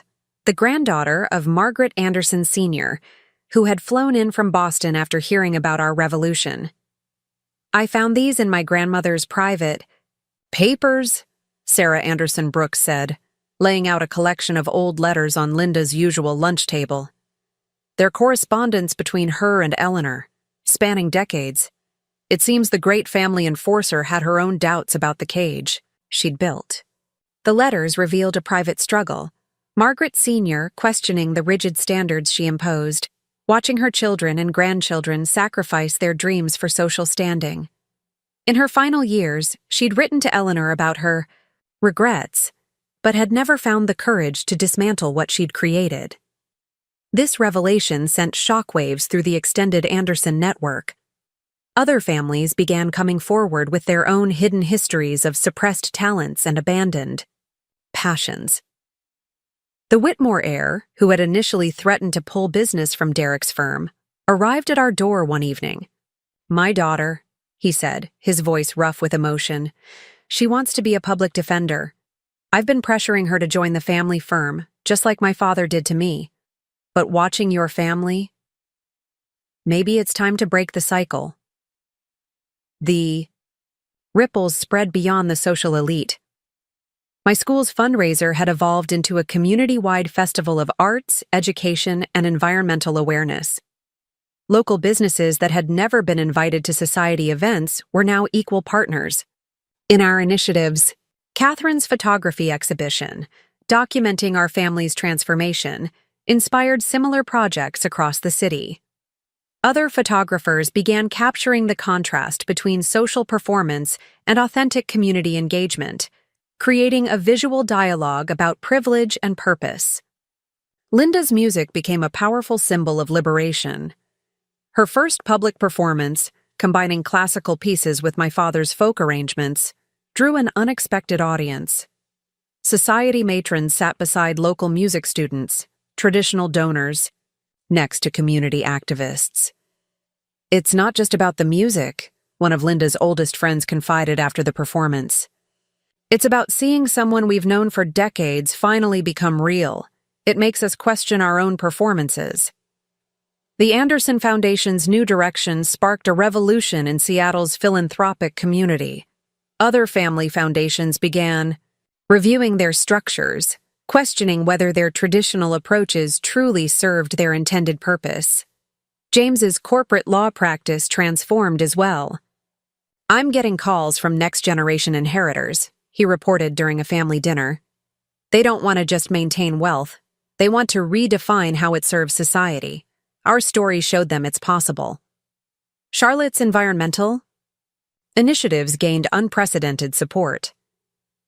the granddaughter of Margaret Anderson Sr., who had flown in from Boston after hearing about our revolution. I found these in my grandmother's private papers, Sarah Anderson Brooks said, laying out a collection of old letters on Linda's usual lunch table. Their correspondence between her and Eleanor, spanning decades. It seems the great family enforcer had her own doubts about the cage she'd built. The letters revealed a private struggle, Margaret Sr. questioning the rigid standards she imposed, watching her children and grandchildren sacrifice their dreams for social standing. In her final years, she'd written to Eleanor about her regrets, but had never found the courage to dismantle what she'd created. This revelation sent shockwaves through the extended Anderson network. Other families began coming forward with their own hidden histories of suppressed talents and abandoned passions. The Whitmore heir, who had initially threatened to pull business from Derek's firm, arrived at our door one evening. "My daughter," he said, his voice rough with emotion. "She wants to be a public defender. I've been pressuring her to join the family firm, just like my father did to me. But watching your family, maybe it's time to break the cycle." The ripples spread beyond the social elite. My school's fundraiser had evolved into a community-wide festival of arts, education, and environmental awareness. Local businesses that had never been invited to society events were now equal partners. In our initiatives, Catherine's photography exhibition, documenting our family's transformation, inspired similar projects across the city. Other photographers began capturing the contrast between social performance and authentic community engagement, creating a visual dialogue about privilege and purpose. Linda's music became a powerful symbol of liberation. Her first public performance, combining classical pieces with my father's folk arrangements, drew an unexpected audience. Society matrons sat beside local music students, traditional donors, next to community activists. "It's not just about the music," one of Linda's oldest friends confided after the performance. It's about seeing someone we've known for decades finally become real. It makes us question our own performances. The Anderson Foundation's new direction sparked a revolution in Seattle's philanthropic community. Other family foundations began reviewing their structures, questioning whether their traditional approaches truly served their intended purpose. James's corporate law practice transformed as well. "I'm getting calls from next-generation inheritors," he reported during a family dinner. "They don't want to just maintain wealth. They want to redefine how it serves society. Our story showed them it's possible." Charlotte's environmental initiatives gained unprecedented support.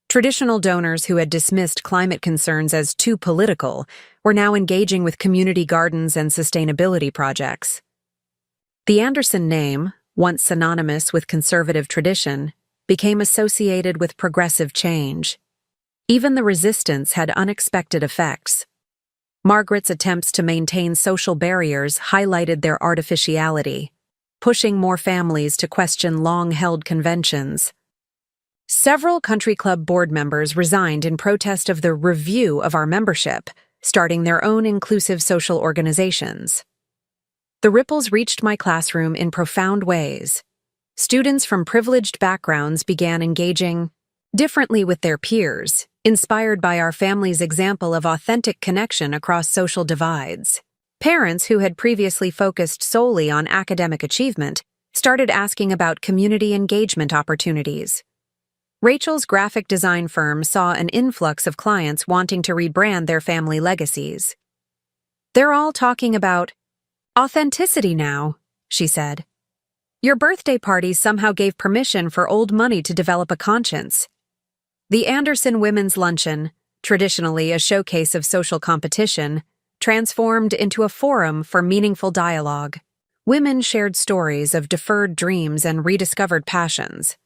Traditional donors who had dismissed climate concerns as too political were now engaging with community gardens and sustainability projects. The Anderson name, once synonymous with conservative tradition, became associated with progressive change. Even the resistance had unexpected effects. Margaret's attempts to maintain social barriers highlighted their artificiality, pushing more families to question long-held conventions. Several country club board members resigned in protest of the review of our membership, starting their own inclusive social organizations. The ripples reached my classroom in profound ways. Students from privileged backgrounds began engaging differently with their peers, inspired by our family's example of authentic connection across social divides. Parents who had previously focused solely on academic achievement started asking about community engagement opportunities. Rachel's graphic design firm saw an influx of clients wanting to rebrand their family legacies. "They're all talking about authenticity now," she said. "Your birthday party somehow gave permission for old money to develop a conscience." The Anderson Women's Luncheon, traditionally a showcase of social competition, transformed into a forum for meaningful dialogue. Women shared stories of deferred dreams and rediscovered passions.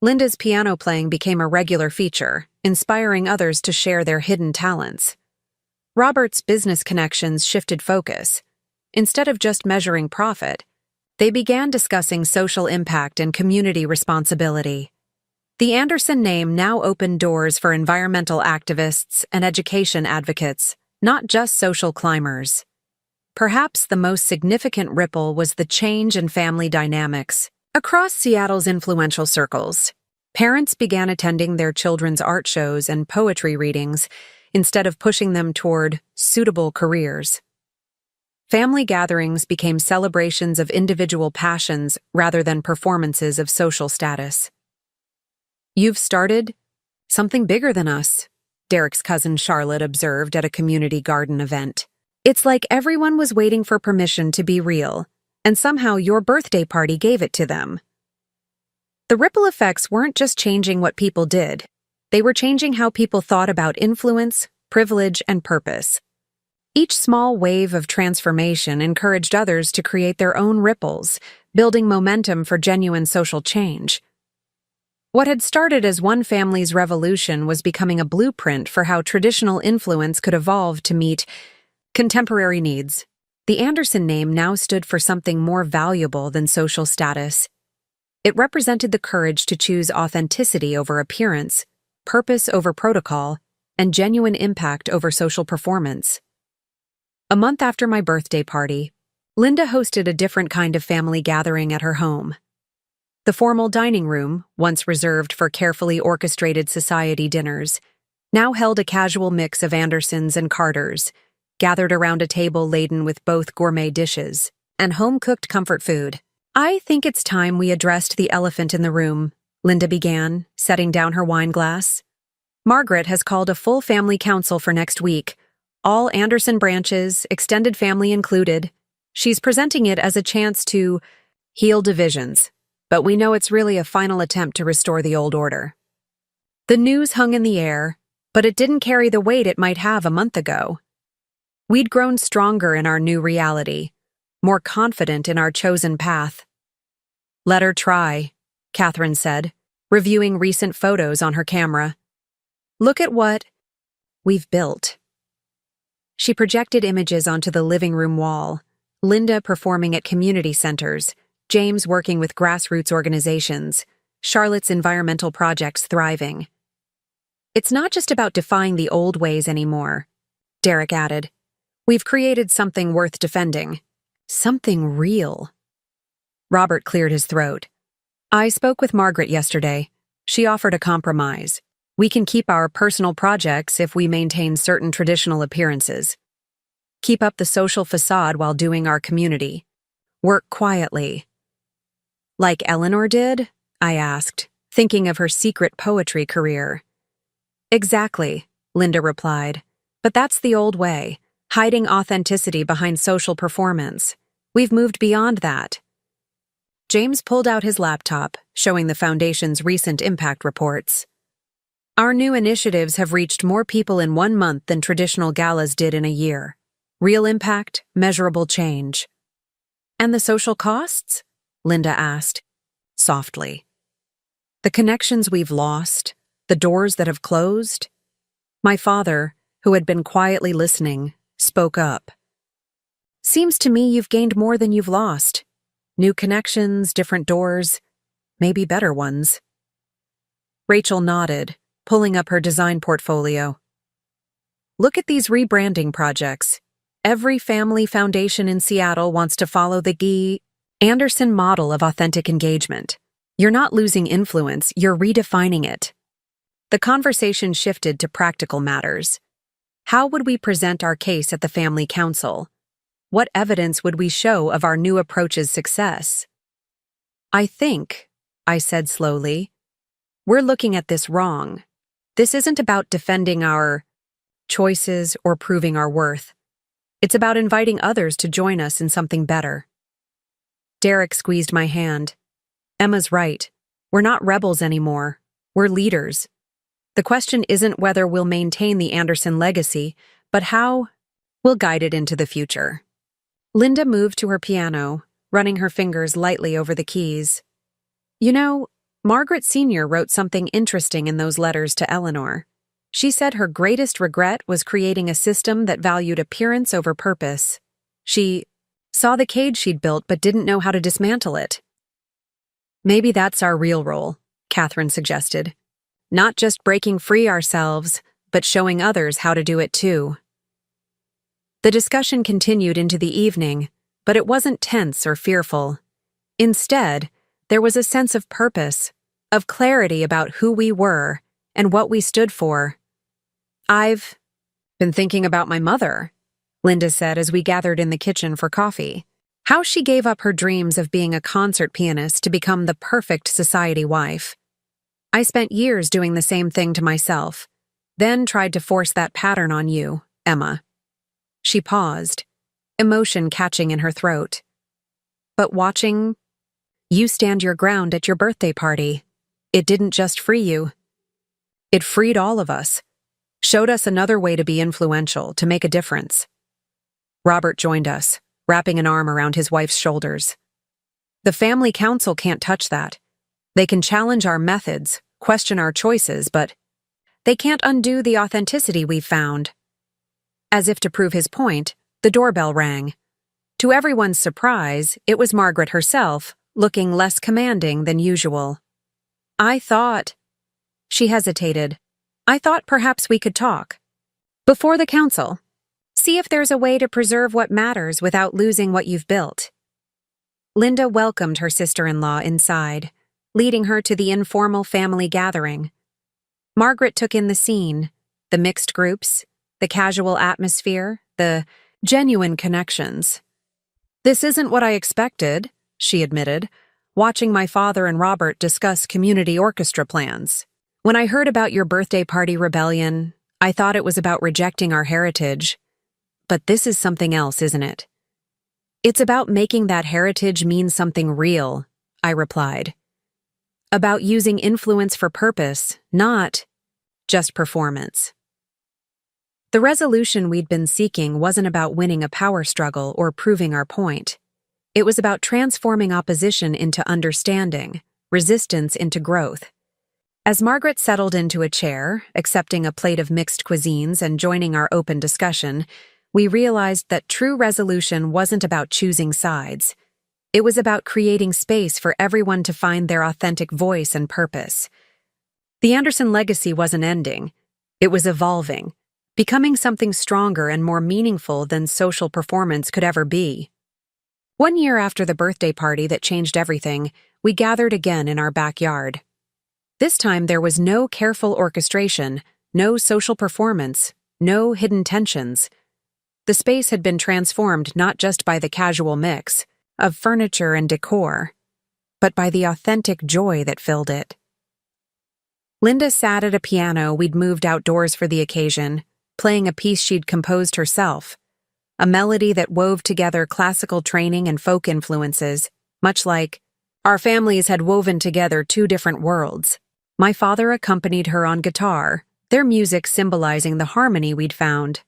Linda's piano playing became a regular feature, inspiring others to share their hidden talents. Robert's business connections shifted focus. Instead of just measuring profit, they began discussing social impact and community responsibility. The Anderson name now opened doors for environmental activists and education advocates, not just social climbers. Perhaps the most significant ripple was the change in family dynamics. Across Seattle's influential circles, parents began attending their children's art shows and poetry readings instead of pushing them toward suitable careers. Family gatherings became celebrations of individual passions rather than performances of social status. "You've started something bigger than us," Derek's cousin Charlotte observed at a community garden event. "It's like everyone was waiting for permission to be real, and somehow your birthday party gave it to them." The ripple effects weren't just changing what people did. They were changing how people thought about influence, privilege, and purpose. Each small wave of transformation encouraged others to create their own ripples, building momentum for genuine social change. What had started as one family's revolution was becoming a blueprint for how traditional influence could evolve to meet contemporary needs. The Anderson name now stood for something more valuable than social status. It represented the courage to choose authenticity over appearance, purpose over protocol, and genuine impact over social performance. A month after my birthday party, Linda hosted a different kind of family gathering at her home. The formal dining room, once reserved for carefully orchestrated society dinners, now held a casual mix of Andersons and Carters, gathered around a table laden with both gourmet dishes and home-cooked comfort food. "I think it's time we addressed the elephant in the room," Linda began, setting down her wine glass. "Margaret has called a full family council for next week, all Anderson branches, extended family included. She's presenting it as a chance to heal divisions, but we know it's really a final attempt to restore the old order." The news hung in the air, but it didn't carry the weight it might have a month ago. We'd grown stronger in our new reality, more confident in our chosen path. "Let her try," Catherine said, reviewing recent photos on her camera. "Look at what we've built." She projected images onto the living room wall, Linda performing at community centers, James working with grassroots organizations, Charlotte's environmental projects thriving. It's not just about defying the old ways anymore, Derek added. We've created something worth defending. Something real. Robert cleared his throat. I spoke with Margaret yesterday. She offered a compromise. We can keep our personal projects if we maintain certain traditional appearances. Keep up the social facade while doing our community. Work quietly. Like Eleanor did? I asked, thinking of her secret poetry career. Exactly, Linda replied. But that's the old way, hiding authenticity behind social performance. We've moved beyond that. James pulled out his laptop, showing the Foundation's recent impact reports. Our new initiatives have reached more people in 1 month than traditional galas did in a year. Real impact, measurable change. And the social costs? Linda asked, softly. The connections we've lost, the doors that have closed. My father, who had been quietly listening, spoke up. Seems to me you've gained more than you've lost. New connections, different doors, maybe better ones. Rachel nodded, pulling up her design portfolio. Look at these rebranding projects. Every family foundation in Seattle wants to follow the Guy Anderson model of authentic engagement. You're not losing influence, you're redefining it. The conversation shifted to practical matters. How would we present our case at the family council? What evidence would we show of our new approach's success? I think, I said slowly, we're looking at this wrong. This isn't about defending our choices or proving our worth. It's about inviting others to join us in something better. Derek squeezed my hand. Emma's right. We're not rebels anymore. We're leaders. The question isn't whether we'll maintain the Anderson legacy, but how we'll guide it into the future. Linda moved to her piano, running her fingers lightly over the keys. You know, Margaret Sr. wrote something interesting in those letters to Eleanor. She said her greatest regret was creating a system that valued appearance over purpose. She saw the cage she'd built but didn't know how to dismantle it. Maybe that's our real role, Catherine suggested. Not just breaking free ourselves, but showing others how to do it too. The discussion continued into the evening, but it wasn't tense or fearful. Instead, there was a sense of purpose, of clarity about who we were and what we stood for. I've been thinking about my mother, Linda said as we gathered in the kitchen for coffee. How she gave up her dreams of being a concert pianist to become the perfect society wife. I spent years doing the same thing to myself, then tried to force that pattern on you, Emma. She paused, emotion catching in her throat. But watching you stand your ground at your birthday party, it didn't just free you. It freed all of us, showed us another way to be influential, to make a difference. Robert joined us, wrapping an arm around his wife's shoulders. The family council can't touch that. They can challenge our methods, question our choices, but they can't undo the authenticity we've found. As if to prove his point, the doorbell rang. To everyone's surprise, it was Margaret herself, looking less commanding than usual. She hesitated. I thought perhaps we could talk. Before the council. See if there's a way to preserve what matters without losing what you've built. Linda welcomed her sister-in-law inside, leading her to the informal family gathering. Margaret took in the scene, the mixed groups, the casual atmosphere, the genuine connections. This isn't what I expected, she admitted, watching my father and Robert discuss community orchestra plans. When I heard about your birthday party rebellion, I thought it was about rejecting our heritage. But this is something else, isn't it? It's about making that heritage mean something real, I replied. About using influence for purpose, not just performance. The resolution we'd been seeking wasn't about winning a power struggle or proving our point. It was about transforming opposition into understanding, resistance into growth. As Margaret settled into a chair, accepting a plate of mixed cuisines and joining our open discussion, we realized that true resolution wasn't about choosing sides. It was about creating space for everyone to find their authentic voice and purpose. The Anderson legacy wasn't ending, It was evolving, becoming something stronger and more meaningful than social performance could ever be. 1 year after the birthday party that changed everything, we gathered again in our backyard. This time there was no careful orchestration, no social performance, no hidden tensions. The space had been transformed not just by the casual mix of furniture and decor, but by the authentic joy that filled it. Linda sat at a piano we'd moved outdoors for the occasion, playing a piece she'd composed herself, a melody that wove together classical training and folk influences, much like our families had woven together two different worlds. My father accompanied her on guitar, their music symbolizing the harmony we'd found.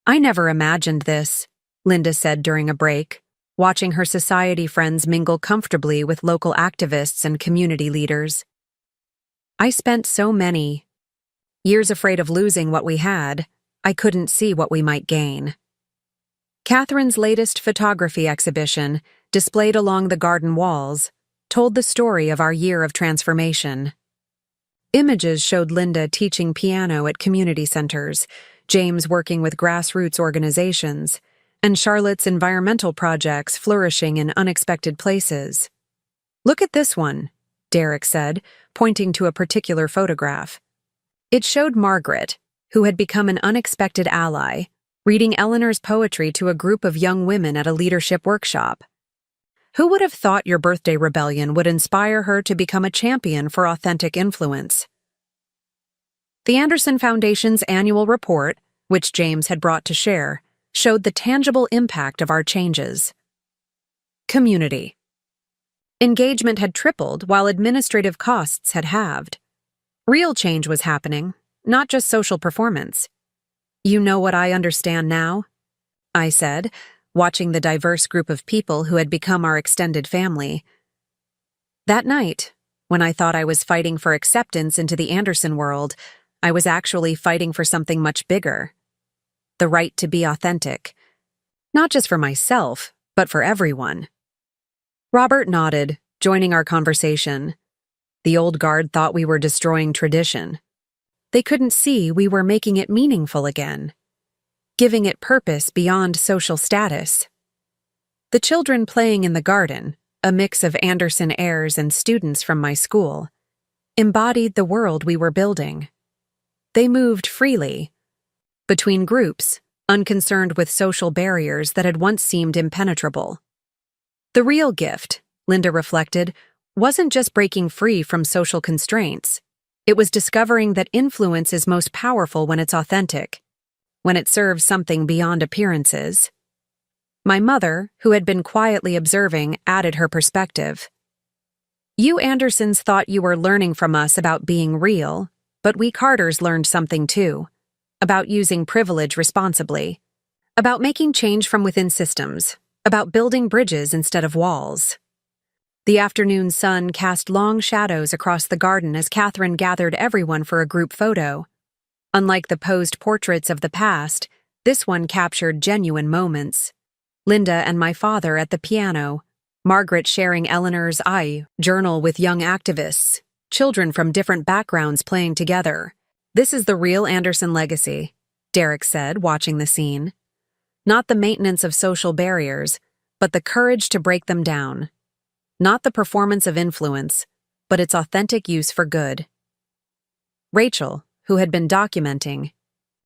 "I never imagined this," Linda said during a break, watching her society friends mingle comfortably with local activists and community leaders. "I spent so many years afraid of losing what we had. I couldn't see what we might gain." Catherine's latest photography exhibition, displayed along the garden walls, told the story of our year of transformation. Images showed Linda teaching piano at community centers, James working with grassroots organizations, and Charlotte's environmental projects flourishing in unexpected places. "Look at this one," Derek said, pointing to a particular photograph. It showed Margaret, who had become an unexpected ally, reading Eleanor's poetry to a group of young women at a leadership workshop. Who would have thought your birthday rebellion would inspire her to become a champion for authentic influence? The Anderson Foundation's annual report, which James had brought to share, showed the tangible impact of our changes. Community. Engagement had tripled while administrative costs had halved. Real change was happening, not just social performance. "You know what I understand now?" I said, watching the diverse group of people who had become our extended family. That night, when I thought I was fighting for acceptance into the Anderson world, I was actually fighting for something much bigger. The right to be authentic. Not just for myself, but for everyone. Robert nodded, joining our conversation. The old guard thought we were destroying tradition. They couldn't see we were making it meaningful again, giving it purpose beyond social status. The children playing in the garden, a mix of Anderson heirs and students from my school, embodied the world we were building. They moved freely, between groups, unconcerned with social barriers that had once seemed impenetrable. The real gift, Linda reflected, wasn't just breaking free from social constraints. It was discovering that influence is most powerful when it's authentic, when it serves something beyond appearances. My mother, who had been quietly observing, added her perspective. "You Andersons thought you were learning from us about being real, but we Carters learned something too, about using privilege responsibly, about making change from within systems, about building bridges instead of walls." The afternoon sun cast long shadows across the garden as Catherine gathered everyone for a group photo. Unlike the posed portraits of the past, this one captured genuine moments. Linda and my father at the piano, Margaret sharing Eleanor's journal with young activists, children from different backgrounds playing together. "This is the real Anderson legacy," Derek said, watching the scene. "Not the maintenance of social barriers, but the courage to break them down. Not the performance of influence, but its authentic use for good." Rachel, who had been documenting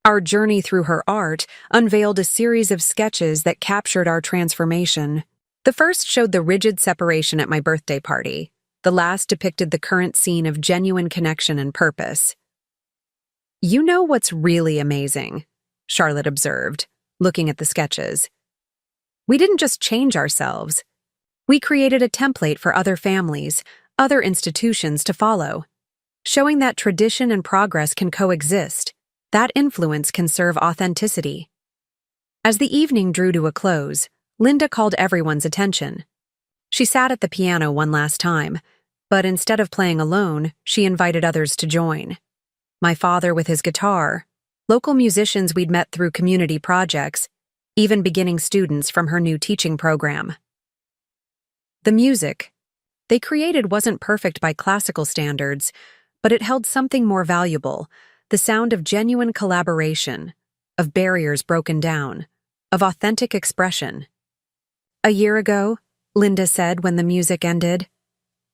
our journey through her art, unveiled a series of sketches that captured our transformation. The first showed the rigid separation at my birthday party. The last depicted the current scene of genuine connection and purpose. "You know what's really amazing?" Charlotte observed, looking at the sketches. "We didn't just change ourselves. We created a template for other families, other institutions to follow, showing that tradition and progress can coexist, that influence can serve authenticity." As the evening drew to a close, Linda called everyone's attention. She sat at the piano one last time, but instead of playing alone, she invited others to join. My father with his guitar, local musicians we'd met through community projects, even beginning students from her new teaching program. The music they created wasn't perfect by classical standards, but it held something more valuable, the sound of genuine collaboration, of barriers broken down, of authentic expression. "A year ago," Linda said when the music ended,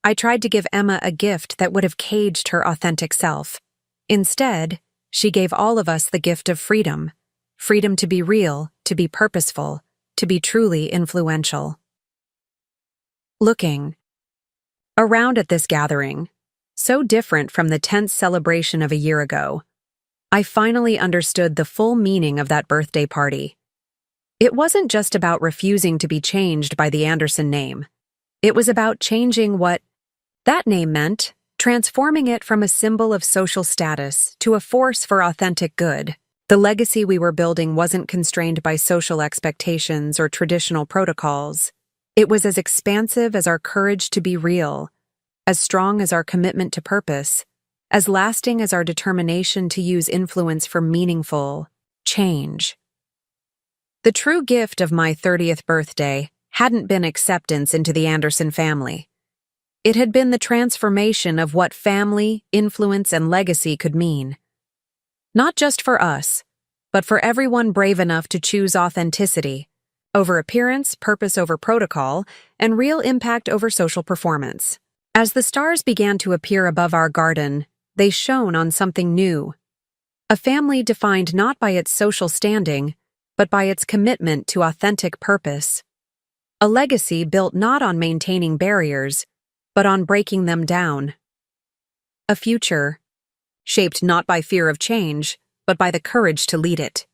"I tried to give Emma a gift that would have caged her authentic self. Instead, she gave all of us the gift of freedom. Freedom to be real, to be purposeful, to be truly influential." Looking around at this gathering, so different from the tense celebration of a year ago, I finally understood the full meaning of that birthday party. It wasn't just about refusing to be changed by the Anderson name. It was about changing what that name meant, transforming it from a symbol of social status to a force for authentic good. The legacy we were building wasn't constrained by social expectations or traditional protocols. It was as expansive as our courage to be real, as strong as our commitment to purpose, as lasting as our determination to use influence for meaningful change. The true gift of my 30th birthday hadn't been acceptance into the Anderson family. It had been the transformation of what family, influence, and legacy could mean. Not just for us, but for everyone brave enough to choose authenticity over appearance, purpose over protocol, and real impact over social performance. As the stars began to appear above our garden, they shone on something new. A family defined not by its social standing, but by its commitment to authentic purpose. A legacy built not on maintaining barriers, but on breaking them down. A future shaped not by fear of change, but by the courage to lead it.